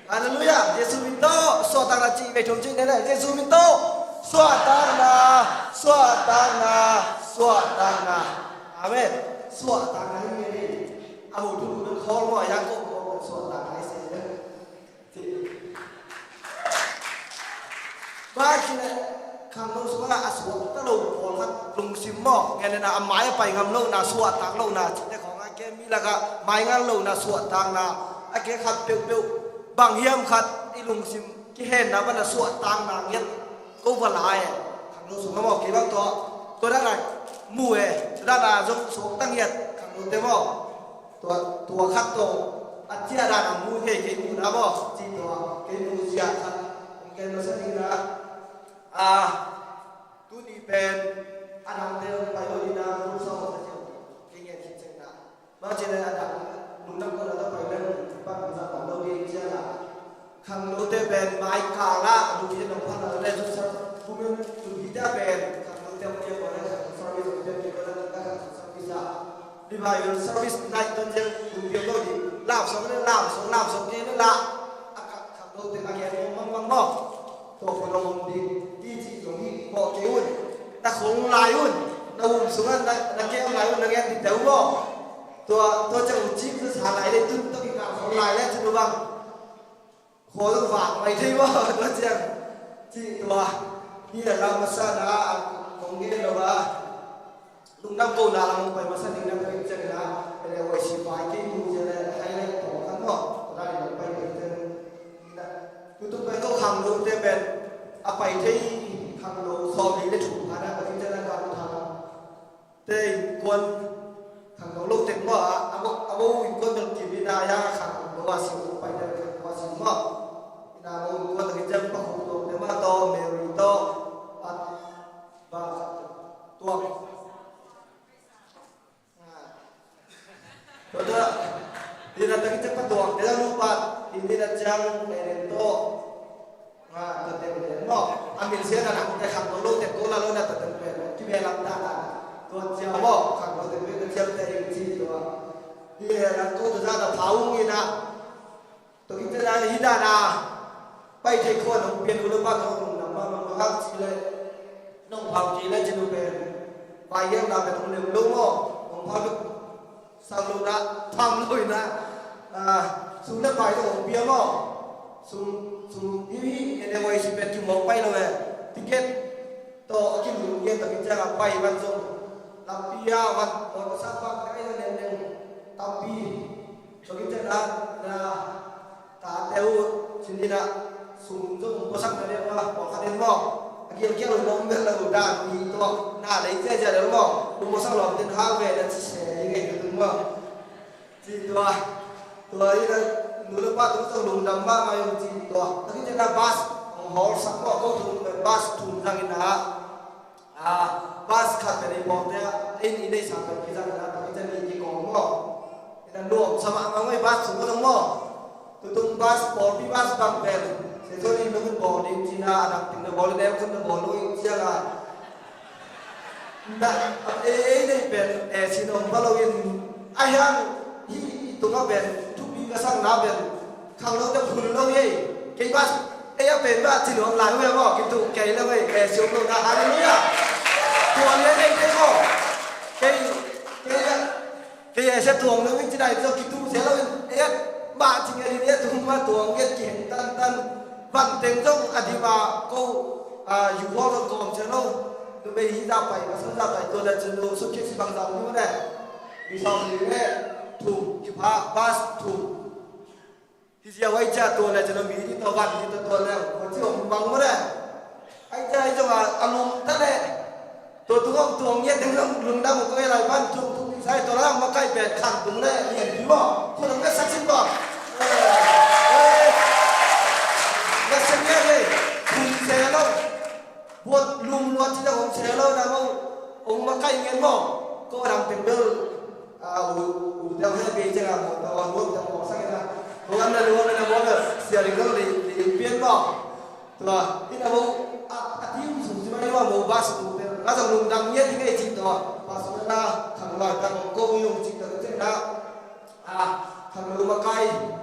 Haleluya. Yesu minto so tang na chi be thom chi ne le Yesu minto so tang na so tang na so tang na. Amen. สวดต่างกันนี่นี่อาหูทุกคนเขาว่ายังก็สวดต่างกันเสียเลยบ้านที่เนี่ยคำนู้นสวดอาสวดตลกพอครับลุงซิมบอกไงเนี่ยนะไม้ไปงำโลน่ะสวดต่างโลน่ะจิตใจของไอ้แกมีแล้วก็ไม้งำโลน่ะสวดต่างน่ะไอ้แกขัดเปียวๆบางเฮียมขัดไอ้ลุงซิมที่เห็นนะว่าน่ะสวดต่างน่ะเงี้ยก็ว่าลายคำนู้นสวดบอกกี่บางตัวนั้นไงมูเอด้านหน้าจงสวดตั้งเงียบขังดูเต็มบ่ตัวขัดตัวอัจฉริยะด้านมูเฮกิมูนะบ่จีตัวกิมูเสียขัดเกณฑ์เราสักทีนะตัวนี้เป็นอันดับเดียวไปโดยนะรู้สอบสักทีเกณฑ์คิดจังนะมาเจริญอันดับลุงนักก็เราต้องไปเล่นบ้านภาษาของเราเองเจ้าละขังดูเต็มเป็นไม้กาละดูที่น้องพันเราได้ทุกสัปดาห์ผู้มีดูที่จะเป็นขังดูเต็มเดียวกันเลยRevival service night ตอนเย็นดูเดียวก็ดีลาบสองนี่ลาบสองนี่นั่นละอากาศขับรถถึงอาเกียนมังบอกตัวคนลงดีที่จีตรงนี้บอกเกี่ยวตะคงลายอุ่นนาวุ่นสุนันนักเกี่ยวลายอุ่นนักเกี่ยวติดเท้าบอกตัวจะอุ่นจีคือสาลายได้ตุ้นต้องกินการของลายแล้วจะดูบ้างขอต้องฝากไปที่ว่าตัวเจียงจีตัวนี่แหละเรามาสร้างนะของเงี้ยเราว่าลุงนักโกนาลงไปมาสนิทนักเรียนเจ้านะเป็นเรื่องชีวะที่ดูจะได้ให้ได้ต่อกันเนาะได้ลงไปเป็นเรื่องนะทุกๆไปก็ขังลงเต็มเป็นอภัยที่ขังลงสอบนี้ได้ถูกนะปฏิจจารการทางแต่ควรขังลงลูกเต็มว่าอาวุธก็ต้องกินวินาญาขังลงว่าสิ่งไปได้ขังว่าสิ่งว่านาวุธก็ต้องกินประหุตัวเดี๋ยวมาโตเมริโตปัดบาตัวBetul. Tidak lagi cepat doang. Tidak lupa. Ini datang merento. Nah, tetap no. Ambil saya nak kita hamil lo, tetap lalu nak tetap ber. Cuma lam tanah. Tuan siapa? Hamil tetap kerja dari sini doa. Dia nak tu tu ada paung ini nak. Tu kita nak hidup nak. ไปเทคอนเปลี่ยนอุลมะของนำมาฮักจีเลยน้องพาวจีเลยจะดูเป็นไปเยี่ยมเราเป็นคนหนึ่งรู้มั้งของพาวสาวลูกนะทำเลยนะสุ่มเล่นไปตัวเบียร์มั้งสุ่มพี่ในวัยสิบ11 ชั่วโมงไปเลยติเกตตัวกินหมูเย็นแต่กินจะไปวันส่ง lapia wan or sapak kai na nen tapi so kita na ta teu sindina sum jong posak na le wa ko khaden mo akia kia lo nom bel la da ni to na lấy che ja le mo lu mo sang lo tin ha về da se ye ke tu mo ji to yi da nu le pa tu so lum dam ba ma yo ji to ta ki ja bas hol sak ko tu bas tu sang ina bas khat ni mo te in nei sa ka ki ja na ta ki ja ni ji ko mo ina no sama ma ngai bas su ko mo tu tung bas por pi bas bang bel se to ni no ko ni ji na anak ting no bol de ko no bol lu sia ga na nei ben sinom balowin ai hang hi tu ma ben tu pi ka sang na ben khang lo te phun lo ye ke bas ai ya ben ba chi lo lai we mo ki tu ke lo we siom lo na hallelujahตัวนี้เองก็cái sẽ tuồng nó mình chỉ đại cho kỹ tu sẽ là ấy bà chỉ nghe đi tu mà tuồng cái kiện tan văn tiếng trong đi vào câu dù hoa nó còn sẽ lâu nó bây giờ ra phải và sống ra phải tôi là chân đồ xuất hiện bằng dòng như thế này vì sao thì nghe thủ kịp hạ bas thủ thì giờ quay cha tôi là chân đồ mỹ thì tôi văn thì tôi là có chịu bằng thế này anh trai cho mà alum thế nàyตัวตัวเงี้ยถึงต้องลุงดำมันก็อะไรบ้านทุ่งใช่ตัวล่างมาใกล้แปดขันตรงนี้เห็นพี่บอกคนนั้นก็สักชิ้นบอกก็เช่นนี้เลยคุณเสียแล้วพวกลุงวัดที่เราเสียแล้วนะมั้งองค์มาใกล้เงี้ยบอกก็ทำเป็นเบลอุดมให้เป็นจังหวะตอนรวมจะบอกสักนะเพราะงั้นเรารู้นะว่าเสียริ่งก็เลยเปลี่ยนบอกตัวที่เราอาทิตย์สุดท้ายว่าโมบาสตูเป็นแล้วจะลุงดำเงี้ยที่ไงจิตตัวภาษาหน้าทางลอยทางโกงยงจิตตัวเจ้าหน้าทางลุงมาไกล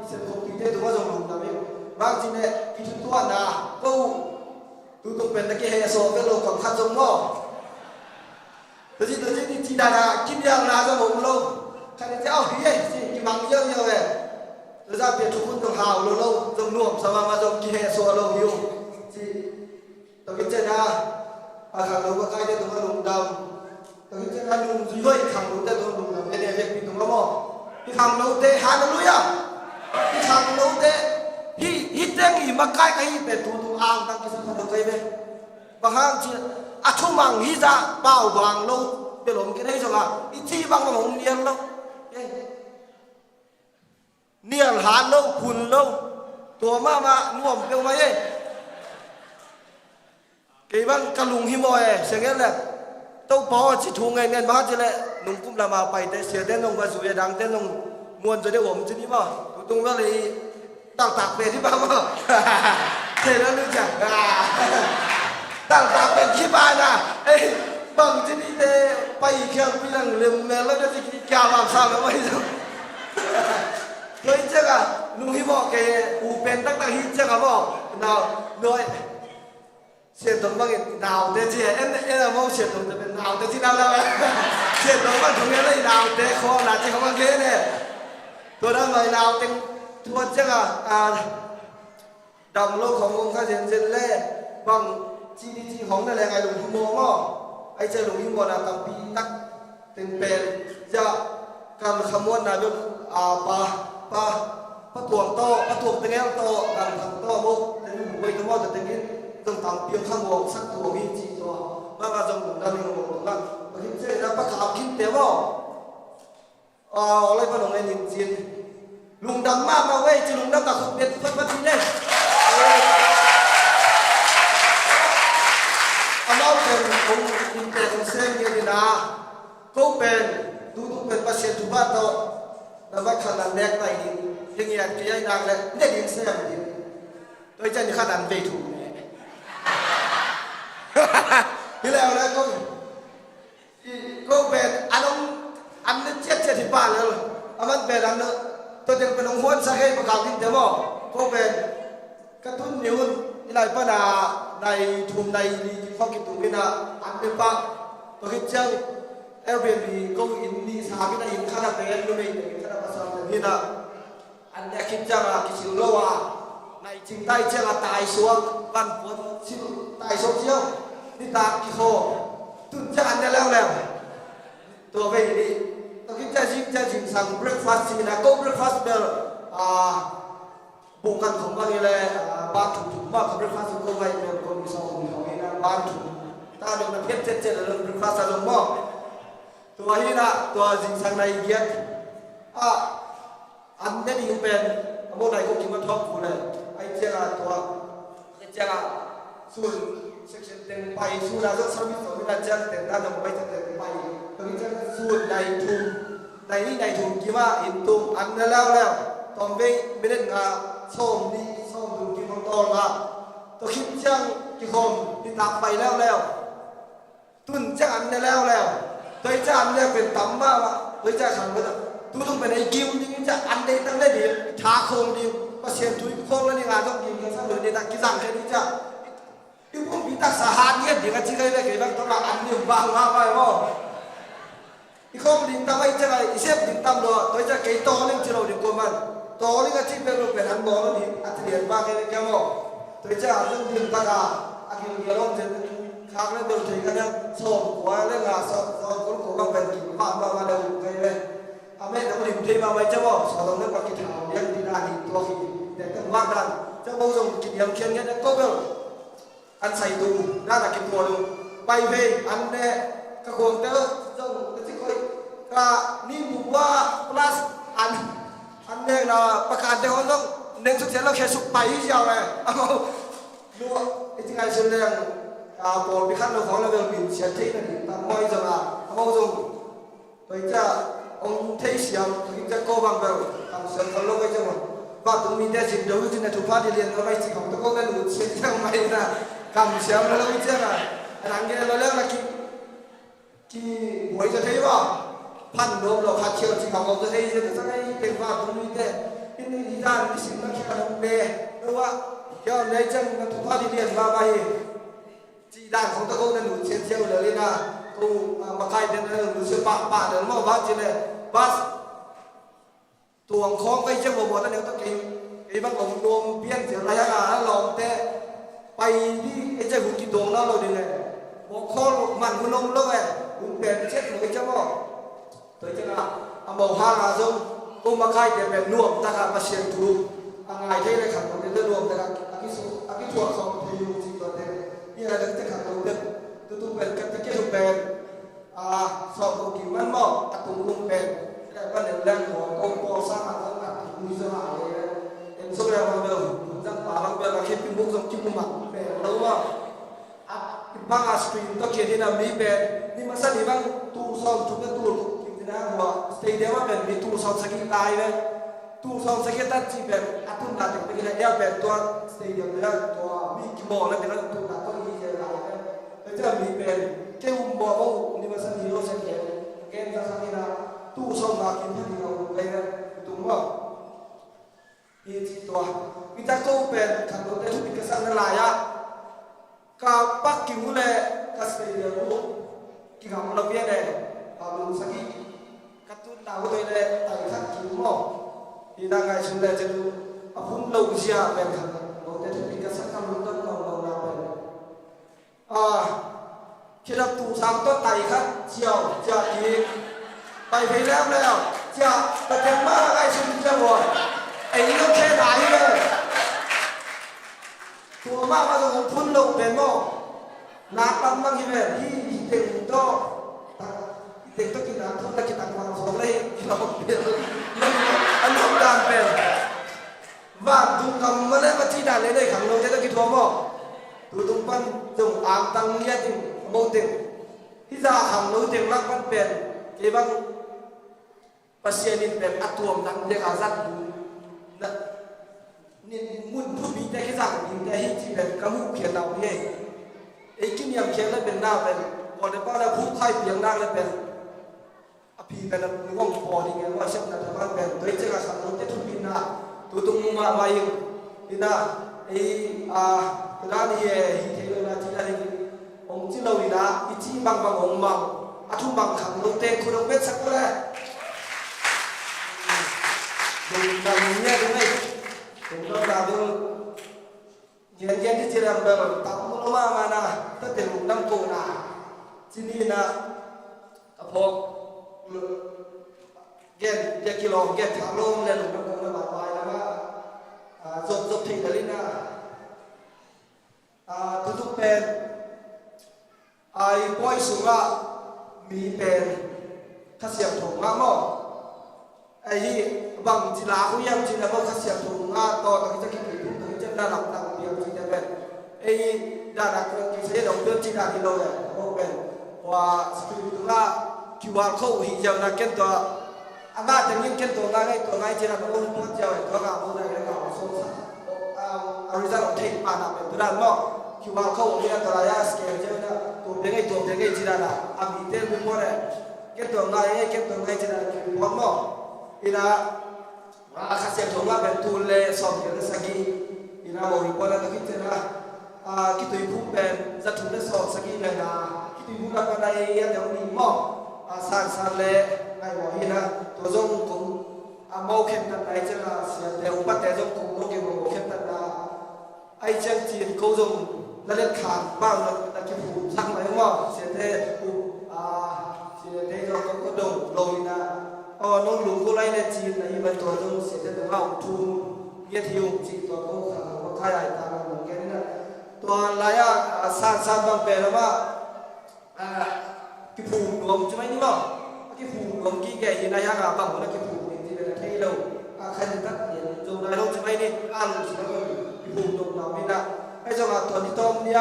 เสร็จผมคิดได้ตัวว่าจะลุงดำเองบางทีเนี่ยคิดถึงตัวหน้าก็ดูตรงเป็นตะกี้เฮโซก็ลงกับขัดจงหม้อตัวที่จีดากินยังนาจะผมลงใครจะเอาเฮ้ยกินมังเยอะเลยแล้วจะเปลี่ยนทุกคนต้องหาวลงจงน่วมสมามาจงกินเฮโซลงอยู่ตัวกินเจ้าหน้าขังลงก็ใกล้ได้ตัวลุงดำตัวกินเจ้าหน้าลุงย้อยขังลงได้ตัวลุงดำเนี่ยเรียกพี่ตัวหม้อพี่ขังลงเตะฮาเลลูยาพี่ขังลงเตะฮิตเด้งอีมาใกล้ก็ฮิตเป็นตัวอ่างตั้งกินสักคนเคยไหมบางครั้งที่ชุ่มมังฮิจะเป่าบางลงเป็นหลงกินได้จังอ่ะอีที่บางมันหงเนียนลงเนียนหาลงคุณลงตัวมาน่วมเปรี้ยวมาเอ้cái băng cả lùng him oi xem nghe là tàu bỏ chỉ thu ngày nên bao giờ lại nung cũng làm mà phải để sửa đến nung và sửa đằng đến nung muôn rồi để ổn chứ đi mà tung ra thì tao tạc về thì bao mà thế nó lưu chẳng tao tạc về khi ba nè ê bằng chứ đi để bay kêu bây giờ liềm mè nó để thì kéo làm sao nó bây giờ tôi chắc à lùng him oi cái u pen tắc hít chắc à bỏ nào rồiเสียตรงบ้างดาวเตจีเรามองเสียตรงจะเป็นดาวเตจีดาวแล้วเสียตรงบ้างตรงนี้เลยดาวเตคอหนาจีเขาบ้างเนี้ยตัวนั้นเลยดาวเต็งตัวเจ้าดำโลกขององค์ข้าเจนเล่บางจีของนั่นแหละไงหลวงพ่อโม่ไอ้เจ้าหลวงพ่อโม่นะตั้งปีตักเป็นเป็นจะการขมวดนะยกปะตวงโตปะตวงเตงโตการทำโตมุกแต่ลูกไปทั้งหมดแต่เต็งนี้ต้องทำเพียงข้างวงสักตัวมีจีตัวมาจงดำเนินวงตรงนั้นบางทีเจ้าเราประกาศคิดแต่ว่าอะไรพนังเงินจีนลุงดำมาเว้ยจีลุงดำตะคุบเบ็ดพัดพัดทีเนี่ยอามาเป็นคนอินเตอร์เซนเงี้ยนะก็เป็นดูเป็นภาษาทุบะโตแล้วว่าขนาดเล็กไปนี่ยังไงที่ยังนางเลยเนี่ยยินเสียงดิโดยเฉพาะขนาดเวทูที่แล้วนะก็เป็นอันนั้นเจ็ดที่บ้านเลยอันนั้นเป็นอันนั้นตัวเด็กเป็นองค์หัวสักให้ประกาศกินเดี๋ยวบอกก็เป็นกระตุ้นนิ้วในป้านาในทุ่มในข้อกิจตุกินะอันเป็นป้าตัวกิจเจ้าเอลเบบีก็อินดีสากินะอินขนาดเป็นก็ไม่อินขนาดภาษาที่นะอันนี้คิดจังกิจโลวาในจริงได้เจ้าตายสวงกันปวดชิวตายสวงเชียวนี่ตาขี้โคตุนจะอันนี้แล้ว ตัวไปนี่ต้องคิดจะจริงสั่ง breakfast สินะก็ breakfast เบลบุกกันของบางอย่างเลยบ้านถูกมากกับ breakfast ก็ไปเบลคนมีสองคนของนี่นะบ้านถูกถ้าเป็นประเภทเจ็ดเรื่อง breakfast ลงหม้อตัวนี้นะตัวจริงสั่งในเกียรติอันนี้ยิ่งเป็นเมื่อไหร่ก็กินมาท้องกูเลยไอ้เจ้าตัวไอ้เจ้าส่วนเซ็กชันเต็มไปส่วนเราจะสมิธสมิธเจ้าเต็มด้านลงไปจะเต็มไปตรงนี้จะส่วนในทุ่มในนี้ในทุ่มกี่ว่าอินทุ่มอันนั้นแล้วตอนไม่ได้งาส้มนี่ส้มดูกินของตอนมาตัวคิดจังกี่คนที่ตามไปแล้วตุนจังอันนั้นแล้วโดยจังเนี่ยเป็นตั้มมาโดยจังขังกันทุกเป็นไอ้กิวนี่จะอันใดตั้งได้ดีชาโคมดีก็เสียนทุยโคมแล้วนี่งานต้องกินกันสักหนึ่งในตะกี้สั่งแค่นี้จ้ะที่พวกพิทักษ์สหัสเนี่ยเดี๋ยวกันที่เคยได้เกี่ยวกับตลาดอันนี้บางมากไปมั้งที่โคมดินตั้มไอ้เจ้าไอ้เชฟดินตั้มด้วยโดยจะเกี่ยวต่อเรื่องที่เราดิโกมันต่อเรื่องที่เป็นรูปเป็นอันบอกแล้วนี่อัตเลียนบ้างแค่นี้แค่มั้งโดยจะเรื่องดินตะกาอันนี้เราลองจะข้างนั้นเดินถึงกันนะส่งหัวเรื่องงานส่งคนโกงเป็นกินบ้านมาเดินไปเลยอเมริกาดิบที่มาไว้เจ้าบ่สอนเรื่องปากกิจเอาเรื่องดีนาดีตัวขี้แต่ก็ว่างดันเจ้าบ่ส่งกินยังเขียนกันก็เบลอันใส่ดูน่าจะกินตัวดูไปเพย์อันเนี่ยก็ควรเจอส่งก็ที่คอยก็นี่บุว่า plus อันเนี่ยนะประกาศเดี๋ยวต้องเน้นสุดเสียเราแค่สุกไปที่เจ้าเลยเอาดูไอ้ที่ไงส่วนเรื่องบอลไปขั้นเราของเราเบลบินเสียที่นั่นตามมวยจะมาเอาส่งโดยจะองเทียมถึงจะโกบังเบลทำเสร็จเขาลงไปจังหวะบ้านตรงนี้ได้จริงเดี๋ยวจะในทุกภาคที่เรียนเราไม่จริงของตะโกนกันหลุดเสียงไม่นะคำเสียงเราไม่เชื่อนะหลังเงี้ยเราเลิกละกี่หวยจะเที่ยวพันโดมเราคัดเชียวจริงของเราจะให้จะจะให้เป็นบ้านตรงนี้ได้ที่นี่ที่ด้านที่สิ่งนั้นแค่เราเบะหรือว่าเดี๋ยวในจังในทุกภาคที่เรียนมาไปที่ด้านของตะโกนกันหลุดเสียงเลยนะกูมาใครเดินดูเสื้อป่าเดินมาบ้านจีเลยบ้านตัวของคล้องไปเชื่อมบ่นั่นเองต้องกินไอ้บางของรวมเพี้ยนเสียระยะห่างลองแต่ไปที่ไอ้เจ้าหุ่นกินดวงแล้วเราดีเลยบอกคล้องมันหุ่นนมแล้วไงหุ่นเป็นเช็ดหนูเจ้าบ่ตัวเจ้าละเอาบอกห้างอาซุ่มกูมาใครแต่แบบนวมตะการมาเชียงถูกอะไรที่ได้ขัดของเรื่องรวมแต่ละอากิถั่วของที่อยู่ที่ตัวเด็กนี่อะไรที่ขัดของเด็กตัวเป็นกับตะเกียบเป็นสอบตัวกี่มันบอกตะกุ่มลุงเป็นแต่ว่าเดี๋ยวแรงหัวกองปอสร้างอะไรต่างๆมีสลายเอ็นสุดแล้วมันเดิมจังป่าบางเวลาเขียนเป็นบุกส่งจิ้มมันเป็นรู้ว่าบางสตรีมต้องเขียนที่นั่นมีเป็นนี่มันสั่นบางตู้ซ้อมจุดนั้นตู้กินที่นั่นว่าสเตเดียมว่าเป็นมีตู้ซ้อมสกีตายเลยตู้ซ้อมสกีตัดที่เป็นอัตุนตัดเป็นอะไรเดียวเป็นตัวสเตเดียมเลยตัวมีกีบอลแล้วเป็นตู้ตัดก็มีเยอะหลายเลยแล้วจะมีเป็นเจ้าบอกว่านี่มันสั่นโลเซนเกนเกนจะสั่นนะตู้ซ้อมมากินที่เราไปเลยตู้ว่าอีจีตัววิจารณ์ก็เป็นทางรถได้ทุกปีกสั่นหลายอ่ะกับปักกิ่งเลยกับสเตเดียมกิ่งของเราเพี้ยนเลยเอาดูสักทีกระตุ้นดาวเลยเลยแต่ขัดกิ่งหม้อที่นั่งไงสุดเลยจะดูอาพุ่งเราเสียเป็นทางรถได้ทุกปีกสั่นทำรถต้องเราเป็นคิดว่าตู้สามต้นไต่ครับเจียวจะกินไปแล้วจะแต่เต็มมากไอ้ชุนจะบ่นไอ้นี่ก็แค่ไหนเลยตัวมากมาตรงพุ่นลงเป็นหม้อนักบางทีแบบที่เด็กก็เด็กต้องกินน้ำทุกตะกินตังวันสองเลยเราเป็นอันนั้นการเป็นว่าดูคำมันเลยมาที่ด่านเลยขังลงจะต้องกินทั่วหม้อดูตรงปั้นตรงอ่างตังเนี้ยจริงโมเดลที่จะขังรู้เต็มรักมันเป็นเกี่ยวกับpasienเป็นอัตวมดังเด็กอาซัดนะนี่มุ่งผู้มีแต่ที่สั่งยิงแต่ที่เป็นกระมุกเขียนเอาเนี่ยไอ้กินยังเขียนแล้วเป็นหน้าเป็นพอได้ป้าแล้วผู้ไทยเพียงหน้าแล้วเป็นอภิเป็นง่วงพอดีไงว่าเช่นนั้นแต่ว่าเป็นโดยเจ้าขังรู้แต่ทุกปีหน้าตัวตรงมาไม่ยิงที่หน้าไอ้ร้านนี้ที่เทเลนาที่นั่นองค์ที่เราดีนะอิจิบางองค์บางอัทุบางขังลงเตะคุณองค์เวทสักคนเลยดูดังนี้ดูไหมดูเราดูเย็นที่เจริญแบบตั้งมือมานะตั้งแต่ลุงตั้งโกนะที่นี่นะกับพวก get kilo get thalo le lu ko na ba wai la ma zop thi dalina tu pen ai poi sunga mi pen khasiam thong ma mo ai bang ji la ku yang ji la mo khasiam thong ma to ta ki ki tu tu chen na lam tang biang ji ta pen ai da da ki se dong de ji da ki lo ya mo pen wa spirit nga QR code hi jaw na ken to anga te ngin ken to nga ngai ji na ko mo jaw to ga mo da ga so sa result take pa na pe da mo QR code ni ta la ya scan jaw na to de ngai ji da na a mi te mo re ken to ngai ji da ki mo ina wa khasiam thong ma ben tu le som ke sa gi ina mo ri ko la ki te na ki tu pu ben za tu le som sa gi na na ki tu la ka dai ya de ni mo san le ngai mo ina to zong kong mo khen ta dai cha la sia te u pa te zong kong no ke mo khen ta da ai chen chin ko zong la le khan ba na ta ki pu sang mai mo sia te u sia te zong ko do lo ina nó lùng cô lấy lên chín là như vậy tôi cũng sẽ được vào thu biết hiểu chỉ tôi cũng có thay lại ta là một cái nữa tôi lấy san bằng bề là mà cái phù luồng chứ mấy đúng không cái phù luồng kia cái gì này hàng à bằng là cái phù thì là cái đâu khai tất nhiên dùng này đâu chứ mấy đi ăn chỉ có cái phù luồng nào bên nào bây giờ mà tôi đi tôm đi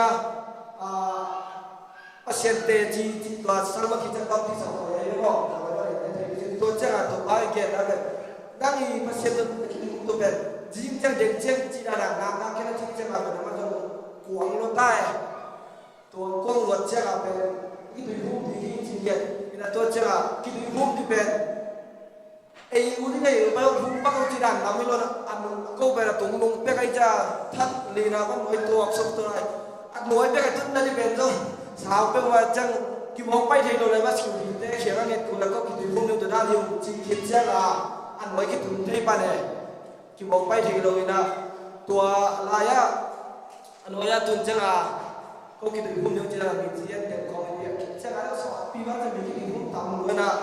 xem tê chi tôi sao mà khi chắc thì sao vậy đúng không tôi chắc là tôi bảo cái đó là đang đi mà xem tôi biết riêng trong đến trên chỉ là làm cái nó chỉ chắc là nó mà cuồng nó tai tôi con luật chắc là về cái tuổi hút thì cái gì vậy là tôi chắc là cái tuổi hút thì về ấy u thế này bao hút bao chỉ đàn làm luôn ăn câu về là tung lung biết cái cha thắt lì nào con nói tôi học xong tôi này ăn nói biết cái tức là đi về rồi sao biết mà chẳng cái món bay thì đồ này mà chịu thì để khiến anh ấy cũng là có cái tuyến phong lưu từ đa liều chỉ khiến sẽ là ăn mấy cái tuyến thế ba này cái món bay thì đồ này tua là ya anh nói là tuần sẽ là có cái tuyến phong lưu chỉ là mình chỉ để có cái việc sẽ là số pi bắt thì mình cái tuyến phong tạm luôn à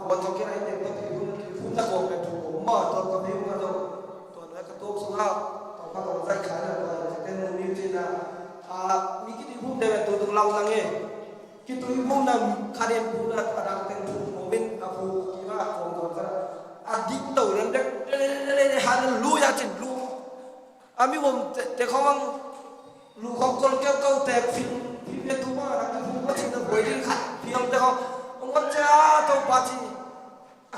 bọn thằng kia này để có tuyến phong là có cái tuyến mà tôi có thấy không đâu tôi nói cái tốt số nào tôi phát còn dạy khá là tôi cái môn lưu trên là mình cái tuyến phong đây tôi từng lâu lắm nghe cái tôi muốn làm khai điện phụ là đang tên phụ của mình phụ kia mà còn ra dính đầu lên đấy hắn lùi ra trên lùi mình muốn để không lùi không còn kêu câu tẹp phim Việt tu mà là cái phụ có chỉ là với đi khách phim để không ông con cha tôi bà chị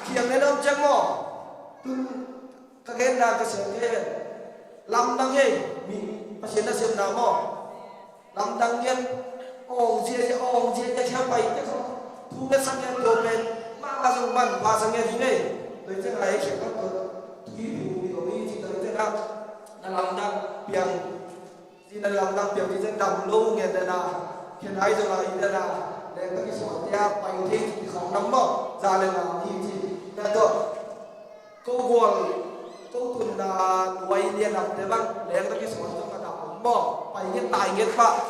khi anh lên chân mỏ các cái là cái sự cái làm đăng gì mình bác sĩ đã xem nào mỏ làm đăng nhiên ông chia theo bảy chứ không thu hết sang nhân đồ lên mà dùng bằng và sang nhân gì này tôi sẽ lấy chuyện các tôi kỹ đủ của mình chỉ tới thế nào là làm đang biển gì là làm đang biển thì sẽ đầm lâu nghe đây là hiện nay rồi là đây là để các cái số tiền bảy thì không nắm bỏ ra lên là gì là tôi câu buồn câu tuần là quay liên lạc để bằng để các cái số tiền mà đầm bỏ bảy cái tài nghiệp bạn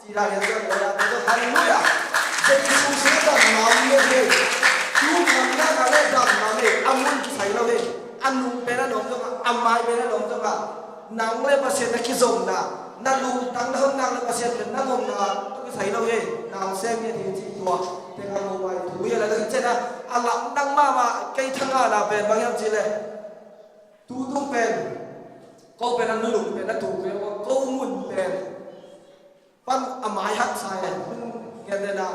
chỉ là hiện tượng là tôi hallelujah để chúng sẽ làm làm như thế chúng làm ra cái này làm này ăn muốn thấy đâu đi ăn luôn bên đó đúng không ăn mai bên đó đúng không ạ nắng lên mà xem là cái rồng là nắng luôn nắng hơn nắng lên mà xem là nắng hôm là tôi thấy đâu đi nào xem như thì chỉ tua thì là một vài thứ như là cái trên là ăn lắm nắng mà cây thăng là về bao nhiêu gì này tu tung bên câu bên là nuôi lủng bên là thủ bên câu muốn bên văn amai hát sai nghe đây là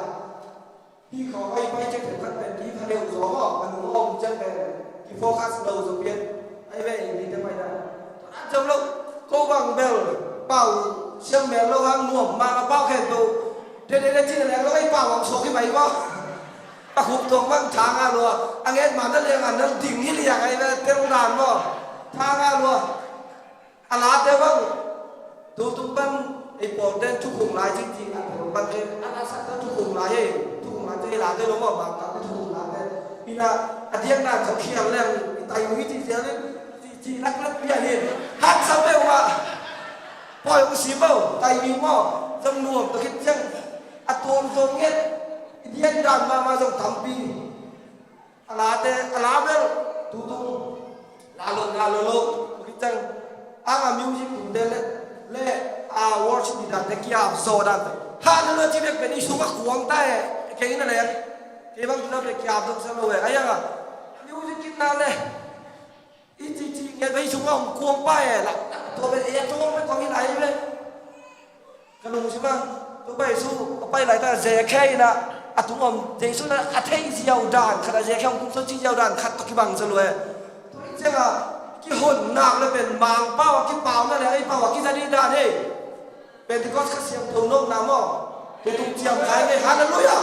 khi khó bay trên thể phát bên đi theo gió họ và đúng không chân về cái focus đầu rồi biết ấy vậy đi theo mày là trong lúc cô bằng bèo bảo xem mẹ lâu hàng muộn mà nó bao hết đồ thế nên chỉ là nó cái bảo bằng số cái máy có à hụt tuồng bằng thang à luôn anh em mà nó liền nó tìm như là cái tiêu đàn mà thang à luôn à lá thế vâng tụ tụ bằng important chúc cùng lại chính trị anh bằng cái anh sẽ chúc cùng lại đây là cái đúng không mà cái chúc cùng lại đây vì là anh điên là trong khi anh làm tay mũi thì thế đấy chỉ lắc bia liền hát xong đâu mà coi ông xí vào tay miếng mỏ dâm nuông tôi cái chân tôn nghe điên đàn mà dùng thầm pi alate alabel tutu lalo kita anga music kundele le worship didan te kia absodan hanu le jibe peni suka kuang tae kaina le ke bang tuna le kia abdok sa loe ayanga music kitna le iti nge bai suka kuang pae la to be e to me ko mi lai le kalung sima to bai su pai lai ta je kai na atung om je su na athei jiao dan khana je kham kum so chi jiao dan khat to ki bang sa loe to jenga ki hon nak le ben mang pao ki pao na le ai pao ki za di da ne Pentecost ka siam to nok na mo ke tung chiam khai nge hallelujah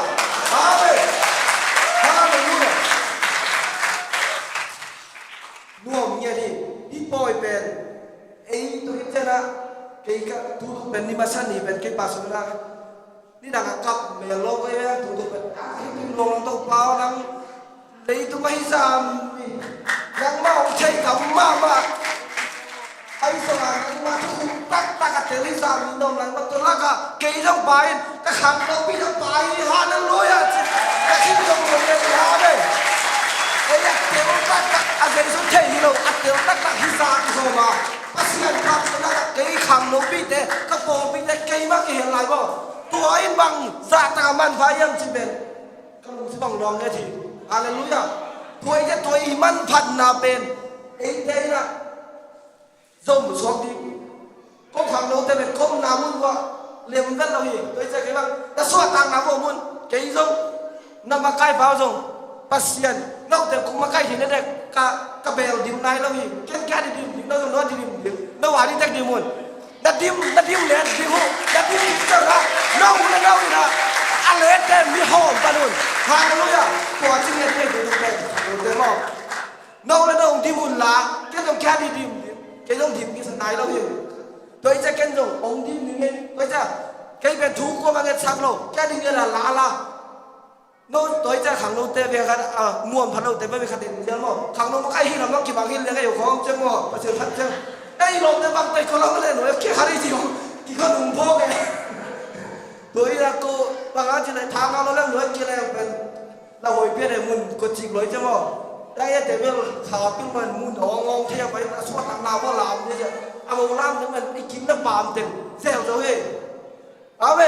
amen hallelujah nuom nge di poi pen ei to hit jana ke ka tu pen ni masan ni pen ke pasuna ni na kap me lo ko ya tu pen ki lo to pao nang lấy tu mai sam nang mau chei kam ma ai sao mà tu tak tak teli sam dom lang to la ka ke jong pai ka kham lo pi jong pai hallelujah ka chi jong lo le ya be ai ya ke mo tak tak a ge so chei lo a te tak tak hi sa ki so ma pasian ka na ke kham lo pi te ka po pi te ke ma ke hen lai bo tu ai bang za ta man phai yam chi ben ka lu si bang dong ne thi hallelujah tôiจะตัวอีมันพันนาเป็นเองได้นะส่งสวมดีก็ความรู้แต่เป็นคมนามุนว่าเรียนกันเราอีกตัวจะกี่บ้างแต่ส่วนต่างนามุนเกี่ยส่งนำมาใกล้เบาส่งปัสยันนอกจากคุมมาใกล้ที่นั่นเด็กกะเบลดิมนายเราอีกแค่ดิมนอกจากนั้นดิมนวานี่แจ็คดิมุนนัดดิมเลี้ยนดิหูนัดดิมเจ้าละน้องคนนั้นเราอีกนะอะไรแต่มีหอมปะนุ่นฮาเลลูยาตัวจริงเนี่ยดูเป็นดูมองน้องแล้วน้องดิมุนละแค่ต้องแค่ดิมแค่ต้องดิมกี่สไตล์เราอยู่ตัวจะแค่ต้ององดิมนี่ตัวจะแค่เป็นทุกข์ก็มาเงินสักโลแค่ดิมเนี่ยละโน้ตัวจะขังโน้เตะเป็นขันม่วงพันโน้เตะไม่เป็นขันเดียวมั้งขังโน้มันใกล้หินเราต้องกี่บางหินเลยก็อยู่ของเจ้ามั้งประเสริฐพันเจ้าไอ้ลมเนี่ยบางไปคนเราก็เลยหนูแค่หาได้จริงกี่คนหนุ่มพ่อแกตัวนี้กูบางทีเลยทางเราเรื่องหน่วยกี่แรงเป็นเราหอยเพี้ยนเลยมุนกดจิกเลยจ้ะมั้งได้แต่เรื่องข่าวเป็นมันมุนหองเที่ยวไปสวดทางนาเพราะลามนี่จ้ะเอาลามนี่มันไอ้กินน้ำปามเต็มเซลล์ตัวเองเอาไป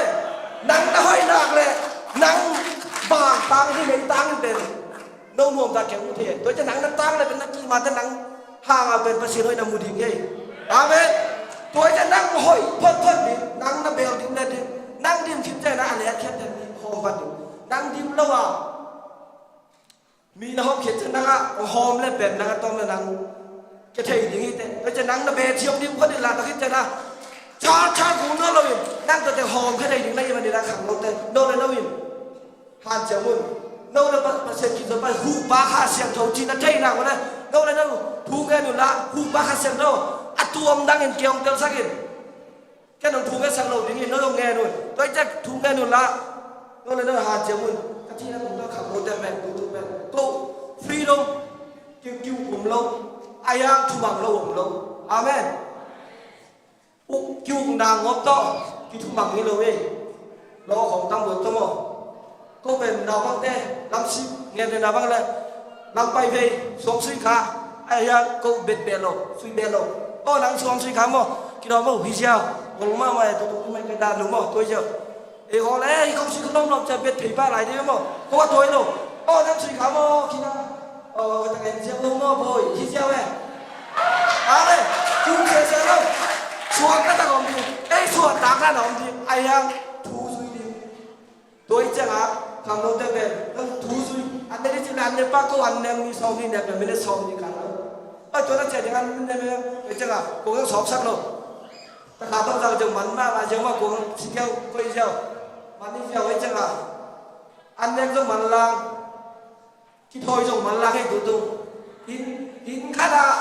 นั่งตะห้อยหนักเลยนั่งบางตังที่ไหนตังเป็นโน้มห่วงตาแข็งอุเทนตัวจะนั่งนั่งตังเลยเป็นนักกีฬาจะนั่งห่างเป็นประสิทธิ์ห้อยนำมูดิ่งไงเอาไปตัวจะนั่งห้อยเพิ่มดินั่งน้ำเบลดิ่งเลยดินั่งดิมคิดใจนะอะไรแค่จะมีหอมกันอยู่นั่งดิมแล้วอ่ะมีนะฮะเขียนจะนั่งอ่ะหอมเลยเป็นนั่งต้องมานั่งจะเที่ยวอย่างนี้แต่จะนั่งน้ำเบลเชียวดิมคนอื่นละแต่คิดใจนะชาหูเนื้อเราอยู่นั่งแต่หอมแค่ไหนถึงได้ยังไงดีนะขังเราแต่โน่นเลยเราอยู่หานเจ้ามุนโน่นเลยประเสริฐกิจไปหูปาขาเสียงเท่าจีนนั่นใช่หนักวะนะโน่นเลยเราหูแกอยู่ละหูปาขาเสียงเราอัดตัวมันดังเห็นเกี่ยวเกี่ยวสักเห็นแค่น้องทูแค่สังเราอย่างนี้น้องแง่นู่นตัวจะทูแง่นู่นละนู่นเลยเราหาเจ้ามุนที่นั่นผมต้องขับรถแต่แบกดูแบกตู้ฟรีดมกิ้วผมเราอายางทุบังเราผมเราอาเมนปุ๊บกิ้วนางงบโตกิ้วทุบังนี่เลยเราของตำรวจทั้งหมดก็เป็นดาวบังเต้ลำซิเงี้ยเป็นดาวบังเลยลำไปเพย์สวมสุยขาอายางก็เบ็ดเบลโลสุยเบลโลโอ้นังสวมสุยขาหมดกี่ดอกมั่วพิเศษผมมาไม่ตัวไม่กระดานหนูมั่วตัวเดียวเอ้คนเลยเขาสุยขนมเราจะเบ็ดผีป้าไหลได้ไหมมั่วเพราะว่าตัวเราโอ้นังสุยขามั่วกี่ดอกแต่เงินเสียลงมั่วบ่อยพิเศษเว้ยอะไรจุ่มเสียเราสวมก็ต้องอมดีไอ้สวมต่างกันอมดีอายางตัวเจ้าคำโน้ตเตเป็นต้องทูซุยอันนี้ที่นั่นเนี่ยป้าก็อันนี้มีสองนี่เนี่ยเป็นไม่ได้สองนี่กันตัวนั้นเจ้าอย่างนั้นเนี่ยเป็นเจ้ากูต้องสอบสักโลแต่ข้าต้องเราจะมันมากจังว่ากูสิ่งเดียวกูเจ้ามันนี่เจ้าไอ้เจ้าอันนี้ต้องมันลางที่ถอยต้องมันลางให้ดูหินขนาด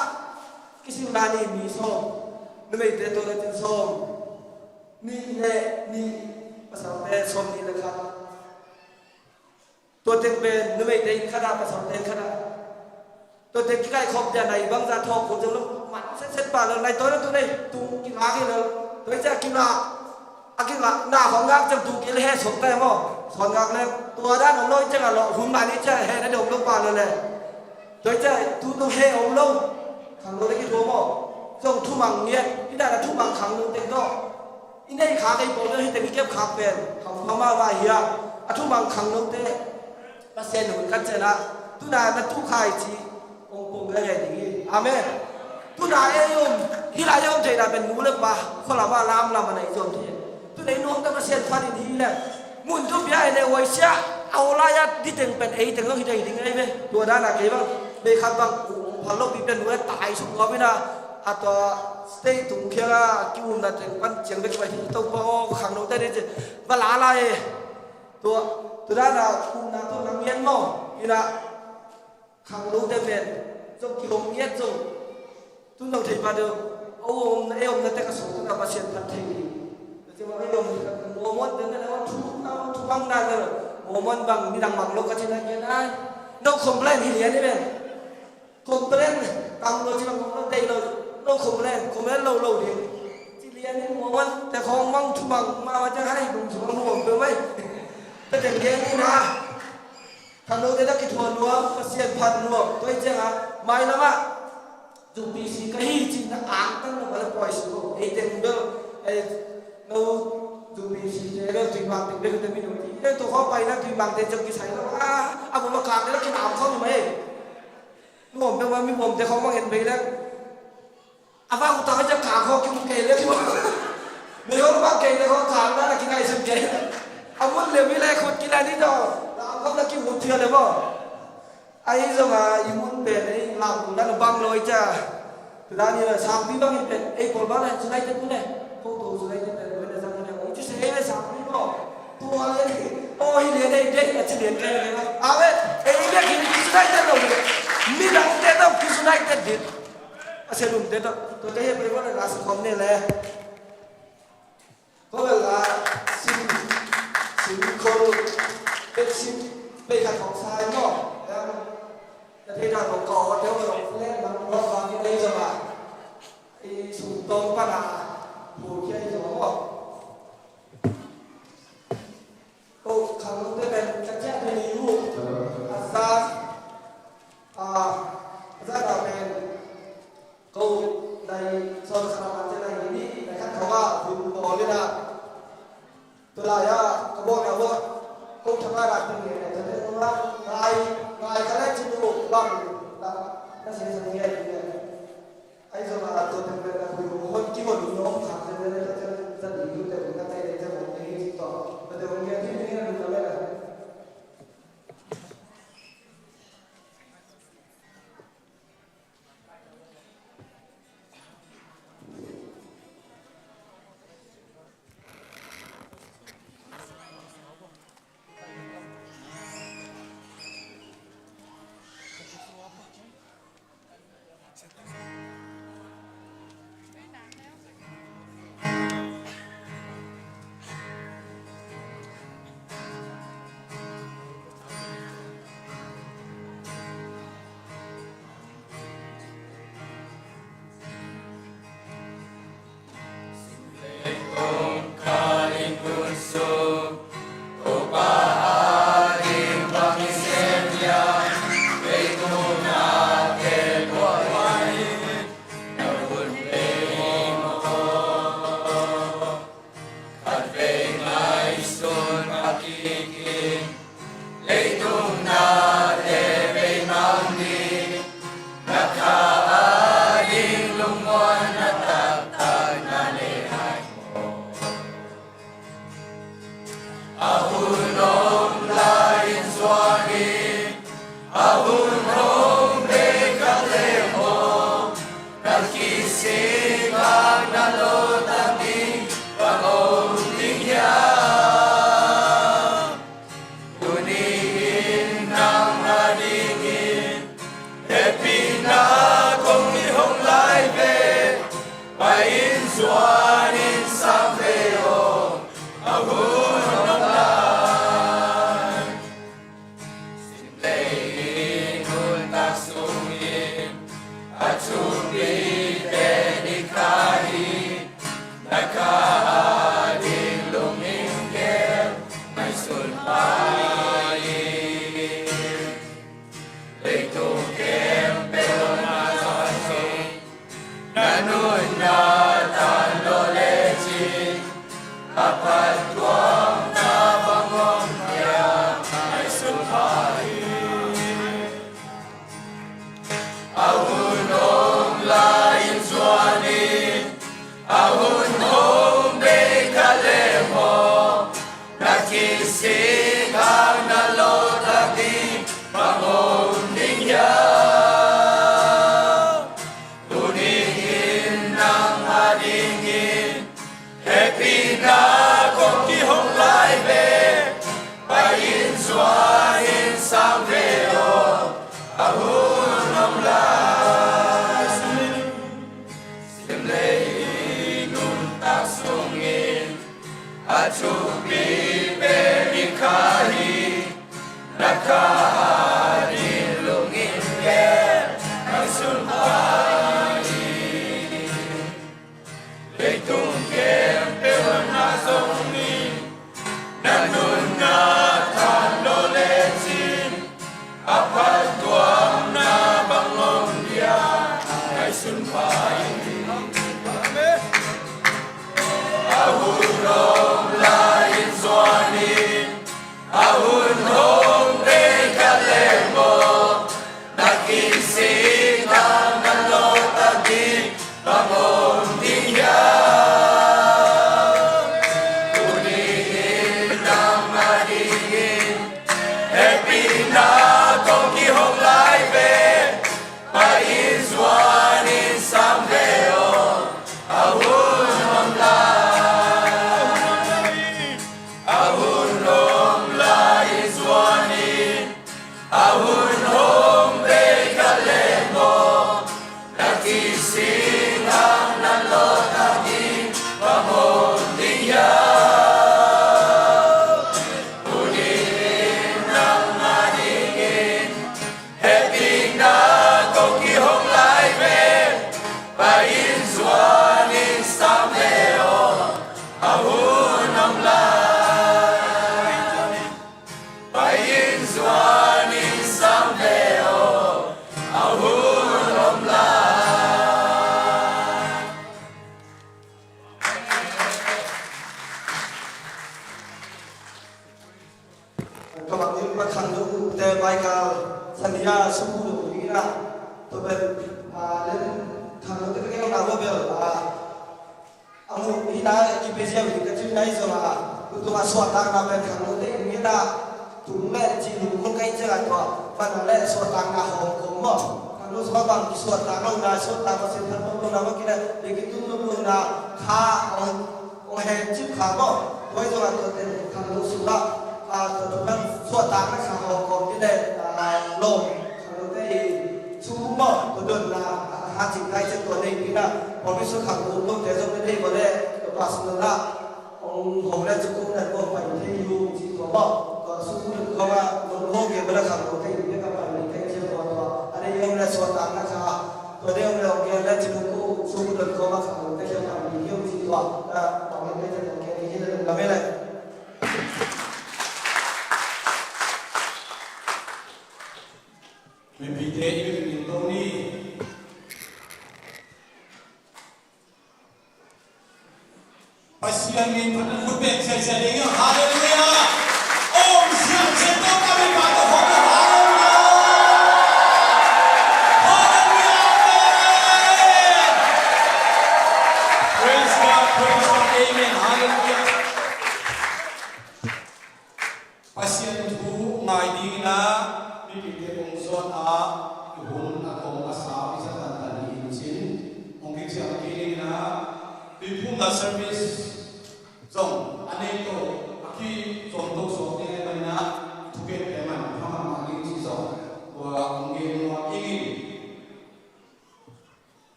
ที่สิ่งนั้นนี่มีสองนี่ไม่ได้ตัวนั้นเป็นสองนี่แหละนี่ภาษาเต้สองนี่เลยครับตัวเต็งเป็นนึกไม่ได้ขนาดภาษาเต็งขนาดตัวเต็งที่ใกล้ครบจะไหนบางจานทองผมจะลงมันเส้นป่าเลยในตัวนั้นตัวนี้ตูกินหากินเลยตัวจะกินหากินหาหน้าของงานจะตูกินเลยให้สมแต่หม้อ สอนngạc lên tua đan ông lôi chắc là lộ hun bài đi chơi hè nó đồng lông bàn rồi này tới chơi thu tôi hè ông lông thằng lôi đấy cái thua mỏ dòng thu bằng nghiệt cái này là thu bằng khẳng lông tiền đó in đây khá cái bộ nó hiện tại cái khá bền không có mà vài hiệp thu bằng khẳng lông tiền mà xem được cắt chơi là tu này là tu khai chỉ ông cái này thì amen tu này em khi lại em chơi làเป็นงูเล็กบ้าคนละว่าลามอะไรจนที่tu nàyน้องก็มาเสียฟันดีเลยมุนทุบยาในวัยเสียเอาลายที่ถึงเป็นไอ้ถึงก็ที่ถึงไอ้เว้ยตัวด้านอะไรบ้างเบคับบ้างพอโลกที่เป็นวัยตายสุดก็ไม่น่าอัตว่าสเตย์ตุงเขียร์กิ้วนั่นถึงปันเชียงเด็กไปที่ตัวพ่อขังน้องได้ดิบ้าอะไรตัวด้านน่ะคุณน่ะตัวนักเรียนมั่งนี่น่ะขังน้องได้เป็นจงกิโลเมตรจงตุนเราถือมาเดิมโอ้เอ็มนั่นแต่ก็ส่งตัวมาเชียนพันทีแต่ว่าเอ็มโมมันเดินได้ว่าทุกบังได้เลยโมมันบังมีดังบังโลกที่นั่นยังไงน้องคอมเพลนที่เรียนนี่เป็นคอมเพลนตังโลที่มันคอมเพลนได้เลยน้องคอมเพลนโลดีที่เรียนนี่โมมันแต่ของบังทุกบังมาว่าจะให้บุญสุขนุ่มเป็นไหมแต่เด็กเรียนนี่นะทางโน้นได้กี่ทัวร์นัวมาเชียนพันนัวตัวเจ้าฮะไม่ละมั้งจูบีซีก็ฮีจินอ่างตั้งแต่ปล่อยสิบไอเต็มเบลไอเราจูบีซีเราจุดบางติดเรื่องแต่ไม่ดูที่ไอตัวเข้าไปนะจุดบางแต่จำกี่สายแล้วเอาผมมากางแล้วกินน้ำเข้าอยู่ไหมผมเป็นว่ามีผมแต่เขามาเห็นไปแล้วอาฟ้ากูตาจะกางเขากินเกลือที่ว่าเดี๋ยวเขาบ้าเกลือเขากางแล้วกินไงสุดเกลือเอาวันเหลือไม่แลคนกินอะไรนี่ต่อเขาแล้วกินหัวเชือเลยป่ะไอ้เจ้ามาอีมุนเป็นไอ้ลำนั่นบังเลยจ้าแต่ด้านนี้สามปีบังเป็นไอ้คนบ้านไหนสุดท้ายจะพูดไหนพวกตัวสุดท้ายจะเป็นวันนั้นจะผมจะเสียเลยสามปีก็ตัวเลยโอ้ยเรียนได้จะเรียนแค่ไหนวะเอาเว้ยไอ้เรื่องกินสุดท้ายจะเราเลยมีหลังเด็ดต้องกินสุดท้ายจะเด็ดอาเซียนเด็ดตัวเด็ดไปว่าราศีคมเนี่ยแหละก็เวลาสิงคนเป็นสิงเป็นการของชายเนาะแต่ที่ด้านของกอเดี๋ยวเราเล่นมันรอบฟังที่ได้จะมาไอ้สูงตรงปะนะผู้เชี่ยวชาญก็ครั้งนี้เป็นกระเจี๊ยบในรูปอาซาเราเป็นก็ในโซนสนามจะในนี้นะครับเขาว่าคุณบอลเลยนะตัวลายก็บอกนะว่าก็ทำงานแบบนี้เนี่ยจะเป็นว่าลายก็ได้ชิ้นดูบ้างนั่นสิ่งที่เนี่ยไอ้สมัยตัวเป็นแบบคุยคนที่มันดูน้องถามจะดีอยู่แต่ผมก็ใจจะบอกในที่ต่อแต่ผมเนี่ยที่นี่ดูแล้วนะHãy subscribe cho kênh Ghiền Mì Gõ để không bỏ lỡ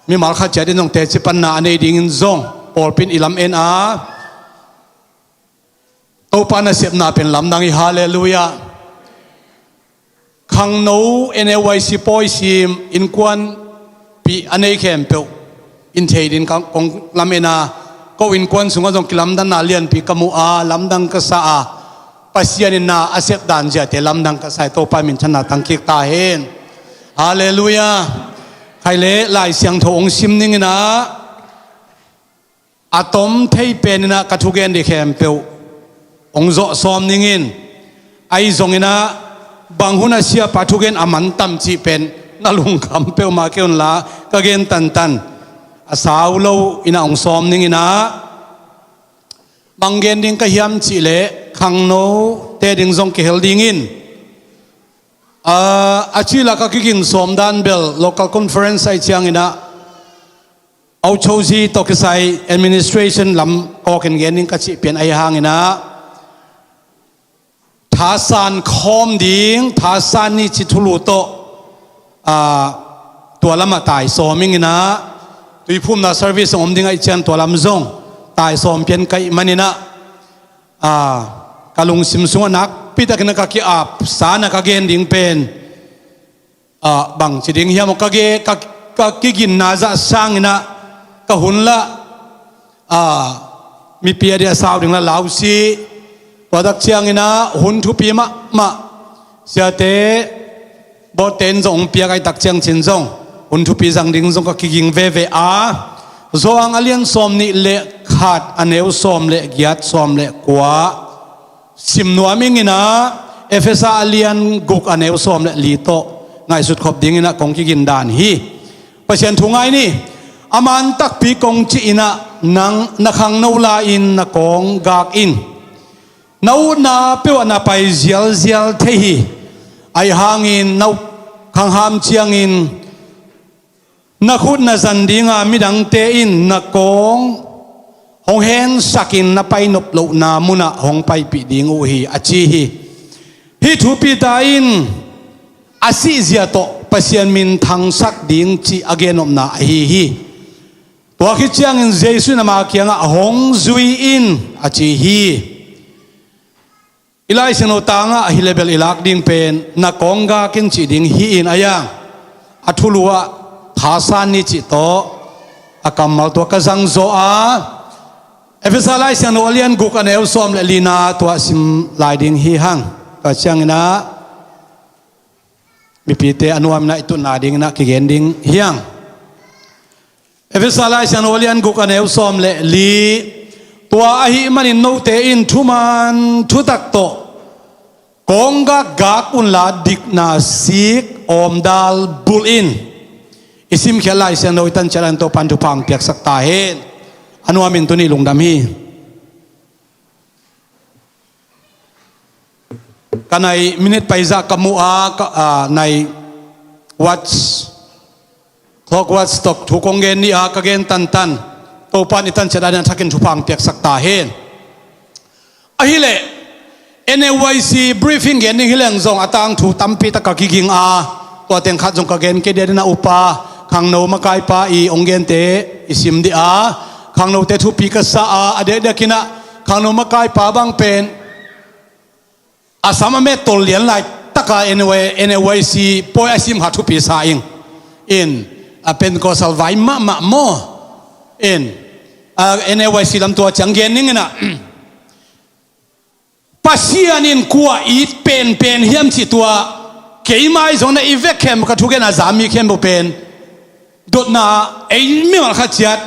มีมาขัดใจที่น้องเตจิปันนาในดิ่งซงปอลเป็นอิลามเอ็นอาตัวปานาเสียบนาเป็นลำดังฮาเลลูยาขังโนเอ็นเอวสิปอยซิมอินควันปีอันนี้เข้มเปวอินเทดินของลำเอ็นาก็อินควันสุงจงกิลำดังนาเลียนปีกมูอาลำดังกษาปัสยานินาอาเซบดันเจตลำดังกษาตัวปามินชนะตังกิกตาเฮนฮาเลลูยาใครเล่หลายเสียงทองซิมนิงนะอะตอมเทเป็นนะกระทุกเกนดิเข้มเปวองโจซอมนิงินไอซงนะบางคนอาเซียปัทุกเกนอามันตัมจีเป็นนาลุงคำเปวมาเกนละก็เกนตันอาสาวโลอินาองซอมนิงินะบางเกนดิ้งก็ยามจีเล่ขังโนเตดิ้งซงเกลดิ้งิน อาชีละก็กินสมดันเบล local conference ไอเชียงอินะเอาโชจีตกใส่ administration ลำก็กันเงินนิ่งก็ชิเปลี่ยนไอหางอินะท้าสานคอมดิ้งท้าสานนี่จิทุลุโตตัวลำมาตายสอมิงอินะตุยพุ่มนา service อมดิ้งไอเชียงตัวลำซงตายสอมเปลี่ยนไกมันอินะกาลุงซิมซุงนักพิทักษ์นักกี้อาบสานักเกนดิ้งเป็นบังจิดิ้งเฮียมกเกกกินนาจะสร้างนะก็หุ่นละมีเปียเดียสาวดึงละลาวซีตัวดักเชียงนะหุ่นทุปีมาเสียเตบอเต็นจงเปียไอตักเชียงชินจงหุ่นทุปีจังดิ้งจงก็กินเวจงอเลียนสมนิเละขาดอันเอวสมเละกียดสมเละกว่าสิมนัวมิงินะเอฟเอสอาเลียนกุกอันเอวสมเละลีโตไงสุดขบดิ้งนะกงกินดานฮีประชันทุงไงนี่อามันตักปีกงจีนะนังนักขังนูลาอินนักกงกากอินนูนาเปวนาไปเจียลเทฮีไอหางอินนูขังหามเชียงอินนักขุดนักสันดิงามิดังเตอินนักกงหงเฮนสักินนับไปนบโลนามุนะหงไปปีดิงอุฮีอาชีฮีฮิทุปีตาอินอาศิเจียโตปัสยันมินทังสักดิงจีอเกนอมนาฮีตัวคิดเชียงอินเจสุนามาเกียงหงซุยอินอาชีฮีอิไลเซโนตางะฮิเลเบลอิลักดิงเป็นนักกงกากินจีดิงฮีอินอายังอัทุลัวท้าสานนิจิโตอากรรมตัวกษังโซอาเอฟเอสไลเซียนโอเลียนกุกันเอลซอมเลลีนาตัวสิมลายดิ้งฮีฮังก็เชียงนะมีปีเตอนุวามนะอิตุนาดิ้งนะกิเกนดิ้งฮีฮังเอฟเอสไลเซียนโอเลียนกุกันเอลซอมเลลีตัวอาหิมันอินโนเตอินทุมันทุตักโตกงกากากุนลาดิกนาซิกอมดัลบุลอินอิสิมเขลัยเซียนโอตันเจริญโตปันทุพังเปียกสักตาเฮนอนุอามินตุนีลุงดำฮีกันในมินิทไปจากกัมูอาในวัดคลอกวัดสต็อกถูกองเงินนี่อากเกนตันโตปานิตันเจริญทักกินทุพังเปียกสักตาเฮนอะฮิเลNAYC briefing เงินนี่ฮิเลงซงอัตังถูตัมปีตะกะกิกิงอาตัวเต็งขัดซงกะเกนเกเดนะอุปาขังโนมากายปาอีองเงินเตอิสิมดีอาขังโนเตทุปีกษาอเดเดกินะขังโนมากายปาบังเป็นอาสามเมตตเลียนไลตะกาNAYCปอยสิมหาทุปีสาอินเป็นกอสัลไวมะโมอินNAYC ลำตัวจังเกนนี่นะปัสยานินกัวอีทเป็นเฮียมจิตัวเกี่ยไม้ตรงนั้นอีเวกเข้มก็ทุกข์นะสามีเข้มบ่เป็นดดนาไอ้ไม่มาขัดจัด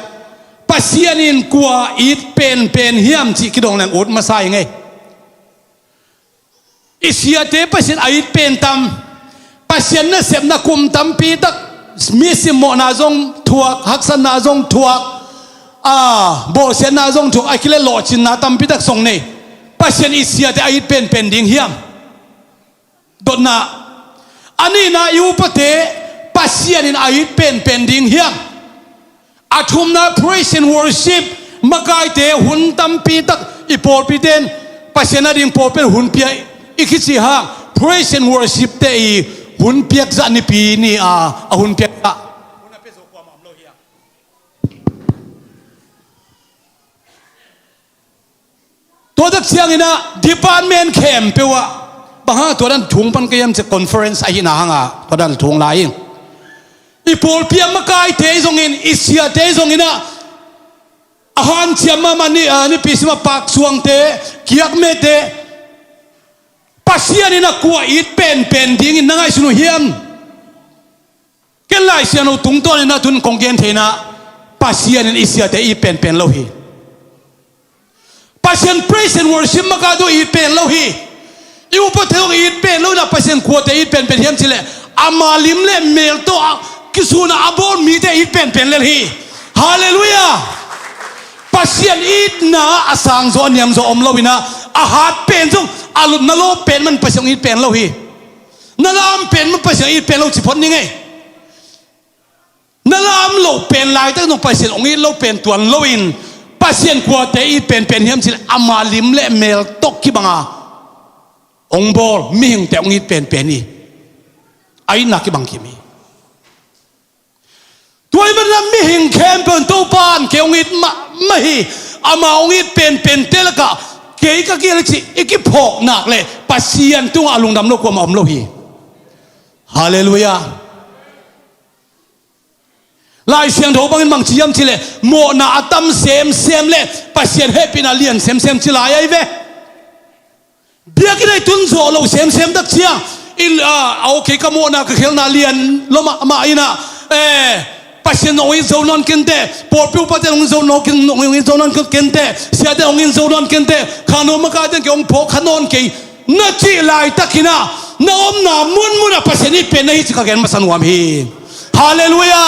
ปัสยานินกัวอีทเป็นเฮียมจิกิดองแรงอดมาใส่ไงอิสยาเตปัสยานอีทเป็นตำปัสยานนั่นเสียบนักคุมตำปีตักมีสิมโมนาจงถั่วฮักษนาจงถั่วโบเสียนาจงถั่วไอ้กิเลหล่อจินนาตำปีตักส่งเนี่ยปัสยันอิสยาเตอิเป็นดิ่งเฮียมดนนาอันนี้นายูปเตปัสยันอินอิเป็นดิ่งเฮียมอาทุมนา praise and worship มากายเตหุ่นตั้มปีตักอีโปปีเตนปัสยันนาดิ่งโปเป็นหุ่นเปียอีคิดสิฮะ praise and worship เตอีหุ่นเปียกจันนิปีนี่หุ่นเปียกตัวดักเสียงนี่นะ department เข้มเปว่าบางตัวนั้นถุงปันก็ยังจะ conference ไอ้หน้าห่างตัวนั้นถุงลายอีโพลเปียมากายเทซงอินอิสยาเทซงอินนะอาหารเชียมามันนี่พิสมาปากสวงเตเกียกเมเตปัสยานี่นะกัวอีทเป็นดิ่งอินนั่งไอ้สนุเฮียมเกล้าเสียนุตุงตัวนี่นะทุนคงเกนเทนะปัสยานี่อิสยาเตอีเป็นโลหิpassion praise and worship makado ipen lohi iu pathong ipen lo na passion quote ipen hiam chile amalim le mel to kisuna abon mi te ipen le hi hallelujah passion it na asang zo niam zo om lowina a hat pen zo alut na lo pen man passion ipen lohi นั่นลามเป็นมันไปเสียอีเป็นเราจิพนยังไงนั่นลามเราเป็นลายตั้งตรงไปเสียองค์นี้เราเป็นตัวเราอินปัสเซียนกว่าแต่อีเป็นเฮียมสิอามาลิมเละเมลตกขี้บังอาองบอลมีหิงแต่องค์นี้เป็นนี่ไอ้นักขี้บังขี้มีตัวมันนั้นมีหิงแคมเป็นตัวปานเกี่ยวองค์นี้ไม่อามาองค์นี้เป็นเตลกะเกี่ยก็เกี่ยเลยสิอีกพอกหนักเลยปัสเซียนตัวอารมณ์ดำโลกว่ามาอมโลหีฮาเลลูยาลายเสียงโถบังอินบังจียมชิเลโมนาอัตัมเซมเลปัสเซียนเฮปินาเลียนเซมชิลายไอเวเบียกินไอตุนโซโลเซมดักเชียอิลเอาโอเคก็โมนาก็เขลนาเลียนโลมาอินะปัสเซียนองอินโซนอนกินเตปอปิวปัจเจองอินโซนอนกินองอินโซนอนกินเตเสียเตองอินโซนอนกินเตขานมกาเตงเกี่ยวกับพกขนนกี่นัดจีลายตะกินะน้อมนามุนปัสเซียนนี่เป็นในที่จะกันมาสนุกมีฮาเลลูยา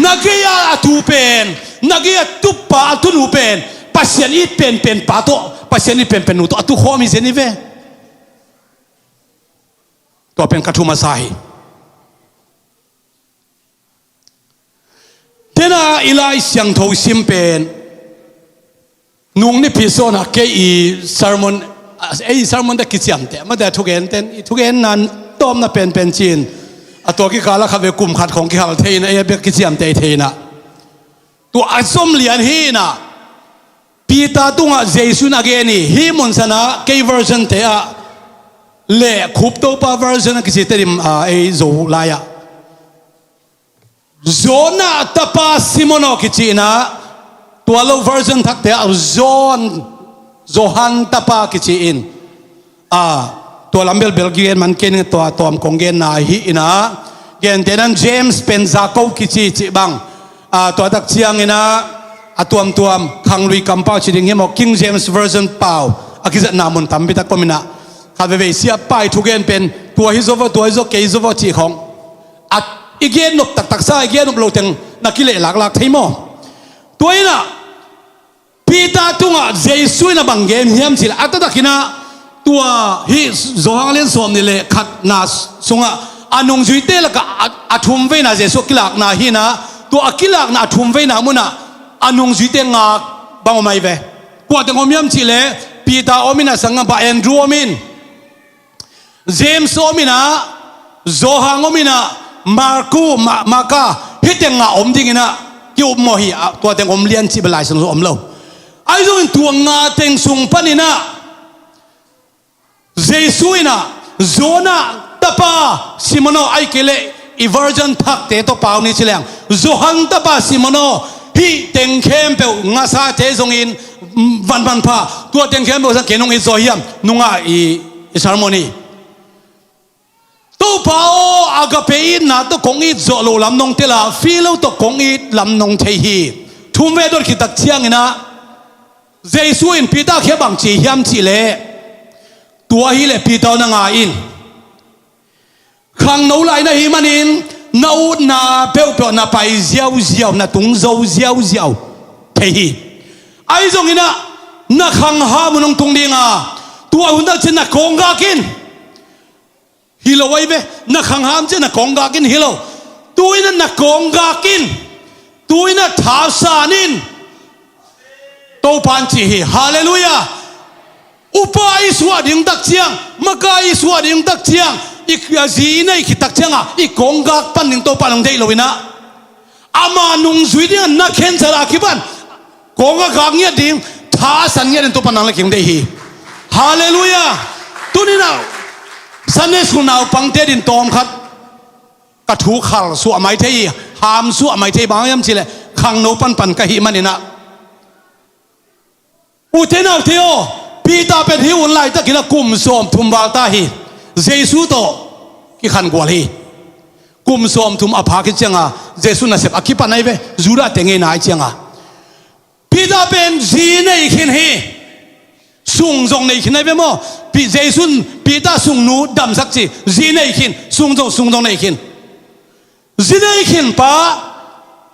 นักยาตูเป็นนักยาตุปาตุนูเป็นปัสเซียนอีเป็นปาโตปัสเซียนอีเป็นนูโตตุข้อมีเซนิเวตัวเป็นกัตุมาไซเดน่าอิลายเสียงโทซิมเป็นนุ่งนี่พิโซนะเกอีซาร์มอนซาร์มอนตะกิจยันเตมาแต่ทุกเอ็นนั้นต้มน่ะเป็นจีนตัวกิกาละขับไปกลุ่มขัดของกิกาเทนะไอ้เบกกิจยามเทนะตัวอัศมเลียนฮีนะปีตาตุงะเจสุนักเกนี่ฮีมุนสนะเกย์เวอร์ชันเทอะเล่คุปโตปาเวอร์ชันกิจเตริมไอ้โซลายะโซน่าตาปาซิโมโนกิจินะตัวเราเวอร์ชันทักเตะโซฮันตาปากิจิอินตัวลำเบลเบลเกียนมันเกนตัวมคงเกนนาฮีนะเกนเทนันเจมส์เป็นซาโกกิจิบังตัวตักเชียงนะตัวขังลุยกัมปาชิดิงเฮมคิงเจมส์เวอร์ชันเปล่าอากิจนามุนทำพิทักษ์ก็มินะข้าเวเสียไปทุกเกนเป็นตัวฮิโซวตัวฮิโซเกฮิโซวจีของอีเกนนกตักซ่าอีเกนนกโลเทงนักกิเลหลักที่มอตัวนี้นะปีตาตุงะเจสุยนะบังเกมเฮียมสิละอัตตะกินะตัวฮิโซฮังเลนสวมนี่เลยขัดนาสงะอันนงจุยเตละก็อัทุมเวนะเจสุกิลักนาฮีนะตัวกิลักนาทุมเวนะมุนะอันนงจุยเตงาบังอไม่เวกว่าแต่งอมยำชิเลปีตาอมินะสังกัปแอนดรูอมินเจมส์อมินะโซฮังอมินะมาร์คูมาคาฮิตเตงาอมดิ้งนะกิวโมฮีตัวแต่งอมเลียนชิบลายสนุอมโลไอ้ตรงตัวงาเตงสุงปันินะเจสุยนะโซน่าตาปาซิโมโนไอเกเลอีเวอร์จันทักเตตัวเปล่านี่เฉลียงโซฮันตาปาซิโมโนฮีเต็งเข้มเปวงาซาเทซงอินวันพาตัวเต็งเข้มเปวสังเกตนงอิโซเฮียมนุงาอีซาร์โมนีตัวเปล่าอากาเปอินนะตัวคงอิโซโลลำนงเทลาฟิโลตัวคงอิลำนงเทฮีทุ่มเวดอร์คิดตักเชียงนะเจสุอินปีตาเขบังจีเฮียมจีเลตัวฮิเลปีเตานังอินขังนูไลนะฮิมันอินนูนาเปียวนาไปเจียวนาตุงเจียวเทฮีไอ้ตรงนี้นะนักขังหามุนงตุงดิงตัวหุ่นนั่นจะนักกงกากินฮิโลไว้เบนักขังหามจะนักกงกากินฮิโลตัวนั้นนักกงกากินตัวนั้นท้าสานินโตปันจีฮีฮาเลลูยาอุปาอิสวาดิงตักเชียงมะกาอิสวาดิงตักเชียงอีกจีนอีกตักเชียงอีกกงกากปันดิงโตปันลงเทโลวินะอามานุงจุยดิงนักเข็นสระคิบันกงกากเงียดิงท้าสัญญาดิงโตปันนังเล็กยังได้ฮีฮาเลลูยาตุนี่นะสันเนสุนาวปังเตดินตอมขัดกระถูขัลสัวไม่เทีหามสัวไม่เทีบางยามสิเลขังโนปันกะหิมันนี่นะอุเทนาเทโอปีตาเป็นฮิวันไลตะกินกุมสอมทุมบาตาฮีเจสุโตกิขันกวาลีกุมสอมทุมอภากิจังอ่ะเจสุน่ะเสพอคิปันไหนเวจูระเตงเงนายจังอ่ะปีตาเป็นจีนในขินฮีสุงจงในขินไหนเวมั้งปีเจสุนปีตาสุงนูดำสักจีจีนในขินสุงจงในขินจีนในขินป้า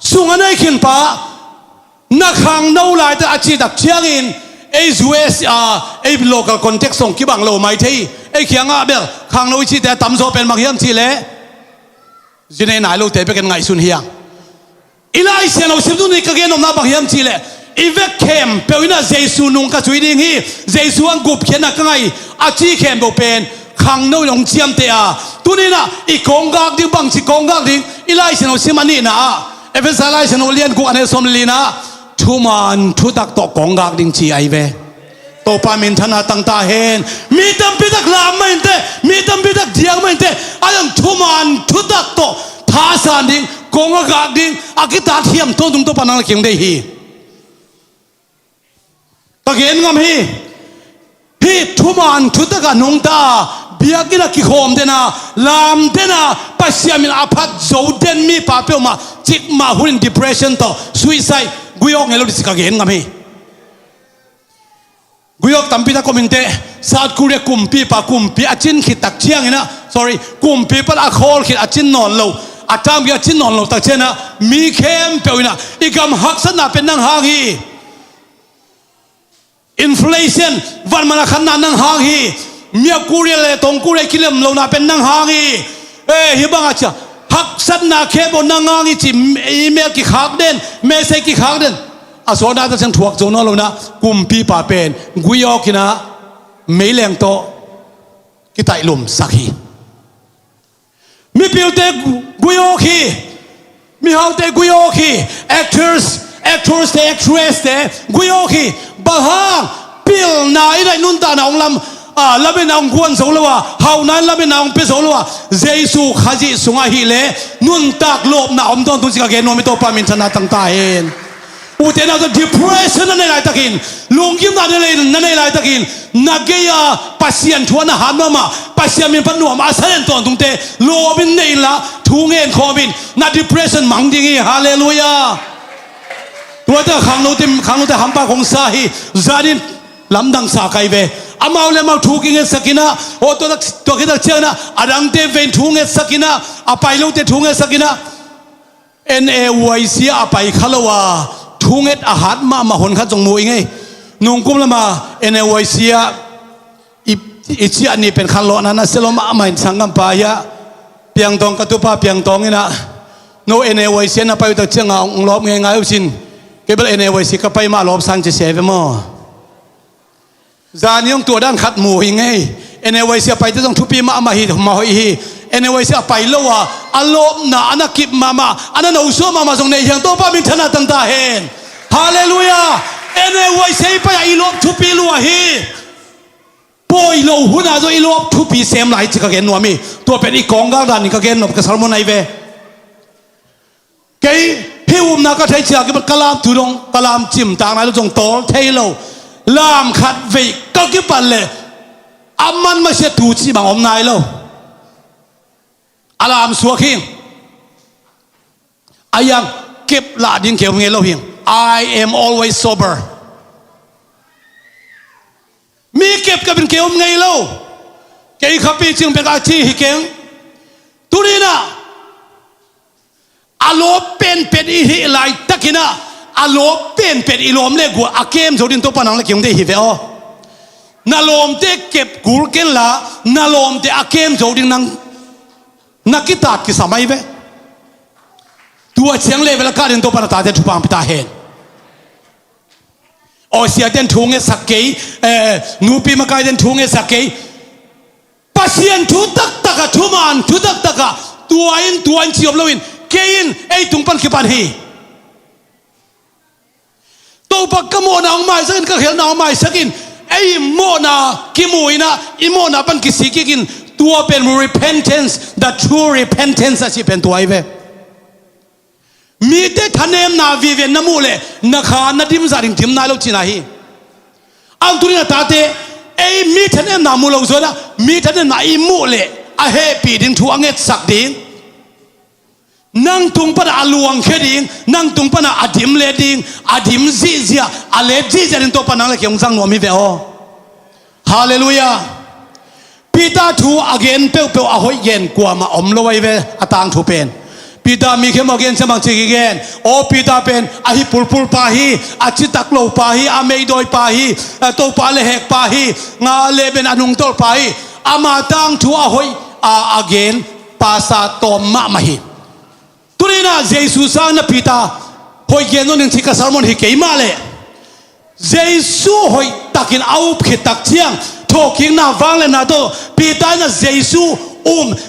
สุงในขินป้านักขังนูไลตะอาชีดักเชียงอินไอ้ US ไอ้ local context ส่งกี่บังโลไม่ใช่ ไอ้เขียงอ่ะเบลข้างเราอีชีแต่ตำโซเป็นมักเฮียมชีเล่จีเนนายลูกเตะไปกันไงสุนเฮียงอีไลเซียนเอาสิบตุนี่ก็เกณฑ์นำนับมักเฮียมชีเล่อีเวกเข้มเปวินาเจสูนุงก็ช่วยดิ้งฮีเจสูอังกุบเขียนนักไงอาชีเข้มเป็นข้างเราลงเชียมเตะตัวนี้นะอีกองกากดิ้งบังสิกองกากดิ้งอีไลเซียนเอาสิมันนี่นะเอฟเอสไลเซียนเอาเลียนกูอันเอสอมลีนะทุมันทุตักตกกองกากดิ้งชีไอเวโตปามินธนาตั้งตาเห็นมีตั้มพิทักลามไม่เตะมีตั้มพิทักเดียงไม่เตะอายังทุมันทุตักโตท่าสานดิ้งกองกากดิ้งอากิตาเทียมต้นตุงโตปานังเกียงได้ฮีตะเกียนงามฮีทุมันทุตักนงตาเบียกินักกิโคมเดนาลามเดนาปัสยามินอาพัดโจเดนมีปาเปียวมาจิกมาหุ่น depression ต่อ suicide กุยอกเงลดิสกะเกียนงามฮีกุยอกตั้มพิทักษ์คอมมินเตซาดคูเรกุมปีปากุมปีอาจินขิดตักเชียงนะ sorry กุมปีปะอาโคลขิดอาจินนอนโลอาจามบีอาจินนอนโลตักเชนะมีเข้มเปียวนะอีกำหักสนาเป็นนังหางฮีinflation วันมันขันนันนังหางฮีเมียกูเรียเลยตรงกูเรียกิเลมโลนาเป็นนังหางฮีฮิบังอาจจะหักสนาเข้มบนนังหางฮีจิอีเมลกิขากเด่นเมสเซกิขากเด่นอาสวนาจะเชิงถวกโจนอลนะกุมปีป่าเป็นกุยอกินะไม่แรงโตกิไตลุมสักฮีมีพิวเตกุยอกีมีฮาวเตกุยอกี actorsเต actress เตกุยอกีบางฮังพิลนายได้นุนตาหนองลำแล้วเป็นนางกวนสงละวะฮาวนั้นแล้วเป็นนางเป็นสงละวะเจสุขจิสุงาฮีเลนุนตักโลบนาอมตอนตุสิกาเกนโนมิโตปามินชนะตั้งตาเองอุเทนาจะ depression นั่นในไรตะกินลุงยิ้มนั่นในไรตะกินนักเกียร์ปัสยันชวนอาหารมาปัสยันมีปนวมอาศัยตอนตรงเตโลบินนี่ละทุ่งเงินคอบินนัก depression มังดิ้งฮาเลลูยาตัวเจ้าขังโนติหัมปะของสาฮีจาดินลำดังสาไกเวอามาเลมาทุ่งเงินสักินะโอตัวคิดเชื่อนะอาดังเตเวนทุ่งเงินสักินะอาไปลุงเตทุ่งเงินสักินะ NAYC อาไปขลวาทุ่งเอ็ดอาหารมาหนขัดจงมวยไงนุ่งกุ้มละมา NAYC อีเชียนี่เป็นขันโลนันนะเซลมาไม่สังกัมปายะเปียงตองกระตุปาเปียงตองนี่นะโน NAYC นะไปตัวเชียงอ่างลบง่ายๆสินเก็บ NAYC ก็ไปมาลบสังจะเสียไปมั้งจานยงตัวด้านขัดมวยไง NAYC ไปจะต้องทุบปีมาหิมาหอยฮี NAYC ไปแล้วว่าอารมณ์น่ะอันนั้นกิบมาอันนั้นอุศมาส่งในอย่างตัวป้ามินธนาตั้งตาเห็นฮาเลลูยา NAYC ไปอีลบทุบปีลัวฮีปอยโลหุ่นอาจะอีลบทุบปีเซมไหลจิกเกนนัวมีตัวเป็นอีกองกางดันนี่กเกนนบกษัตริย์มนัยเวเกย์ฮิวมนักก็ใช้เชือกกับกะลามตุดงกะลามจิ้มต่างนายจงโตเทโลลามขัดเวก็กิปันเลยอามันไม่ใช่ตูจีบางอมนายโลอารามสัวคิงอายังเก็บละดินเขียวเงี้ยเราเพียง I am always sober มีเก็บกับเป็นเขียวเงี้ยเราเกี่ยขับปีจึงเป็นอาชีพเก่งตุนีนะอารมณ์เป็นอีหิไลตะกินะอารมณ์เป็นอีลมเล็กกว่าอาเกมโจดินตัวปนังเล็กยังได้หิเวอนาลมเตเก็บกูเกนละนาลมเตอาเกมโจดินนังนักกีฬาที่สมัยเวตัวเชียงเล่เวลาการเดินตัวปนังตาเดินทุบางพิตาเห็นโอเสียเดินทุ่งเอสักเกยนูปีมาไกเดินทุ่งเอสักเกยปัสยันทุตักตะกะทุมันทุตักตะกะตัวอินชีอบลวินเกยินไอตุงปันกิปันฮีตัวปักกโมนางไม้สักก็เห็นนางไม้สักินไอ้โมนากิมุยนะอิโมนาปันกิสิกินตัวเป็น repentance the true repentance สิเป็นตัวไอ้เวมีแต่ทันเนมนาวิเวนน้ำมูเลนักขานาดิมซาริงทิมนาลูกจีน่าฮีอันตุรินาตาเตไอ้มีทันเนมนามูลูกโซนะมีทันเนมนาอิมูเลอะเฮปีดินทัวเงตสักดิงนั่งตุงปะอาลวงเคดิงนั่งตุงปะนาอดิมเลดิงอดิมซีเซียอเลจีเจริญตัวปะนังเลเกี่ยงสังหนวมิเวโอฮาเลลูยาปีตาทูอเกนเปลอาหอยเย็นกว่ามาอมลอยเวอตางทูเป็นปีตามีเข้มอเกนสมังจิกเกนโอปีตาเป็นอหิปุลปุลปาฮีอาจิตักโลปาฮีอเมยดอยปาฮีโตปาเลเหกปาฮีงาเลเป็นอนุงโตปาฮี อามาตังทัวหอยagain pasa tom ma mahi turina Jesus na pita hoi gen non thika sermon hi keima le Jesus hoi takin au khitak chiang thoking na wang le na to pita na Jesus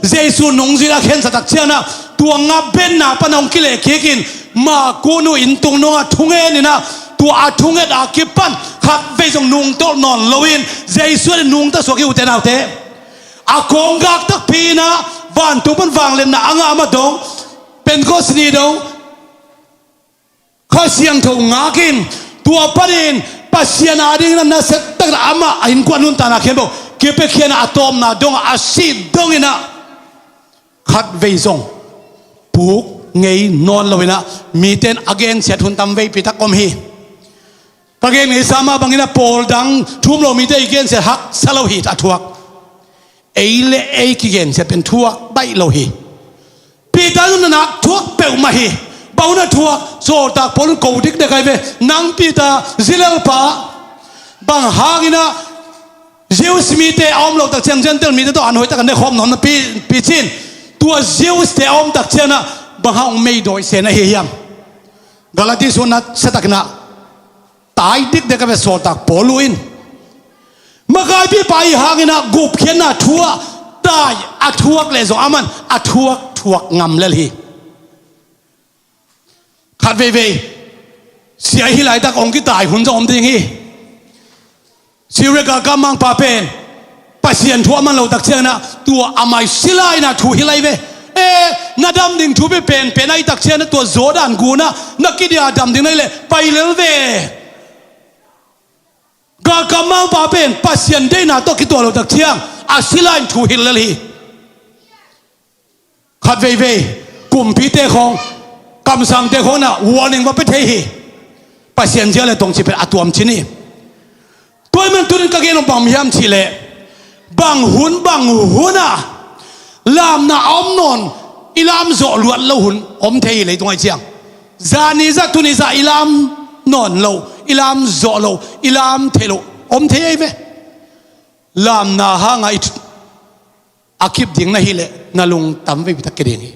Jesus nong zira khen sa tak chiang na tuanga ben na panong kile kekin ma kunu intung no thunge ni na tua athunge da kipan khap ve jong nung tol non loin Jesus nung ta so ki uten autte akong gak tak pina van tu pan wang len na anga ma dong pen ko sni dong kha siang tho ngakin tua panin pasian ading na set tak ama in kwan nun ta na khen bo ke pe khian atom na dong asid dong ina khat ve jong puk ngei non loina mi ten again set hun tam ve pi ta kom hi pageng ni sama bangina pol dang thum lo mi te again se hak salo hi ta thuak eile ei ki gen se pen thuak bai lo hi pi ta nun na thuak pe ma hi bauna thuak so ta pol ko dik de kai ve nang pi ta zilal pa bang hangina zeus mi te om lo tak chang chen tel mi te to an hoi ta kan de khom non na pi chin tua zeus te om tak chena bang hang mei doi se na hi yam galati sunat setakna tai dik de ka ve so tak poluin magai pi pai hangina gup khena thua tai athuak le zo aman athuak ngam le hi khat ve sia hi lai tak ong ki tai hun jom ding hi siwe ka mang pa pen pasien thua man lo tak chena tua amai silai na thu hi lai ve nadam ding thu be pen ai tak chena tua zodan guna nakidia dam ding le pai le ve ga mang pa pen pasien de na to ki to lo tak chiang asilai thu hi le hi khat ve kum pi te khong kam sang te khong na warning wa pe the hi pasien je le tong chi pe atuam chini toy men turin ka gen bang miam chi le bang huna lam na om non ilam zo luat lo hun om thei le tong ai chiang zani za tuni za ilam non lo ilam zo lo ilam thelo om thei ve lam na ha ngai akip ding na hi le na lung tam ve ta keding hi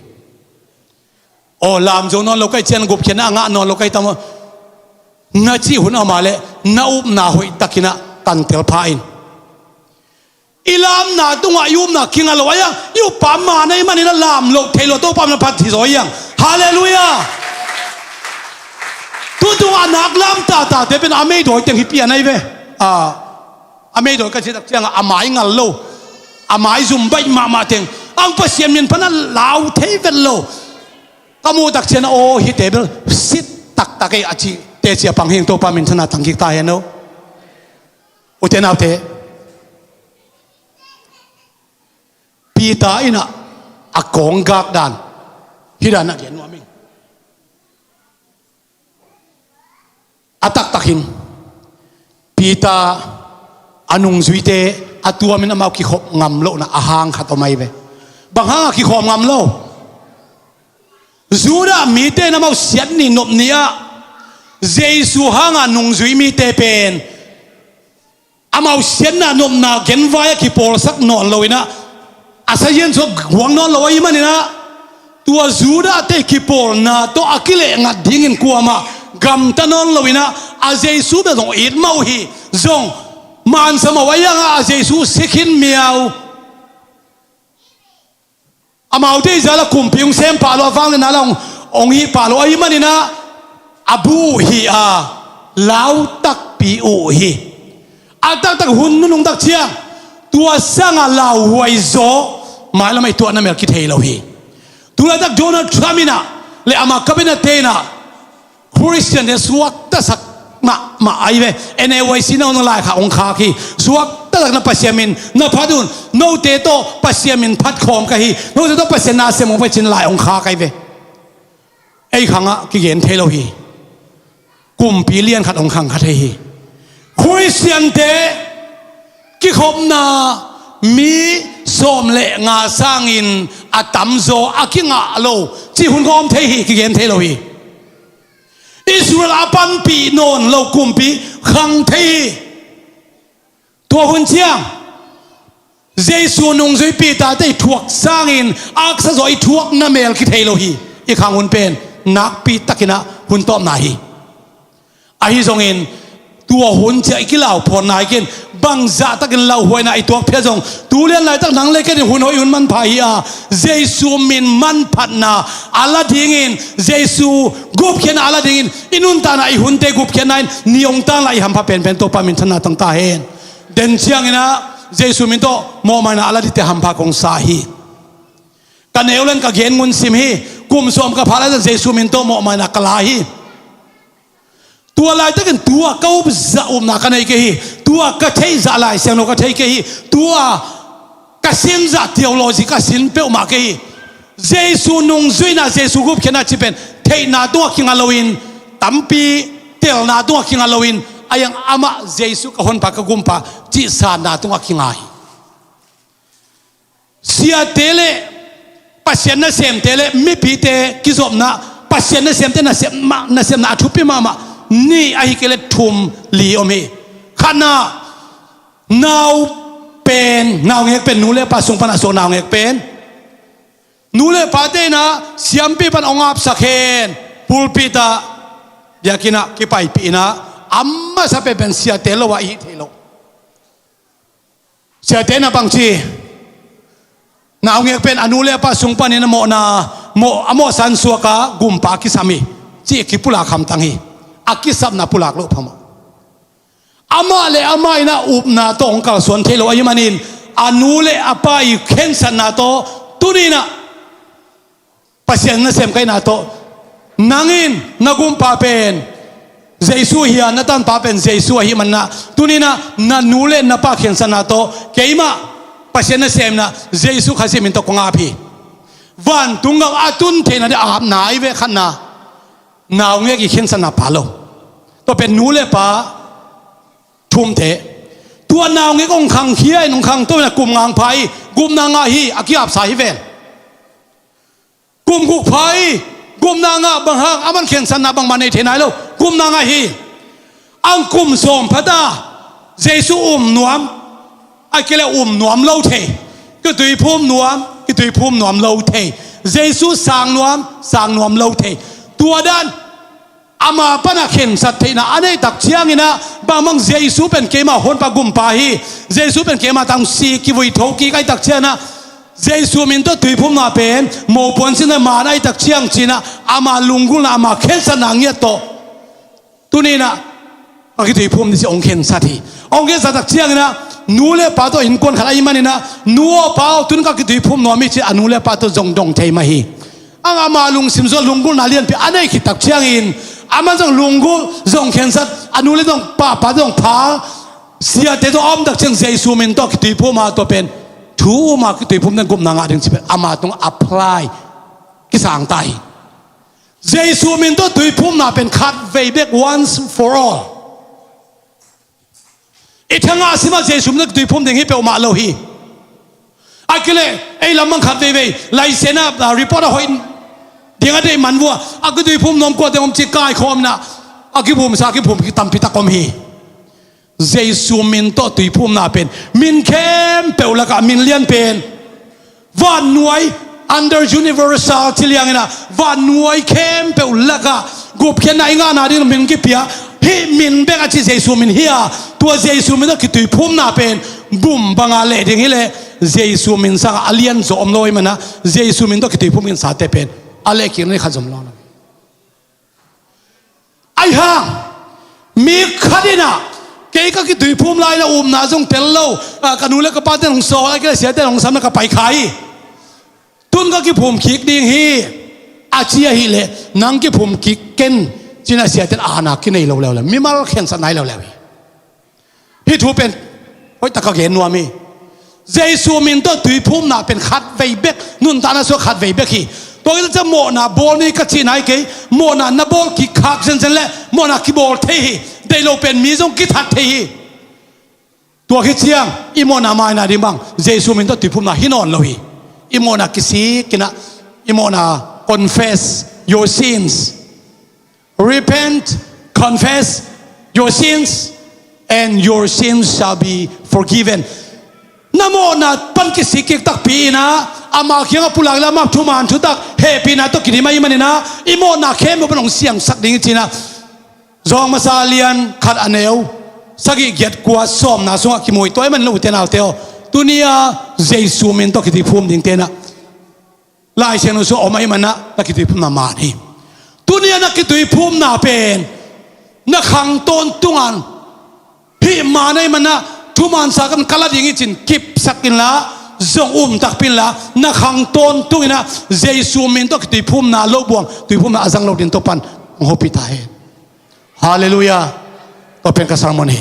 o lam zo non lo kai chen gup chen anga non lo kai tam na chi hun ama le na up na hoi takina tan tel pha in ilam na tunga yum na kinga lo ya yu pa ma nei mani na lam lo thelo to pa na phat thi zo yang hallelujah tu anak lam ta te pen amei doi teng hi pia nei ve amei doi ka chi tak chiang amai ngal lo amai zum bai ma teng ang pasien min pana lau thei vel lo kamu tak chen o hi table sit tak ai achi te chia pang hing to pa min thana tang ki ta he no uten autte pita ina akong gak dan hidana gen wa ming atak takin pita anung zuite atua min amau ki khop ngam lo na ahang khatomai ve bang ha ki khom ngam lo zura mi te na mau siat ni nop nia jesu hanga nung zui mi te pen amau siat na nop na gen vaya ki pol sak non loina asayen so wang non loi manina tua zura te ki pol na to akile nga dingin kuama gam tanon loina a jesu be dong it mau hi zong man sama waya nga a jesu sikhin miao amau te zala kumpiung sem pa lo wang na long ong hi pa lo ai manina abu hi a lau tak pi u hi atak hun nung tak chiang tua sanga lau wai zo mai la mai tua na mel ki thei lo hi tua tak Donald Trumpina le ama kabina tena Christian de suak ta sak ma ai ve ene wai sino no lai kha ong kha ki suak ta na pasiamin na phadun no te to pasiamin phat khom ka hi no te to pasena se mo pe chin lai ong kha kai ve ei khanga ki gen thei lo hi kum pi lian khat ong khang kha thei hi Christian te ki khom na mi som le nga sangin atam zo akinga lo chi hun gom thei hi ki gen thei lo hi Israel apan pi non lo kum pi khang thei to hun chiang Jesu nung zui pi ta te thuak sangin ak sa zoi thuak na mel ki thelo hi I khang hun pen nak pi takina hun tom na hi a hi zongin tua hun che ki lau phon nai ken bang za takin lau hoi na I tuak phe zong tu len lai tak nang le ken hun hoi hun man pha hi a Jesu min man phat na ala dingin Jesu gup khen ala dingin inun ta na I hun te gup khen nai niong ta lai ham pha pen pen to pa min thana tang ta hen den chiang ina Jesu min to mo mai na ala di te ham pha kong sa hi kan eulen ka gen ngun sim hi kum som ka phala Jesu min to mo mai na kala hi tua lai takin tua kau za na ka nei ke hi tua ka thei za lai sem no ka thei ke hi tua ka sim za theology ka sin pe ma ke hi Jesu nung zui na Jesu gup khena chipen thei na to kinga loin tampi tel na to kinga loin ayang ama Jesu ka hon pa ka gumpa chi sa na to kinga hi sia tele pasien na sem tele mi pi te kizop na pasien na sem te na sem na thupi mama ni ahi kele thum li omi khana naw pen naw ngek pen nule pa sung pana so naw ngek pen nule pa te na siampi pan ongap sakhen pulpita yakina ki pai pi na amma sa pe ben sia telo wa I thelo sia te na pangchi naw ngek pen anule pa sung pan na mo amo san suaka gumpa ki sami chi ki pula kham tangi akisap na pulak lo phama ama le ama ina up na to ongkal son thelo aymanin anule apai khensan na to tunina pasien na sem kai na to nangin nagum pa pen Jesu hiya na tan pa pen Jesu hi manna tunina na nule na pa khensan na to keima pasien na sem na Jesu khasi min to konga phi van tungang atun thena de ap nai ve khanna naw nge ki khensan na palo toเป็นนูเลยป้าทุ่มเทตัวนาวงี้ก็ขังเขี้ยนขังตัวน่ะกลุ่มงางไผ่กลุ่มนางาฮีอากิอับสายเวนกลุ่มกุกไผ่กลุ่มนางาบางฮักอามันเขียนสันนาบางมันในเทนายแล้วกลุ่มนางาฮีอังกลุ่มสมพระดาเจสุนวมไอ้เกล้นวมเล่าเทก็ตุยพุ่มนวมก็ตุยพุ่มนวมเล่าเทเจสุสางนวมเล่าเทตัวด้านอามาปนักเห็นสัตย์นะอันนี้ตักเชียงนะบางมังเจสุเป็นเกมาฮอนปากุมปาฮีเจสุเป็นเกมาตังซีกิวิโทกีไก่ตักเชียนะเจสุมินตัวตุยพุ่มนาเป็นโมปนสินะมาไอ้ตักเชียงจีนะอามาลุงกุลอามาเข็นสนางเงียโตตัวนี้นะอากิตุยพุ่มนี่สิองเข็นสัตย์องเข็นสัตย์ตักเชียงนะนูเลปาตัวอินคนขลายมันนี่นะนัวปาตุนก็กิตุยพุ่มนัวมิจิอนูเลปาตัวจงดงเทมาฮีอามาลุงสิมโซลุงกุลนาเลียนไปอันนี้คิดตักเชียงอินอามันจงลุงกูจงเขียนสัตอนุเลต้องป้าจงพาเสียแต่ตัวอ้อมดักเชิงเจสุมินต้องคิดพูมาตัวเป็นทูมาคิดพูนั่นกุมนางาดึงสิเป็นอามาต้อง apply กิสังไตเจสุมินต้องคิดพูมาเป็นคัดเวเบก once for all อีทั้งอาสิมาเจสุมินต้องคิดพูดึงให้เปอมาโลฮีไอ้เกล้ไอ้ลำมังคัดเวเบไลเซน่ารีพอร์ตหอยเดี๋ยวได้มันวัวอากิตุยพุ่มนมกวดเดี๋ยวผมจะกายคอมนะอากิพุ่มสากิพุ่มกิตัมพิตาคอมฮีเจสุมินโตตุยพุ่มน่าเป็นมินเข้มเปล่าละกะมินเลียนเป็นวันหน่วย under universal ที่เลี้ยงนะวันหน่วยเข้มเปล่าละกะกุบเขียนในงานอะไรมินกิเปียฮิมินเบกอาชีเจสุมินเฮียตัวเจสุมินต้องกิตุยพุ่มน่าเป็นบุ่มบังอาเลดิ่งฮิเลเจสุมินสังอาเลียนโจมลอยมันนะเจสุมินต้องกิตุยพุ่มกินสาเตเป็นอะไรกินนี่ขัดสมรนะไอ้ห่างมีคดีนะเกี่ยก็คิดถึงภูมิลายละนาจงเตลโลกันนูเล็กก็ป้าเตลงโซ่ไอ้ก็เสียเตลงซ้ำแล้วก็ไปขายตุนก็คิดภูมิคิกดิ่งฮีอาเชียฮีเล่นังคิดภูมิคิกเก่นจีน่าเสียเตลอาณาคิดในเราแล้วมีมาเข็นสันไหนเราแล้วพี่ทูเป็นโอ้ยตะก็เห็นนัวมีเจสุมินตัวถุยภูมิน่ะเป็นขัดเวเบกนุ่นตาน่ะสวขัดเวเบกฮีตัวนี้จะโมนาบอลนี่ก็จีนายกี่โมนานาบอลกี่ขักเส้นๆเลยโมนากี่บอลเทฮีได้เราเป็นมีจงกี่ทัดเทฮีตัวคิดเชียงอีโมนาไม่นาดิบังเจสุมินตัวติพุ่มนาฮินอนเลยอีโมนาคิสีกินะอีโมนา confess your sins repent confess your sins and your sins shall be forgiven นโมนาปันกิสิกิตักปีนะอามาเขียงปุลักละมาทุมานทุตักเฮปีนะตกิริมาอิมันนะอิโมนาเข้มเป็นองเสียงสักดิ่งจีนะจองมาซาเลียนขัดอันเอวสักอีกเกียรติกว่าซ้อมนะสงฆ์กิมวยตัวมันรู้เตนาเตวตัวนี้เจสูมินตกิติภูมิดิ่งเตนะลายเชนุสุออกมาอิมันนะตกิติภูมินามานี่ตัวนี้นักกิติภูมินาเป็นนักขังต้นตุงันพี่มาในมันนะทุมันสักกันกลาดิ่งจินกิบสักกินละจงตักปินละนักขังต้นตุงนะเจสูมินตกิติภูมินาโลบวงตุยภูมินาอาจังโลดินตปันงหปิตาเฮฮาเลลูยาตัวเป็นกษัตริย์มณี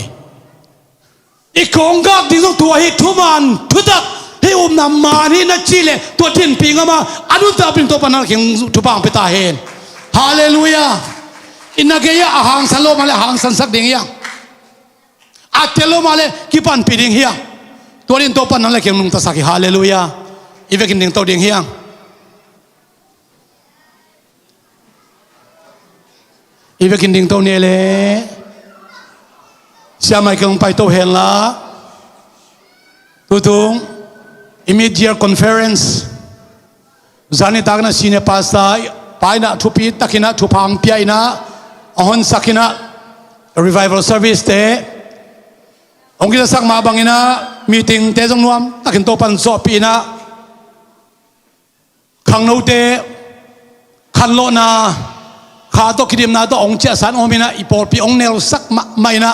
อีกของกักที่ต้องตัวให้ทุมันทุตักให้นำมานี่นักจีเลตัวทิ้นปีงมาอนุตาเป็นตัวปนักเขียงทุบังไปตาเห็นฮาเลลูยาอินนักเกียร์หางสันโลมาเลยหางสันสักดิ่งยังอัตเตโลมาเลยกิปันปีดิ่งเฮียตัวนี้ตัวปนักเลยเขียงนุ่งตาสักฮาเลลูยาอีเวกินดิ่งตัวดิ่งเฮียอีเวกินดิ่งตัวเนี่ยเลยเสียไม่เกินไปตัวเห็นละตุงimmediate conference จานิตากนะซีเนปัสตาไปนะทุปีตักินะทุพังเปียนะอหอนสักินะ revival service เตองค์กิจสักมาบังอินะ meeting เตจงนวมตักินโตปันโซปีนะขังโนเตขันโลนาขาโตคิดิมนาโตองค์เจสันองมินะอีปอลปีองค์เนลสักไม่นะ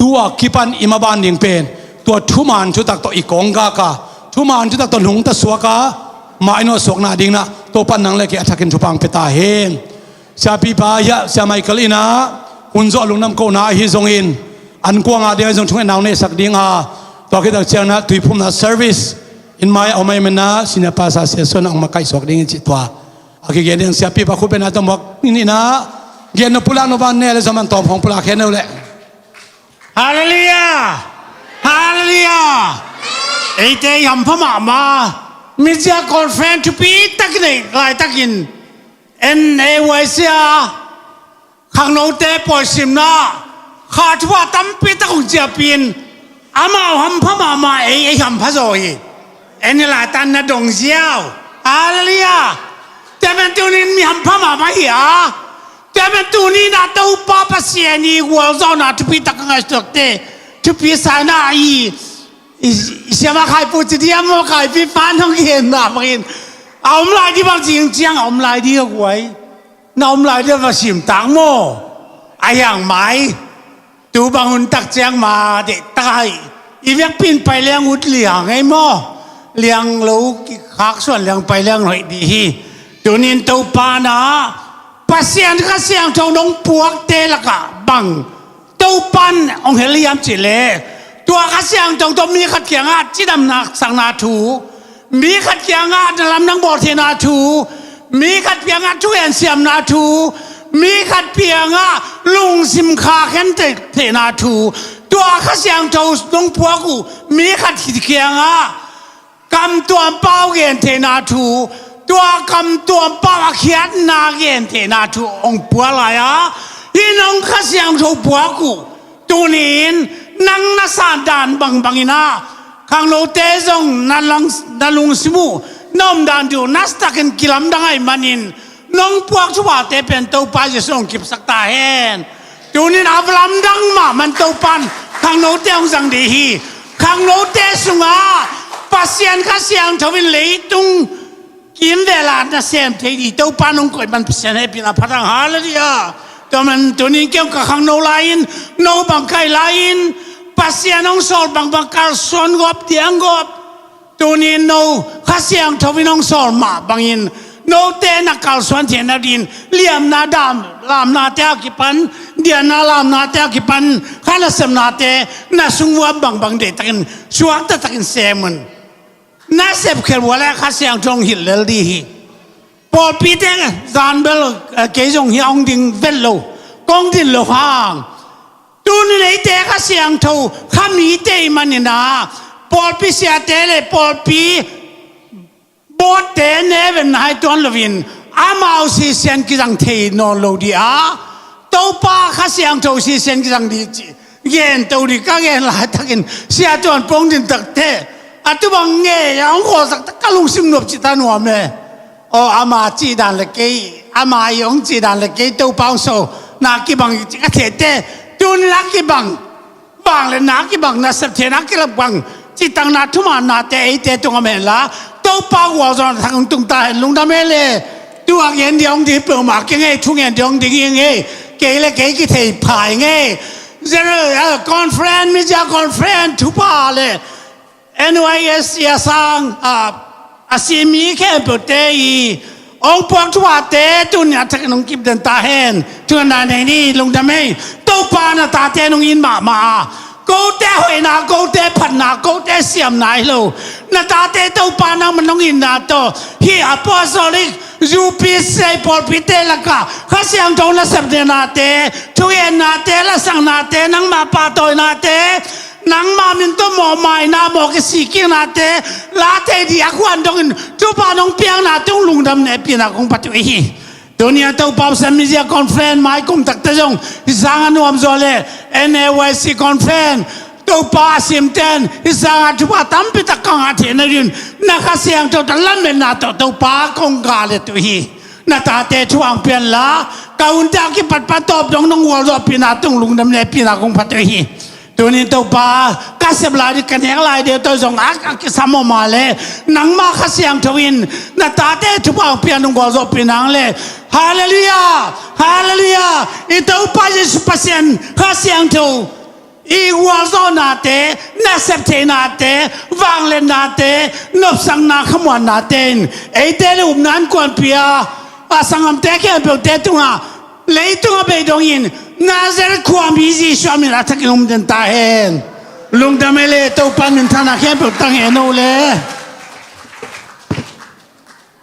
ตัวกิปันอิมาบานดิ่งเป็นตัวทุมานชุตักตัวอีกองกากาทุมานชุตักตัวหลงตะสวกามาอินอสวกนาดิ่งนะตัวปันนังเล็กอัฐกินทุพังเปตาเฮงเสียปีปายะเสียไมเคิลอินะอุนโจลุงน้ำโกนาฮิซงอินอันกวางอาเดียจงช่วยนาวในสักดิ่งฮาตัวคิดจากเจ้านะตุยพุ่มนะ service in my เอาไม่เมนะสินะภาษาเสียส่วนออกมาไกลสวกดิ่งจิตตัวอากิเกณฑ์เสียปีปาคุเป็นอาตบอกนี่นะเกณฑ์นปุลานวันเนี่ยเลยสมันตอบของปุลาแค่นั้นแหละฮาเลลูยาฮาเลลูยาไอเตยำพม่ามามิจฉาคอนเฟรนทุปีตักนี่ลายตักินเอ็นเอวเซียข้างโน้ตเตปอยซิมนาขาดว่าตั้มปีตักของเจียปินอามาหำพม่ามาไอหำพะโซยเอ็นลายตันนาดงเซียวฮาเลลูยาแต่เป็นตัวนี้มีหำพม่ามาเหียแต่เป็นตัวนี้นะตัวป้าปัสยานีวัวเจ้าหน้าทุปีตักงานสุดเตทุปีสายหน้าเสียมาขายปูจิตยามมาขายพี่ฟ้าน้องเห็นนะมาเห็นเอาไม่ได้ที่บางจริงจังเอาไม่ได้ที่ก็ไว้เอาไม่ได้ที่ว่าสิมตังโมไอ้อย่างไหมตัวบางคนตักแจงมาเด็กตายอีเวียงปีนไปเลี้ยงอุดเลี้ยงไอ้โมเลี้ยงลูกคักส่วนเลี้ยงไปเลี้ยงหน่อยดีตัวนี้ตัวปานะปัสยานก็เสียงทองน้องปวกเตละกะบังตัวปันองเฮลียมจิเลตัวข้าเสียงตรงมีขัดเกียงอาจีดำนักสังนาถูมีขัดเกียงอาลำนังบอดเทนาถูมีขัดเกียงอาช่วยเสียมนาถูมีขัดเกียงอาลุงสิมคาเข็นเทนาถูตัวข้าเสียงตรงน้องปัวกูมีขัดเกียงอากำตัวเป้าเกนเทนาถูตัวกำตัวเป้าเขียนนาเกนเทนาถูองปัวลายอ่ะที่น้องข้าเสียงตรงปัวกูตัวนี้นังนาสานดานบังอินาข้างโลเตจงนาลุงสิมูน้อมดานดูนัสตักันกิลัมดังไอมันินน้องพวกชัวเตเป็นตัวปาจะส่งกิบสักตาเฮนดูนี่อับลัมดังมามันตัวปันข้างโลเตองสังดีฮีข้างโลเตสุงาปัสยันข้าเสียงทวินเลยตุงกินเวลาน่ะเสียมเทดีตัวปันองกอยมันเสียให้ปีนาพังหาเลยอ่ะตัวมันตัวนี้เกี่ยวกับข้างโนไลน์โนบังไกไลน์ปัสยานองสอลบางการสอนกบเดียงกบตัวนี้โนข้าเสียงทวินองสอลมาบางอินโนเตนักการสอนเทียนนาดินเลียมนาดามลามนาเตกิปันเดียนาลามนาเตกิปันข้านาสมนาเตนาสุงวับบางเดตักินสวงตะตักินเซมันนาเสพเขวัวและข้าเสียงจงหิลเลดีฮีพอปีเตงจานเบลเกยจงฮิองดิงเวลโลกองดินโลหางตูนี่เลยเตะข้าเสียงทูข้ามีเตะมันนี่นะปอลปีเสียเตะเลยปอลปีบอดเตะเนเวนให้ตัวลวินอามาเอาซีเซนกิจังเทนอนโลดีอาตัวป้าข้าเสียงทูซีเซนกิจังดี เย็นตัวนี้ก็เย็นหลายทักินเสียจวนปงดินตักเทอัตุบังเงยยังขอสักตะกลุงซิมนบจิตานัวเมโออามาจีดันเล็กอามายองจีดันเล็กตัวปังโซนากิบังจิกเทเตจุนลักกิบังบางเลยนากิบังนาสับเทนักกิบังจิตังนาทุมานาเตไอเตตุงเมล่าตัวปังว่าจอนทางตุงตาเห็นลุงดำเมเลตัวเงินเดียงดีเปล่ามาเก่งไงทุกเงินเดียงดีเงี้ยเก๋เลยเก๋กิเทพายไงเจอคอนเฟรนซ์มิจฉาคอนเฟรนซ์ทุบาเลย NYS ยาสังอาศิมีแค่เปิดเตยองค์พวกทัวเตตุนยาทักนงกิบเดินตาเห็นทุนนายนี่ลงดำไม่ตัวปานาตาเตนงอินมากูเตหอยนากูเตพันนากูเตเสียมนายโลนาตาเตตัวปานามันนงอินนาโตฮี Apostolic ยูปีเซปอลพิเตลักะข้าเสียงตรงละสับเดนาเตทุเอ็นนาเตละสังนาเตนังมาปาโตนาเตนังมามินตัวหมอไม่นาบอกกสิกินาเตลาเตดีอักวันตรงจูปานงเปียงนาตรงลุงดำเนปีนักคงปัจจุบันตัวนี้ตัวปั๊มสมิจิคอนเฟรนซ์ไม่กุมตักตะจงสังนวมโซเล NAYC คอนเฟรนซ์ตัวป้าซิมเทนสังจูปาตั้มพิทักษ์อาเทนรินนักเสียงตัวตะลันเมนาตัวป้าคงกาเลตัวฮีนาตาเตช่วงเปลี่ยนละกาอุนจากิปัดปัดตบตรงนงวัวรอปีนาตรงลุงดำเนปีนักคงปัจจุบันตัวนี้ตัวป้าก็เสียบลายดิกันยังลายเดียวตัวส่งอักสามมาเลยนังมาข้าเสียงทวินนาตาเตทุบเอาเปียนงกอจบปีนังเลยฮาเลลูยาฮาเลลูยาอีตัวป้าจะสุภาษิตข้าเสียงทูอีวัวโซนาเตนาเซปเทนาเตวังเลนาเตนบสังนาขมวนนาเตนไอเตลุมนั้นกวนเปียอาสังคมเตแค่เปียวเตตุงาเลยตุงาเบดงยินนาเซรความบิซีชวามิรัตกิลุมเดนตาเฮนลุงดำเมเลตัวปันมินทานาแค่เปิดตั้งเฮโนเล